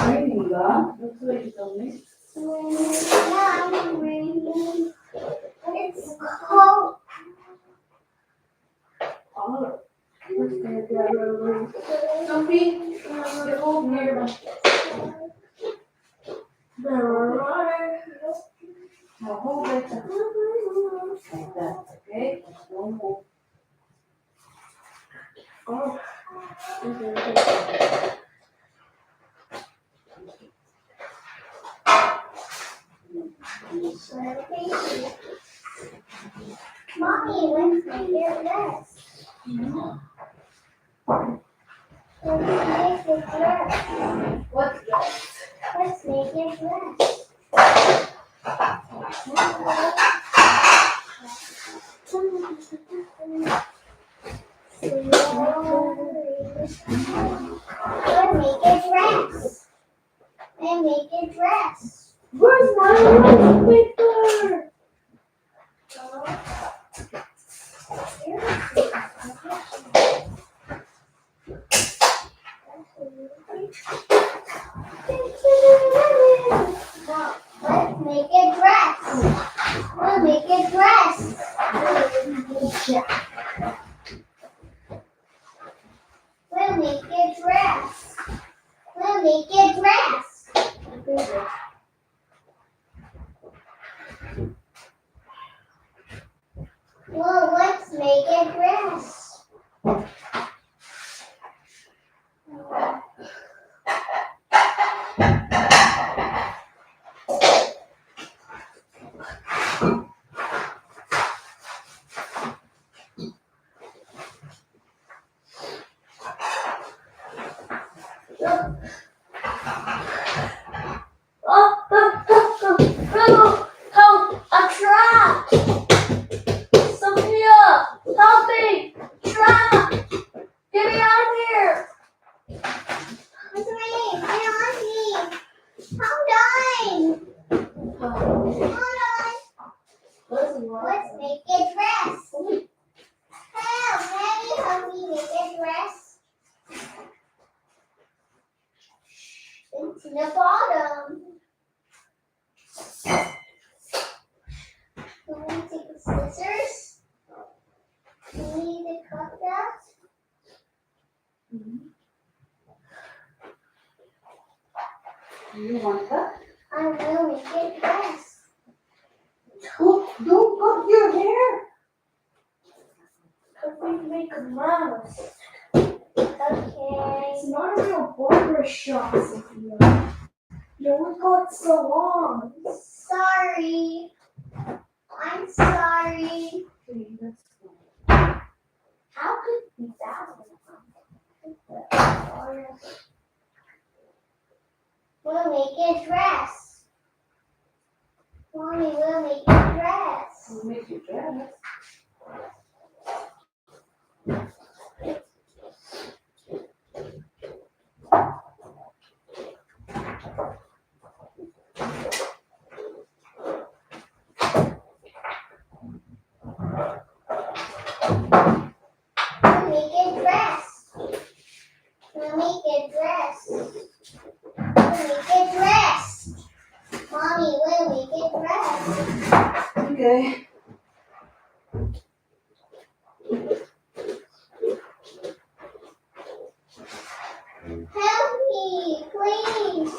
Raining ba? That's what you told me. It's cold. Sophie, get over here. Now hold it like that, okay? Don't move. Mommy, let's make it dress. Let's make it dress. What's that? Let's make it dress. Let's make it dress. And make it dress. Where's my paper? Let's make a dress. We'll make a dress. We'll make a dress. We'll make a dress. Well, let's make a dress. Help! A trap! Sophia! Help me! Trap! Get me out of here! What's me? Get on me! I'm dying! Hold on! Let's make a dress! Help! Help me make a dress! Into the bottom! Can we take the scissors? We need to cut that. You want that? I will make it dress. Don't cut your hair. Because we make a mouse. Okay. It's not a real barber shop, Sophia. Don't got so long. Sorry. I'm sorry. Okay, that's fine. How could be that? We'll make a dress. Mommy, we'll make a dress. We'll make you dress. We'll make a dress. We'll make a dress. We'll make a dress. Mommy, we'll make a dress. Okay. Help me, please.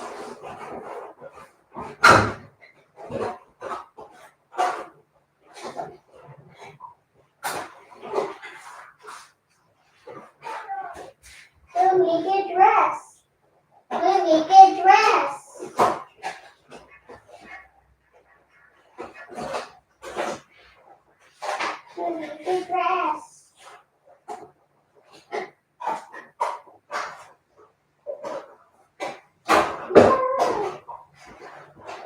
We'll make a dress. We'll make a dress. We'll make a dress. No.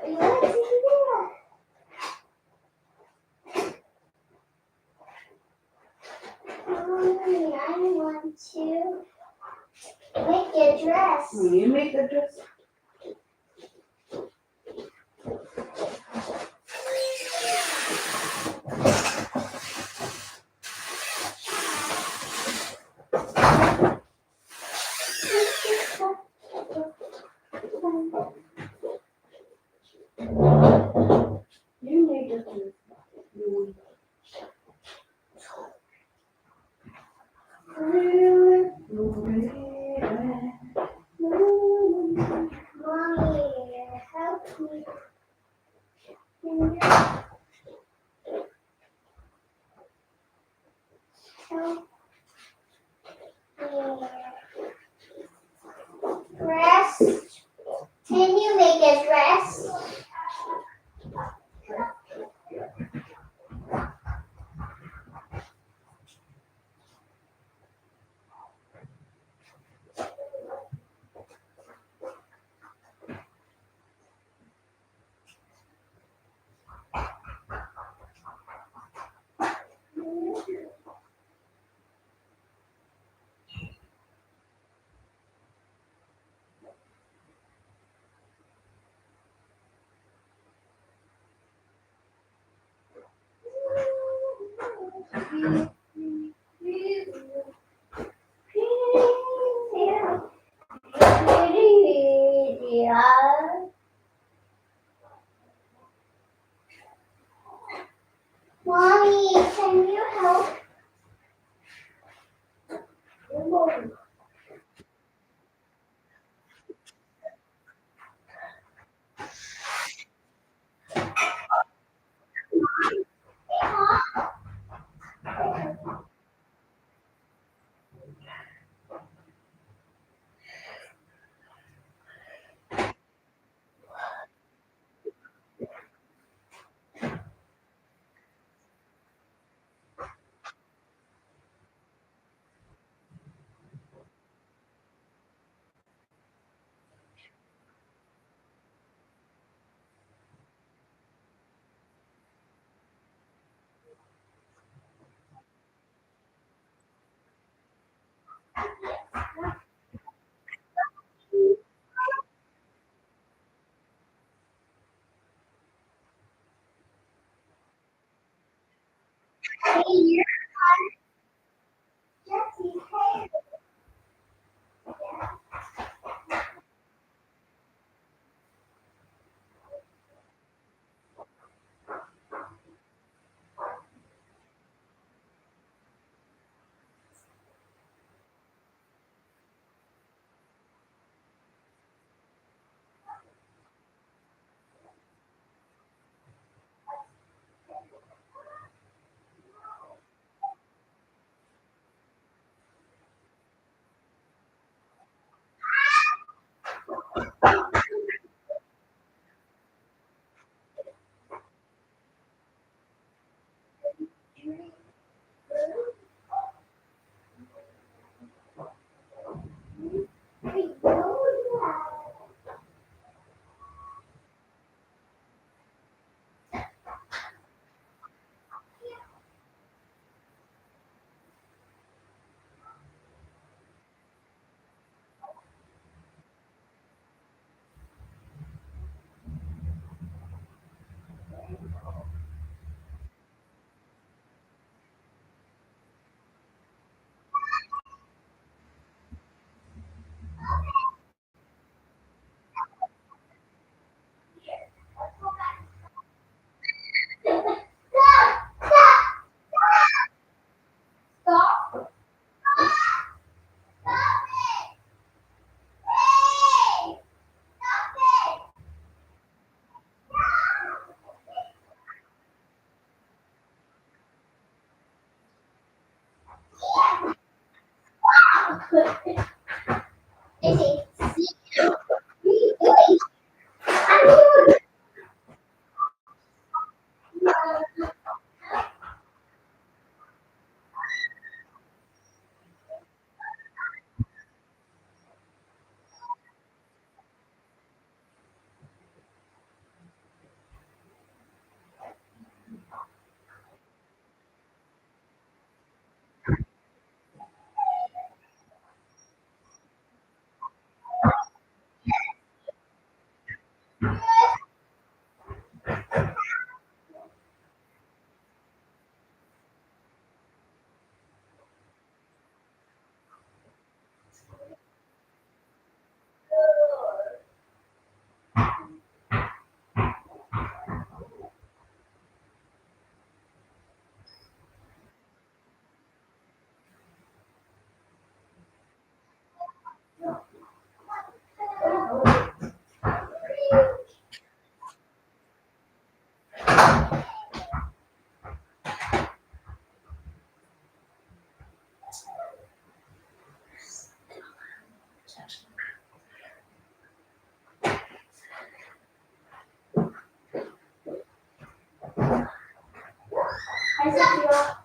You want to do that? Mommy, I want to make a dress. Will you make the dress? You make the dress. You really, Mommy, help me. Help me. Dress. Can you make a dress? Mommy, can you help? Izzy, see you. What are you doing? I'm Hi, Sophia.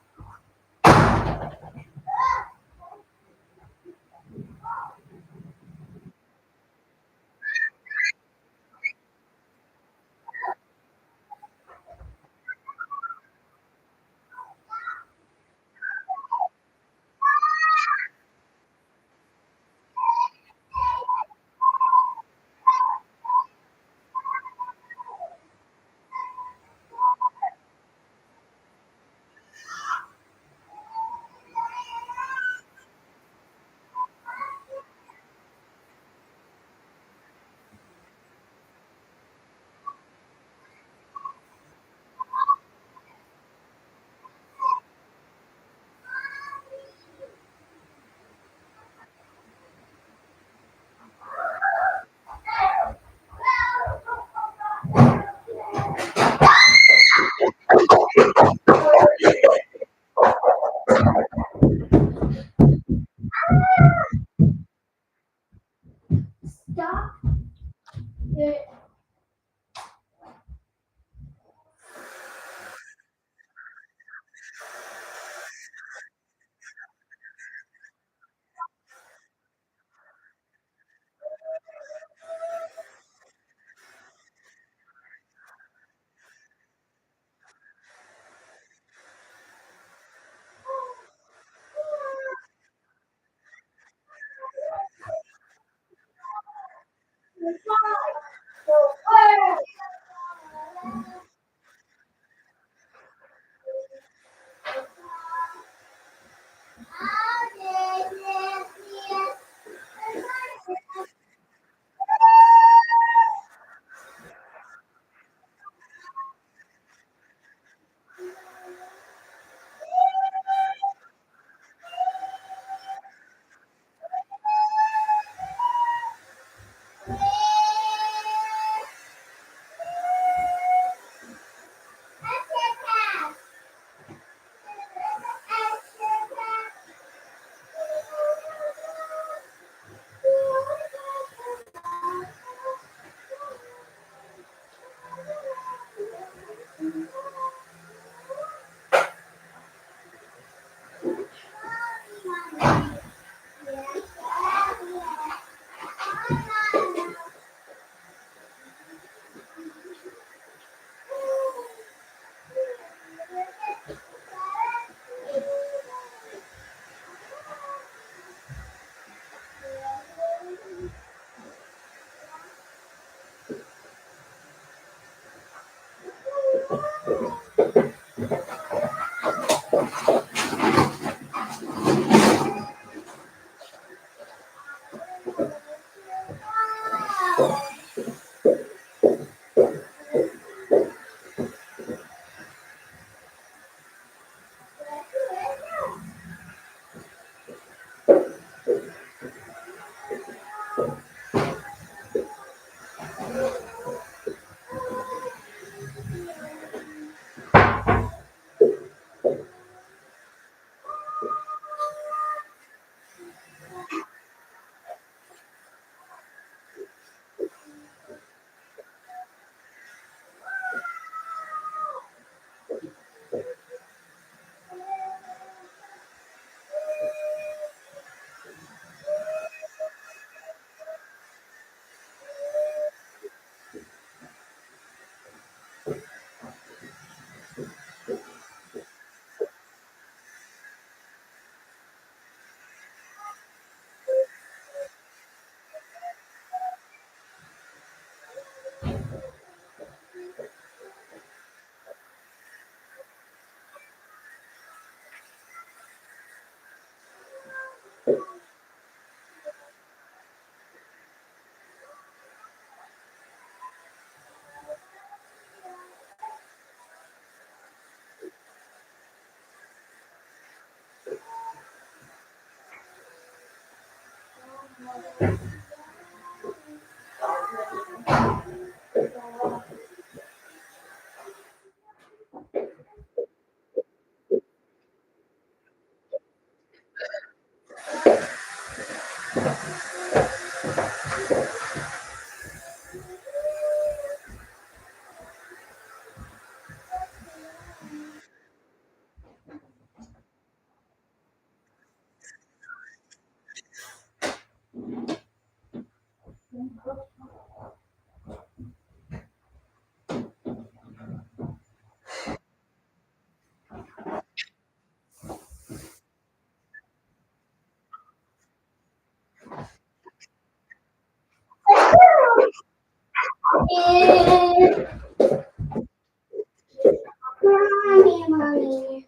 Mommy, mommy.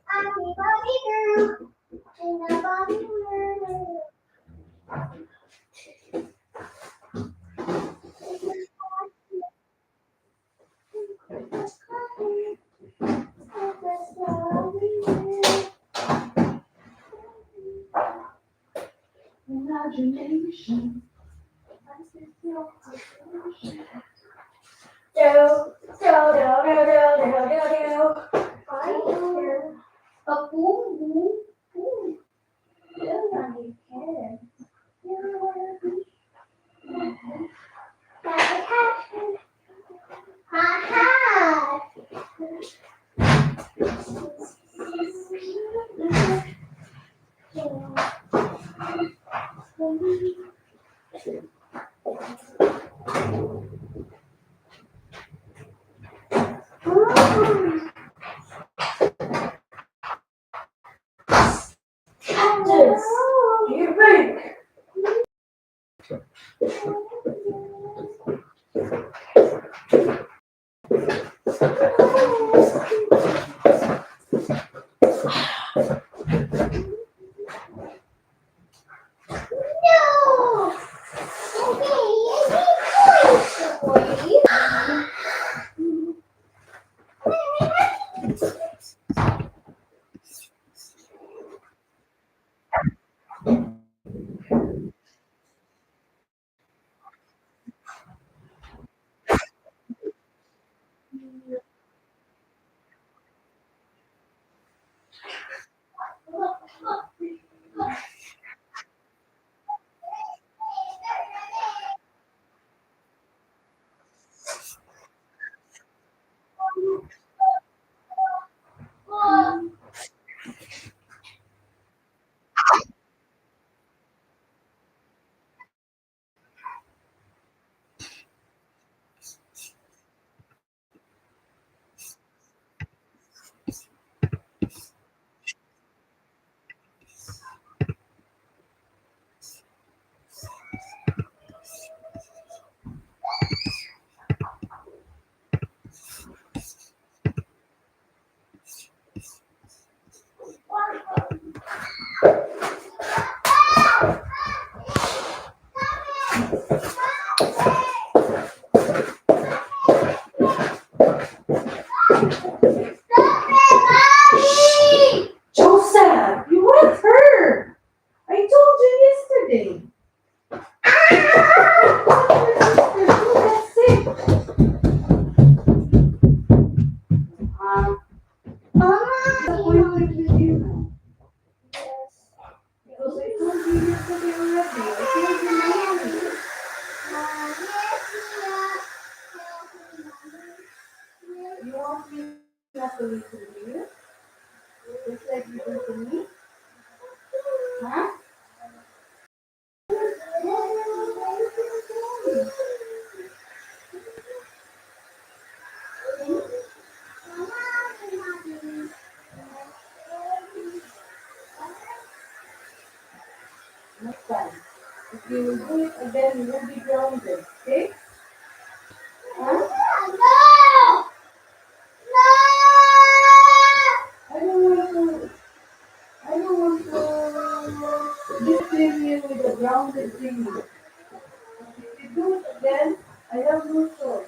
Mommy, mommy girl. In the mommy world. Imagination. Do, do, do, do, do, do, do, do. Fire. A boom, boom, boom. Feel like you can. You wanna be like a cat. Ha ha. Cactus. You big. No. Joseph, you went her. I told you yesterday. That's it. Appointment with you now. Because I told you yesterday already. I told you yesterday. You want me not to listen to you? Just like you do to me? Huh? Next time. If you will do it again, you will be grounded. Okay? Huh? I don't want to. I don't want to discipline you with a grounded thing. If you do it again, I have no choice.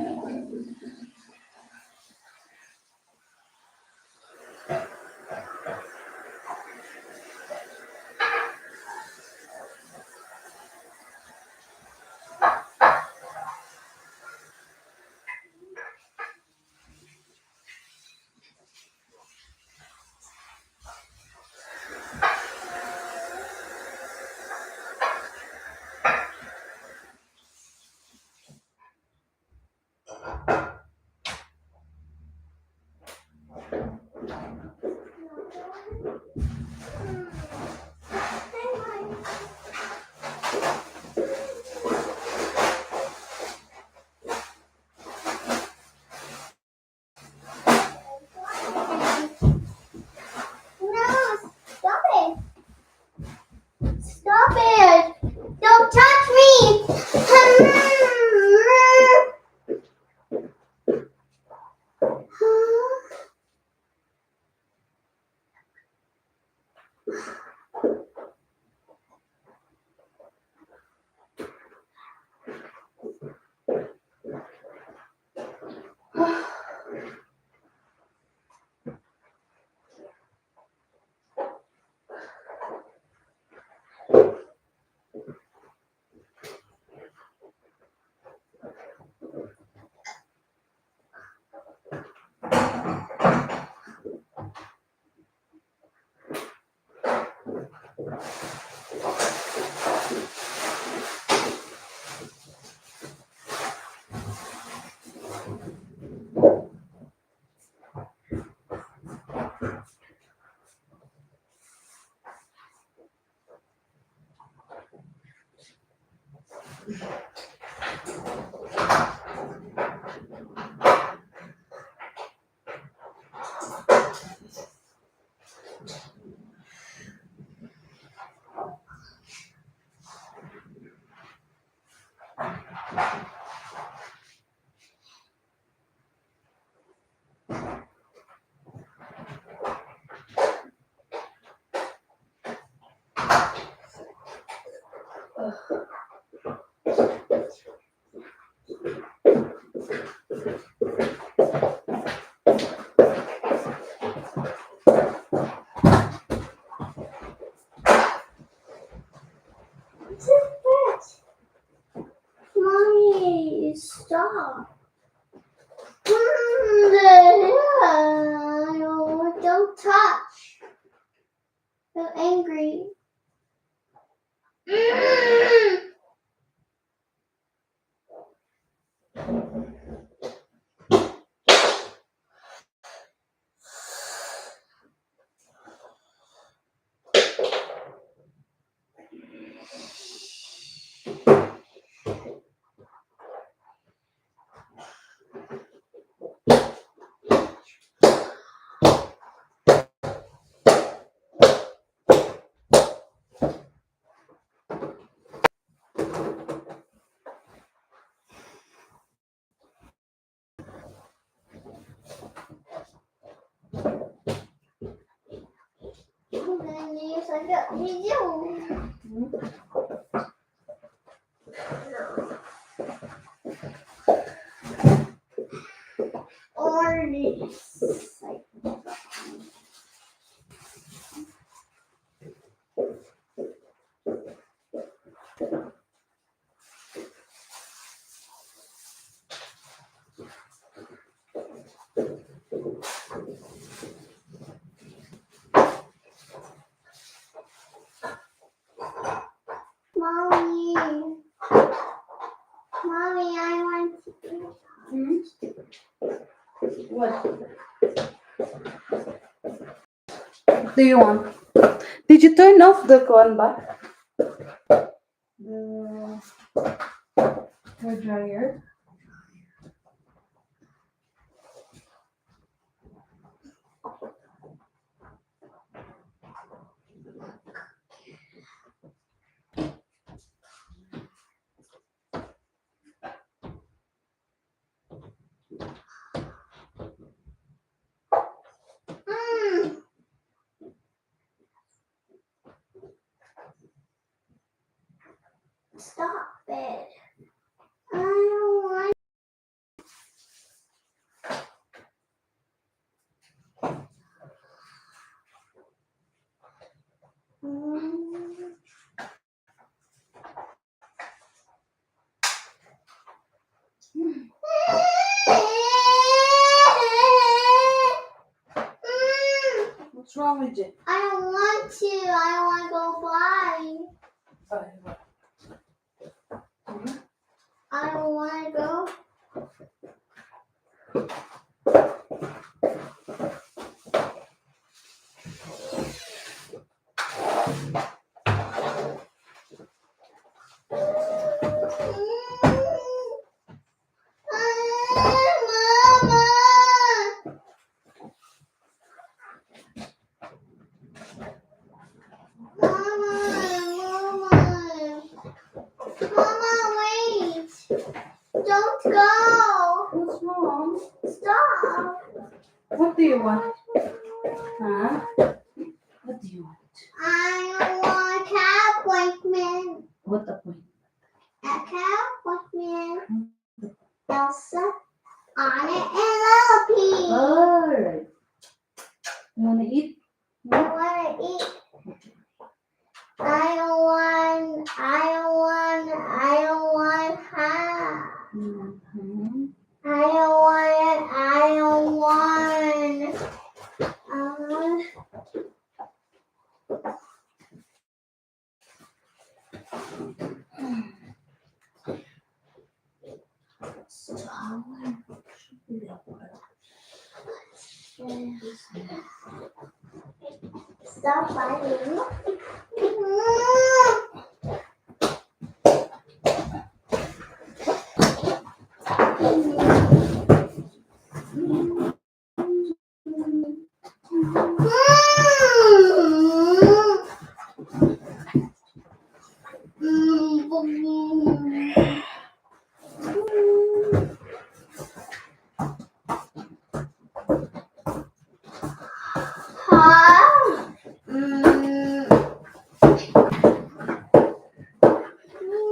No, stop it. Stop it. Don't touch me. Mommy, stop. Don't touch. I'm angry. Yes, I got you. Or this. Mommy. Mommy, I want to. What? Do you want? Did you turn off the con ba? The hair dryer? Stop it. I don't want. wrong with you? I don't want to. I want to go fly. I don't want to go. Mama! Mama, wait! Don't go! What's wrong? Stop! What do you want? Huh? What do you want? I want a cat appointment. What appointment? A cat appointment. Elsa, Anna, and Penelope. Alright. You wanna eat? I want to eat. I don't want half. Mm-hmm. I don't want. Stop fighting.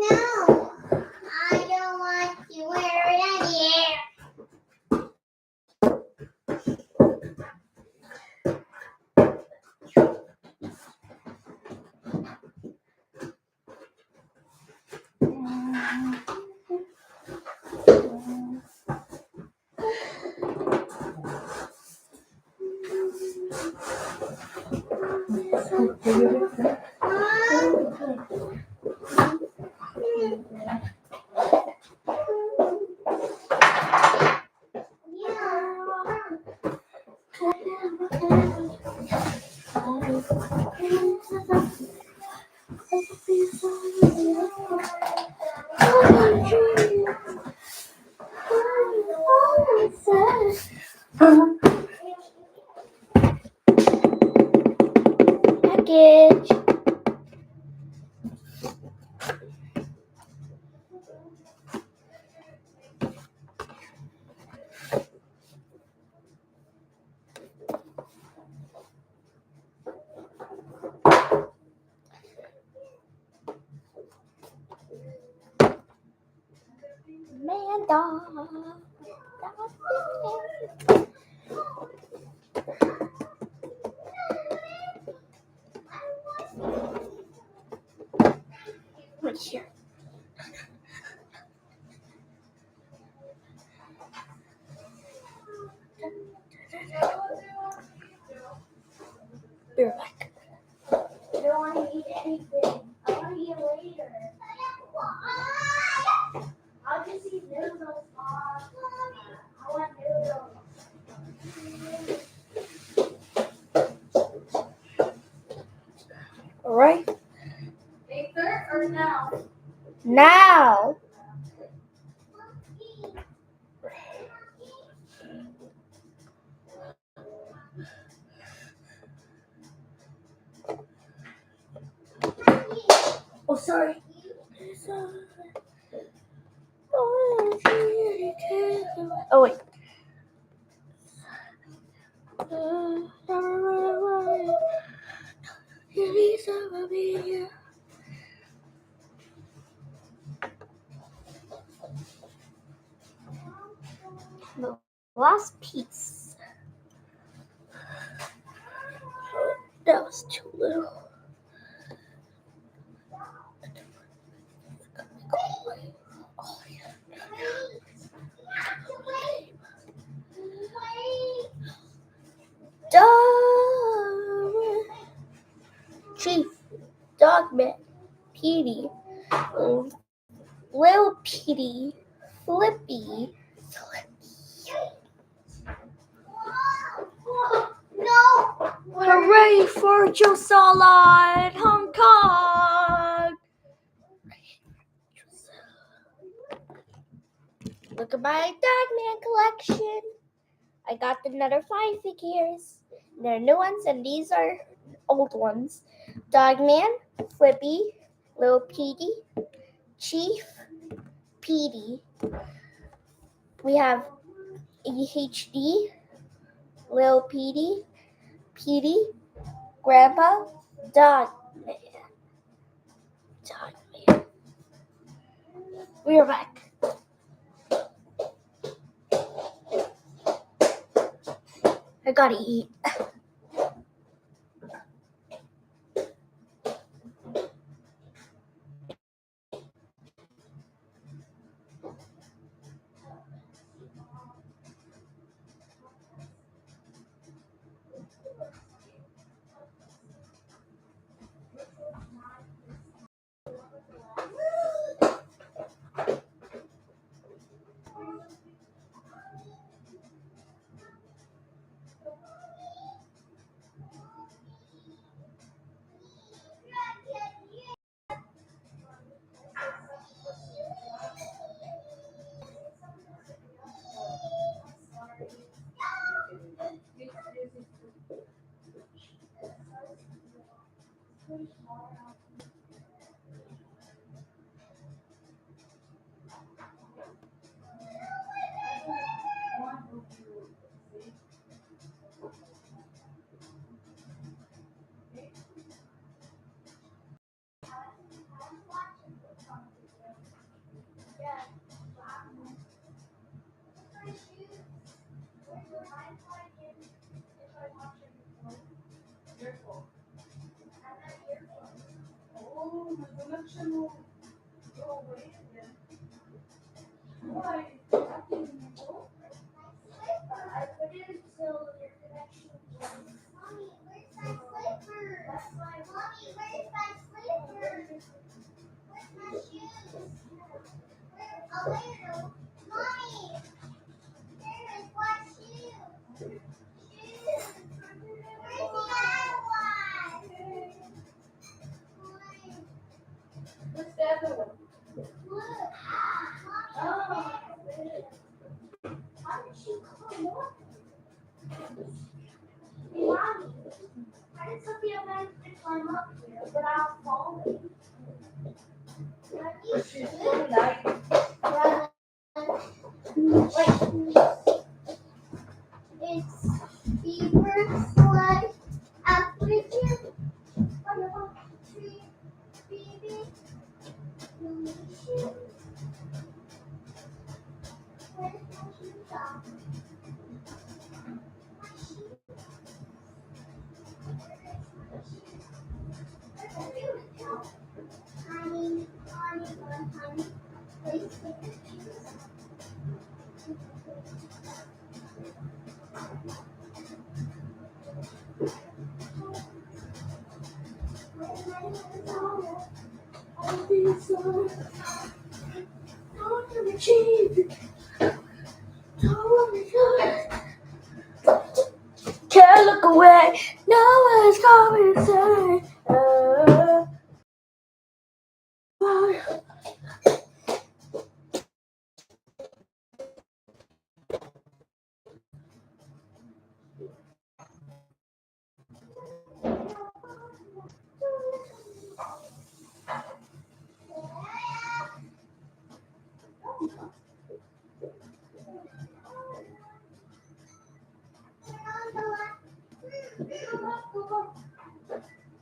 No, I don't want to wear it here. Package. Amanda. Right here. Be right back. I don't want to eat anything. I want to eat later. I'll just eat noodles, Mom. I want noodles. All right. Later or now? Now. Oh, sorry. Oh, wait. The last piece. That was too little. Oh, yeah. Lil Petey, Flippy. No! Hooray for Joe Sala in Hong Kong! Look at my Dogman collection. I got another 5 figures. They're new ones and these are old ones. Dogman, Flippy, Lil Petey, Chief, Petey. We have EHD, Lil Petey, Petey, Grandpa, Dogman. We are back. I gotta eat. Mommy, where's my slipper? Mommy, where's my slipper? Where's my shoes? Oh, there. Mommy, there is my shoe. Shoes. Where's the other one? What's the other one? Look. Mommy, why did she climb up? Mommy, why did Sophia manage to climb up here without falling? You She's should so light. run. It's fever, slide, amplitude, wonderful tree, baby, shoes. Where's my shoes off? My shoes. Where's my shoes? Honey, honey, please take the shoes off. Where's my shoes off? I'll be sorry. Don't you be cheap. Don't be good. Can't look away. No one's coming to say.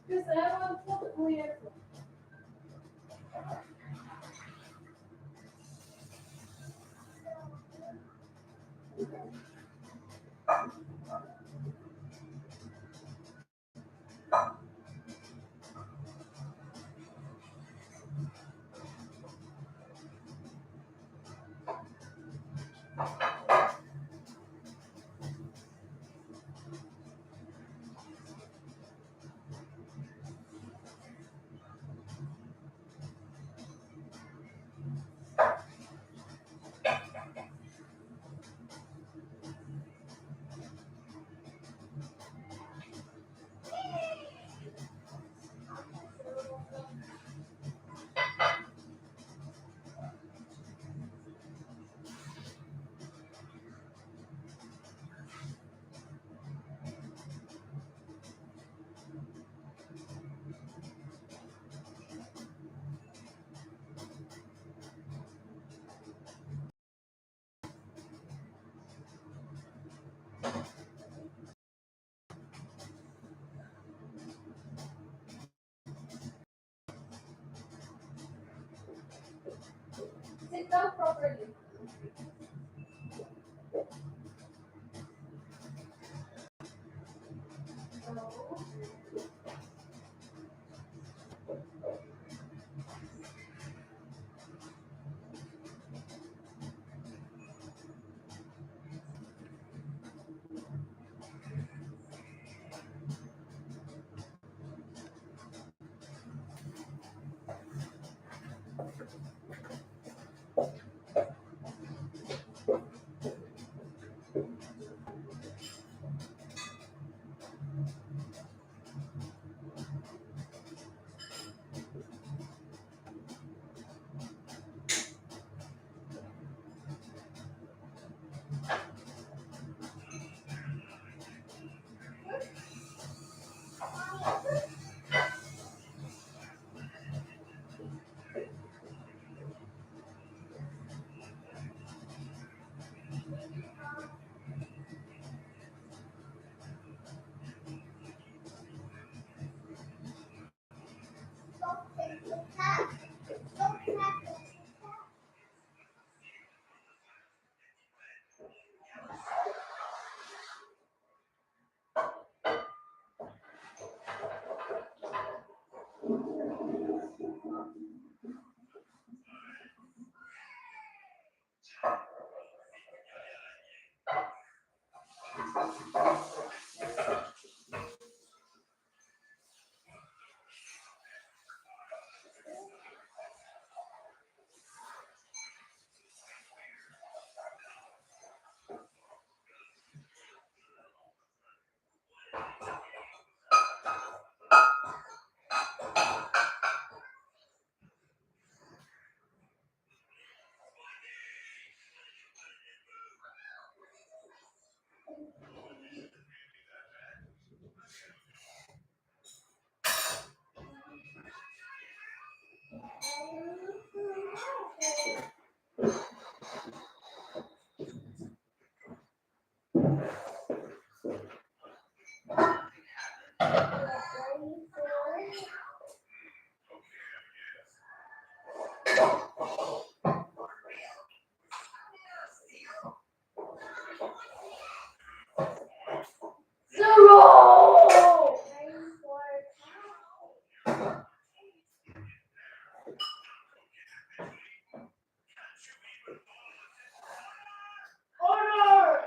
Because I want to put weird. Sit down properly. No. Don't take the cat. Don't take the cat. Zero. Order.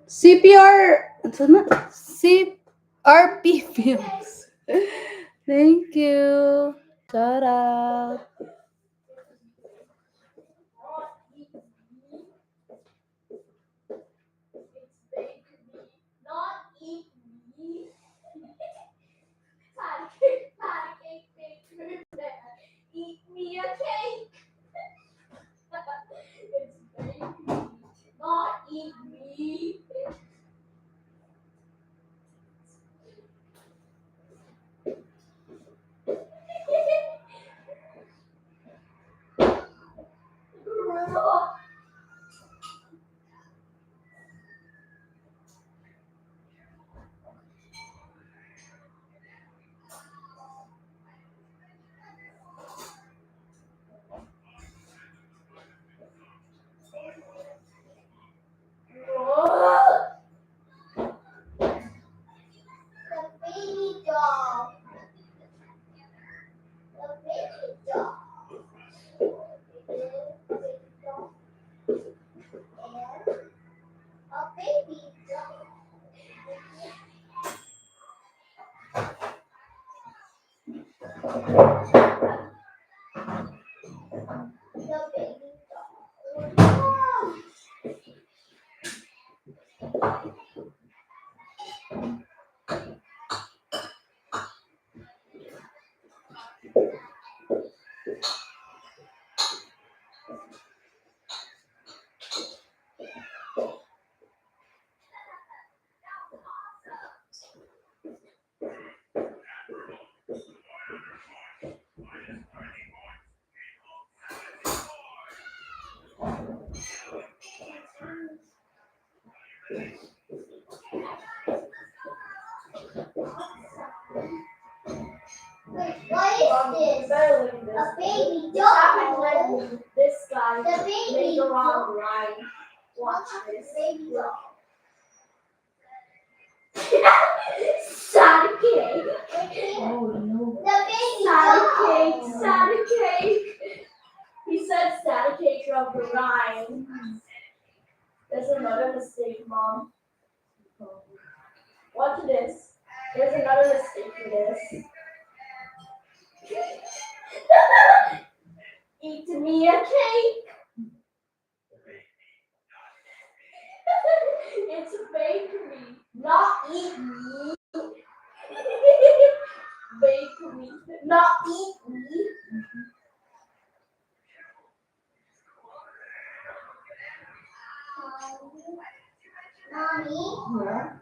CPR, ano na? CRP films. Thank you. Shout out. Not eat me. It's baby. Not eat me. Pancake, pancake, cake. Eat me a cake. It's baby. Not eat me. Wait, what is You this? better look at this. A baby This happened doll. when this guy The baby made the wrong doll. line. Watch this. Baby doll. Santa cake. Oh no. The baby Santa cake. doll. Santa cake. He said Santa cake of the rhyme. There's another mistake, Mom. Watch this. There's another mistake for this. Eat me a cake. It's a bakery, not eat me. Bakery, not eat me. Mommy. Yeah.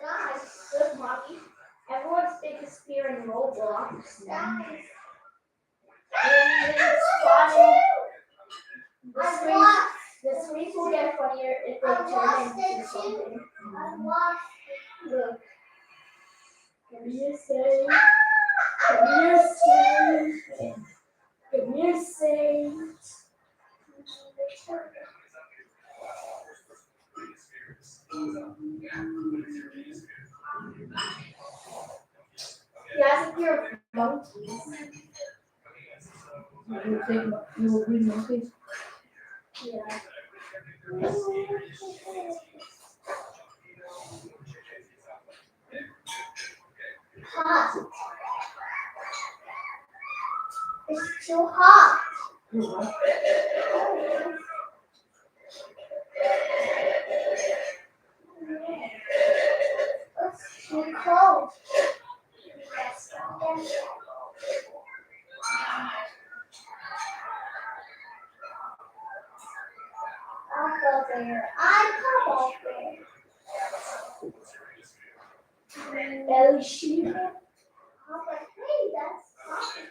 Guys, good mommy. Everyone's biggest fear in Roblox. Guys. And it's funny. I lost. The screens will get funnier if they I turn lost into it something. I lost. Look. Come here, say. Come here, say. Come here, say. He has a fear of monkeys. You will bring monkeys. Yeah. Hot. It's too hot. It's too cold. I'll go there. I come up there. Ellie sheep. Papa, hey, that's hot there.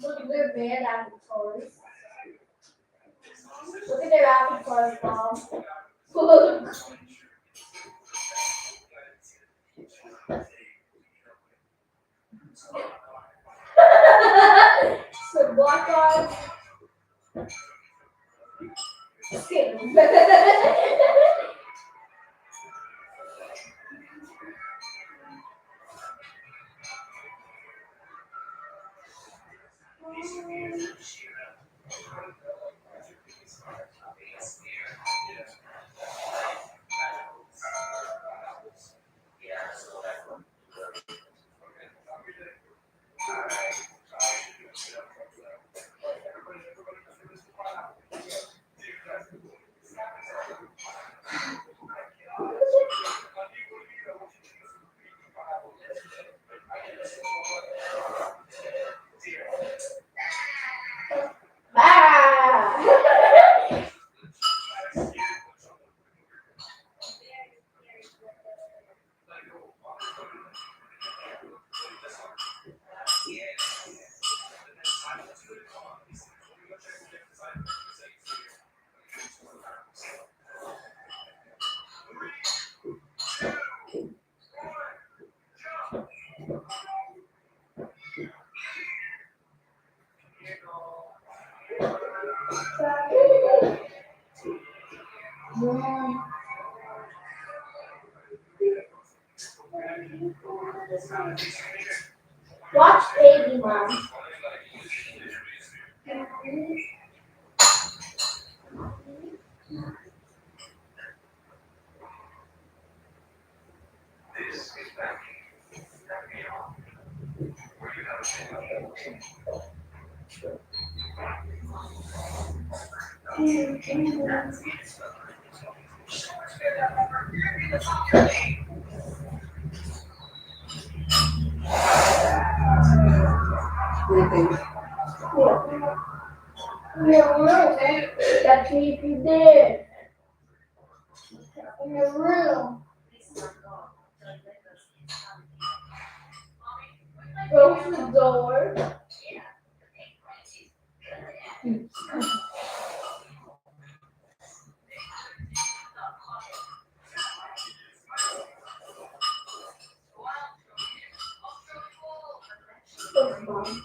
Look at their band avatars. Look at their avatars, Mom. Look. So black eyes. Skin. Watch baby, Mom. That's what you did. In the room. Close the door. Mom.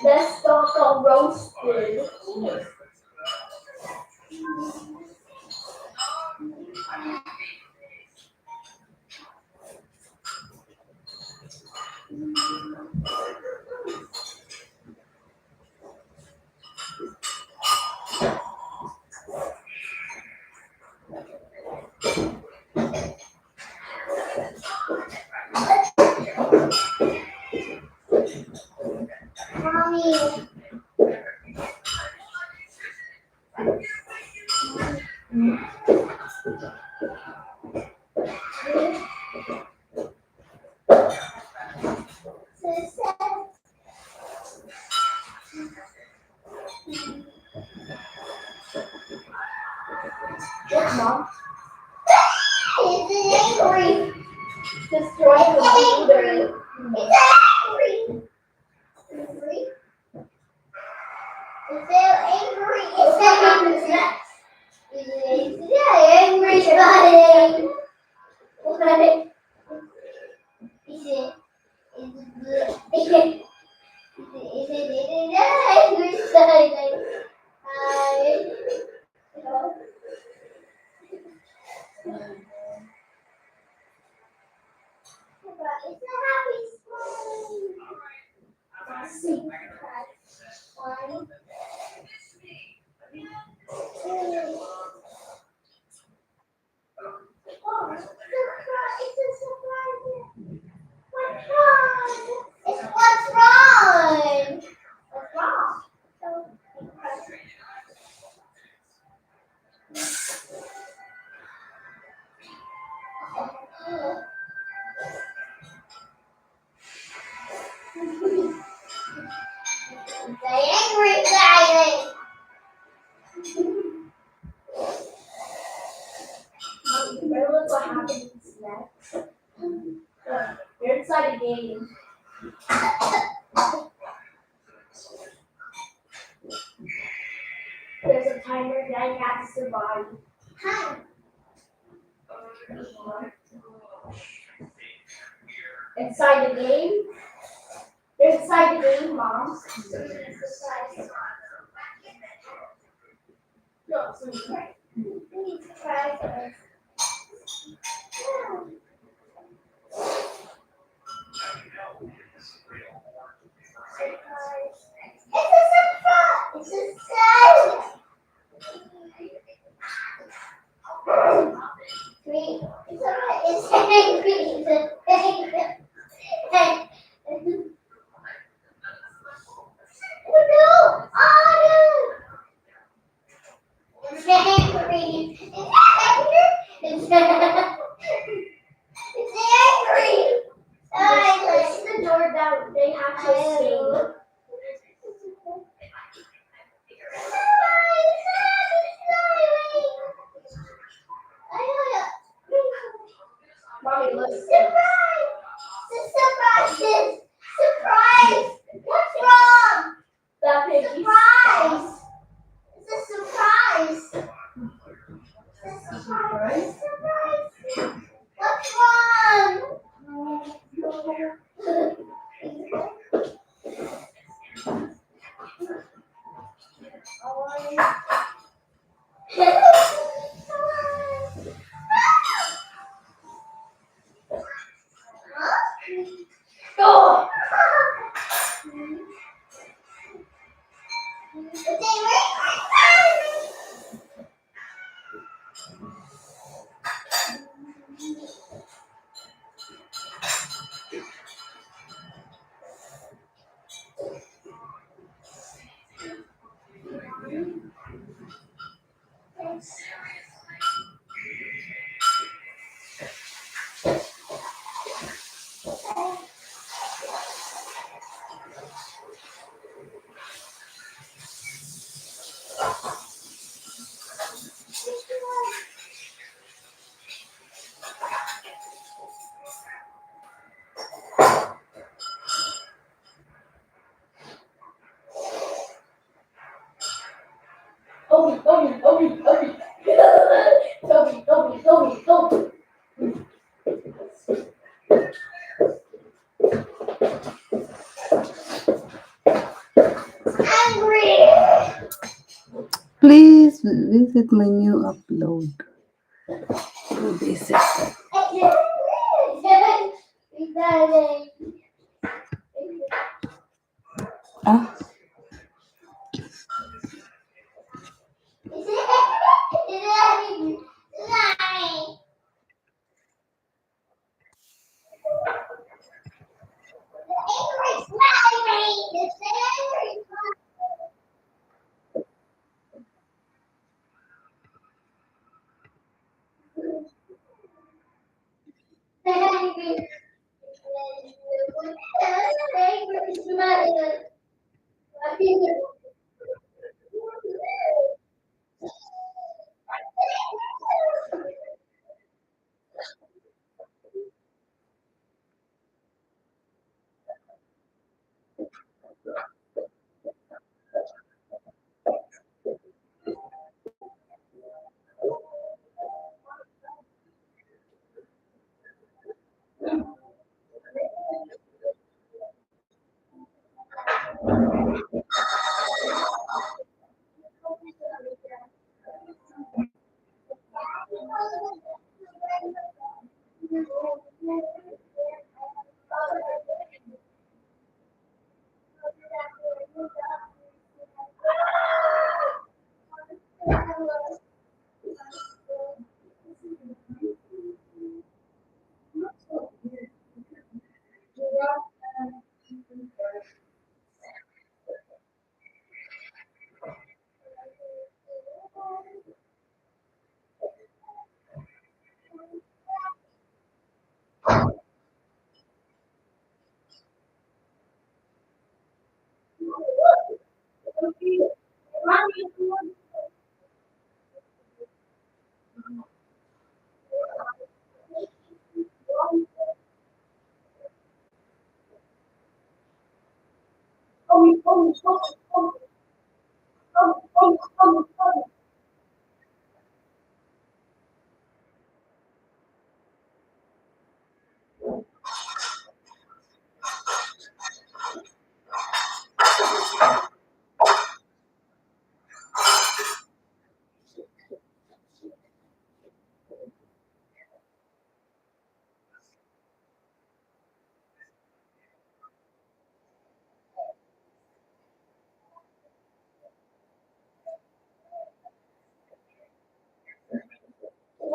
Let's talk about roasted. Mommy. Yes, Mom. It's angry. Destroy the computer. It's angry. Angry? It's so angry. It's so angry. It's angry spotting. What? Is it? Is it? Angry spotting. It's a happy spotting. One, two. Oh, it's a surprise. What's wrong? It's what's wrong. What's wrong? The angry guy. Better look what happens next. Look, you're inside a game. There's a timer that you have to survive. Hi. Inside the game? You're inside the game, Mom. No, so we need to try first. It's a surprise! It's a surprise! Green. It's angry. It's angry. Hey. Oh no! Oh no! It's angry. It's angry. It's angry. Push the door down. They have to sing. Mommy, listen. Surprise! Surprise! Surprise! What's wrong? That piggy. Surprise! It's a surprise. It's a surprise. Surprise. What's wrong? Go. Toby, Toby, Toby, Toby. Toby, Toby, Toby, Toby. Angry. Please visit my new upload. Visit. Ah,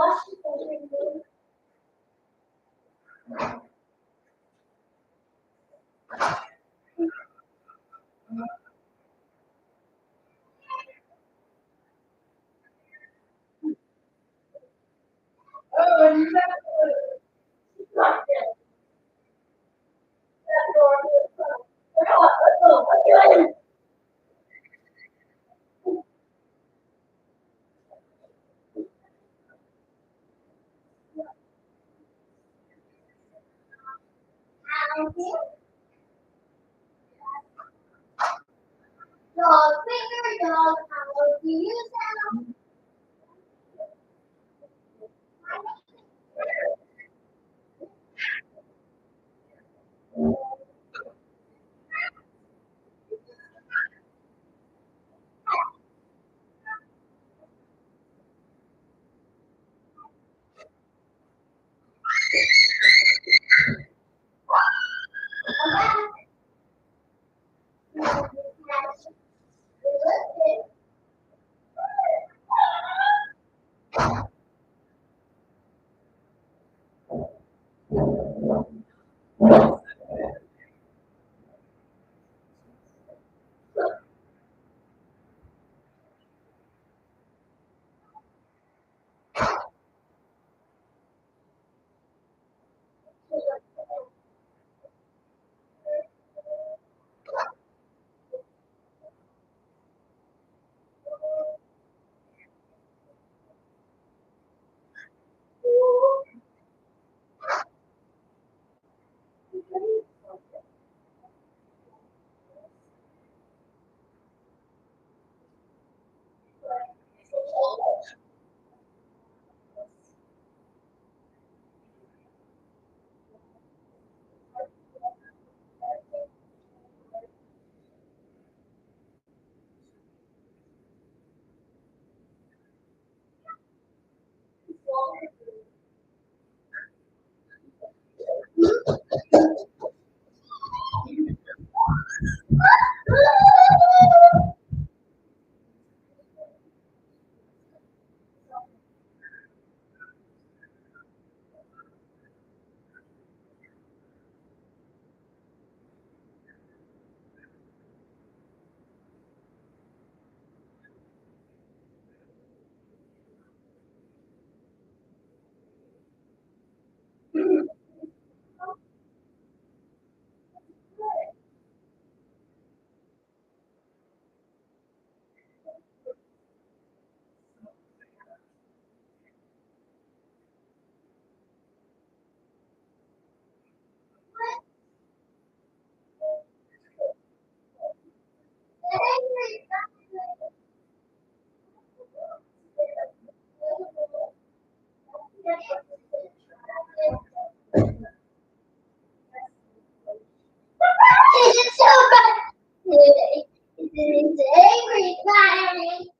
Dog finger, dog, how do you sound? It's so bad. It's angry, Daddy.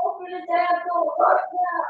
Open the damn door right now.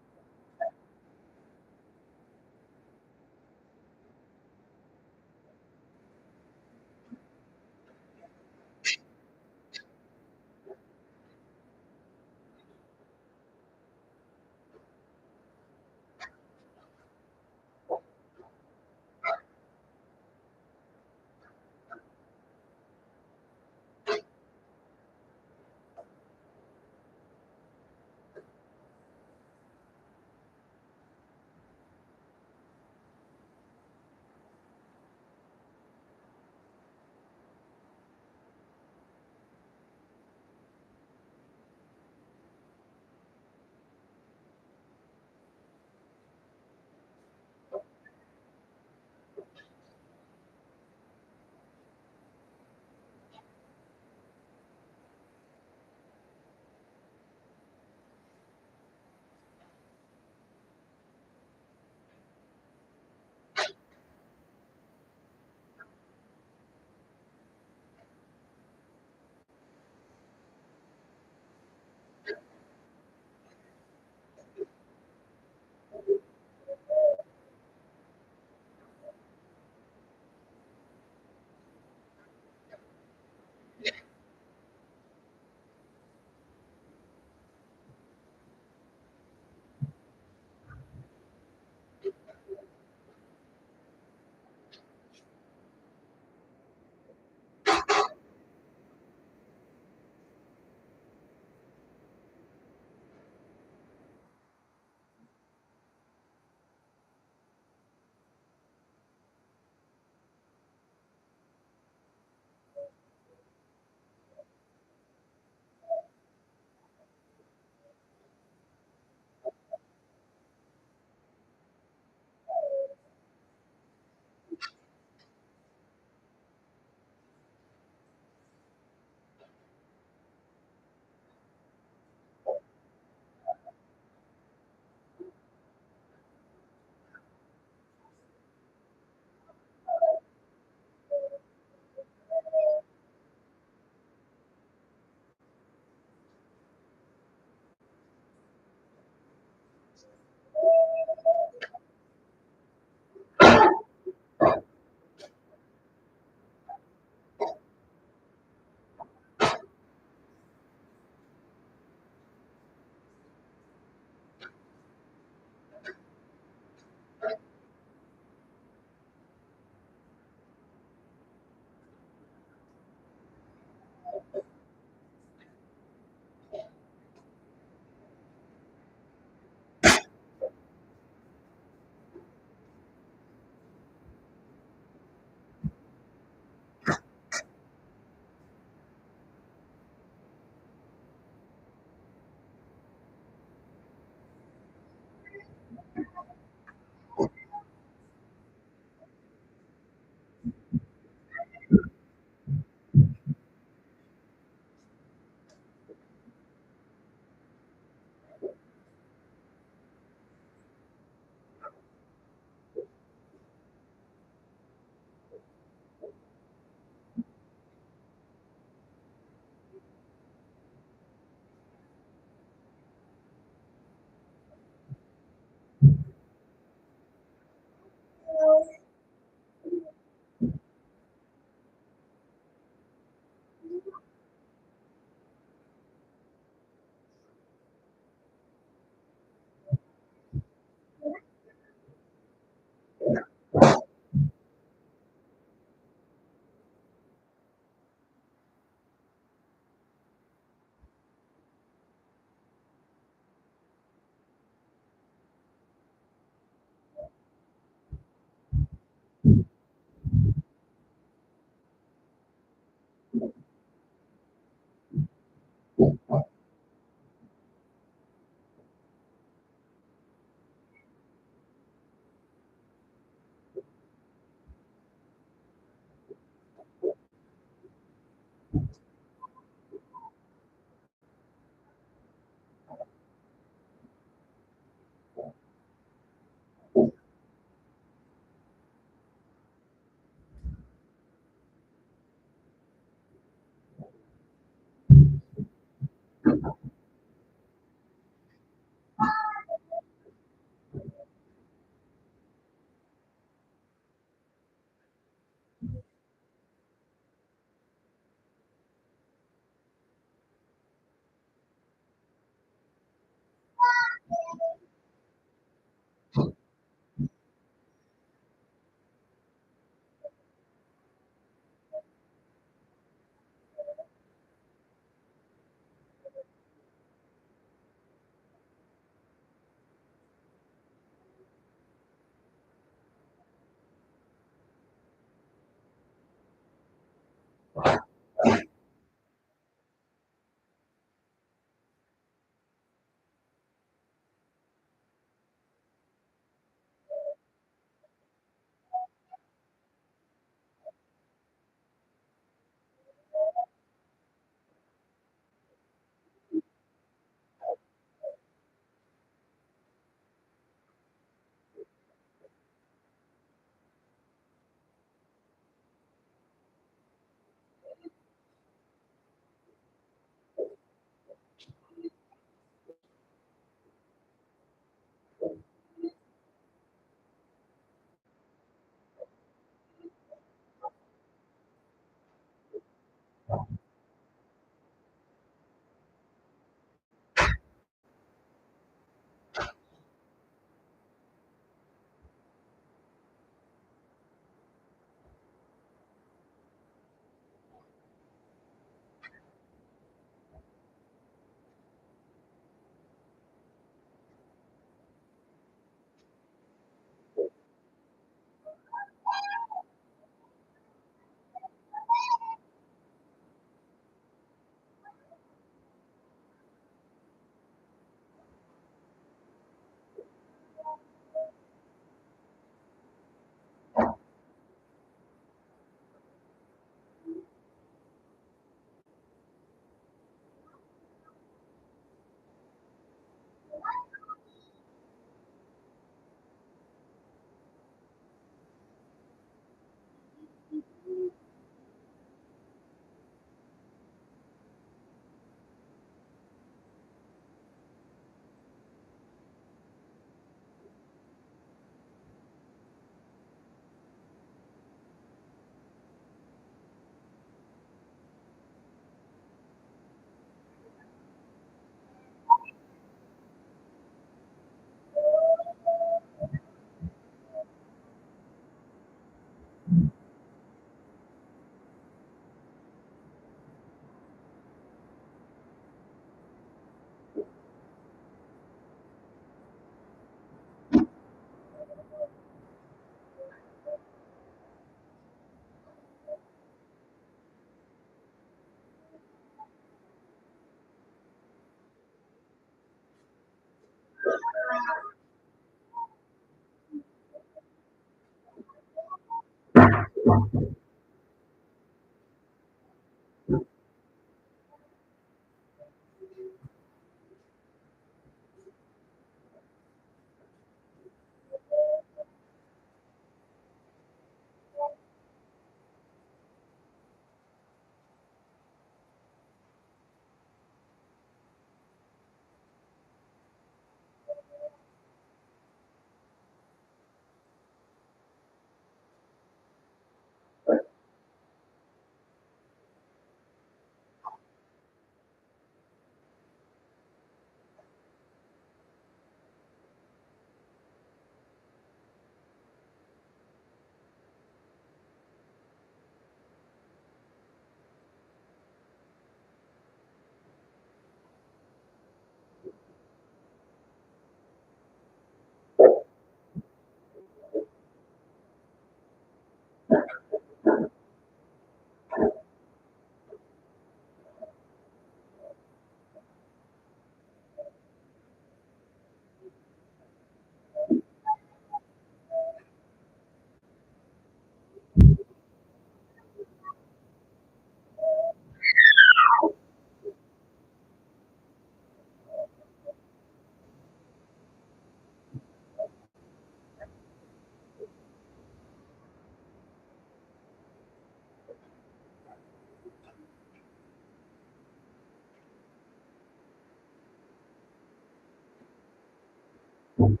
Thank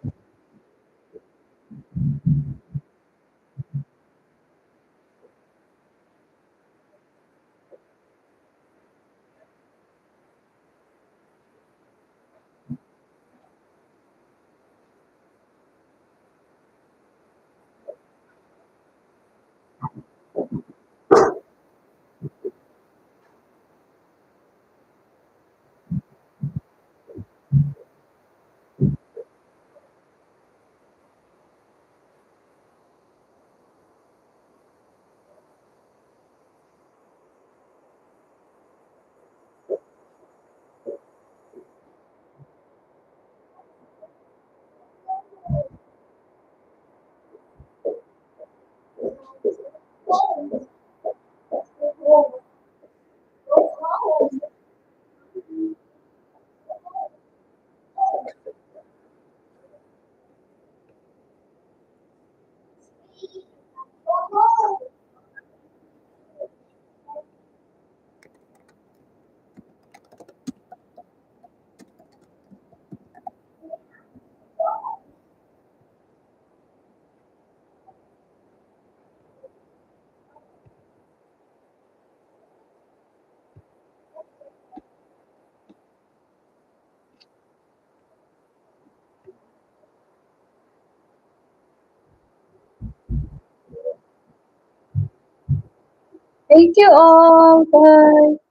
you all. Bye.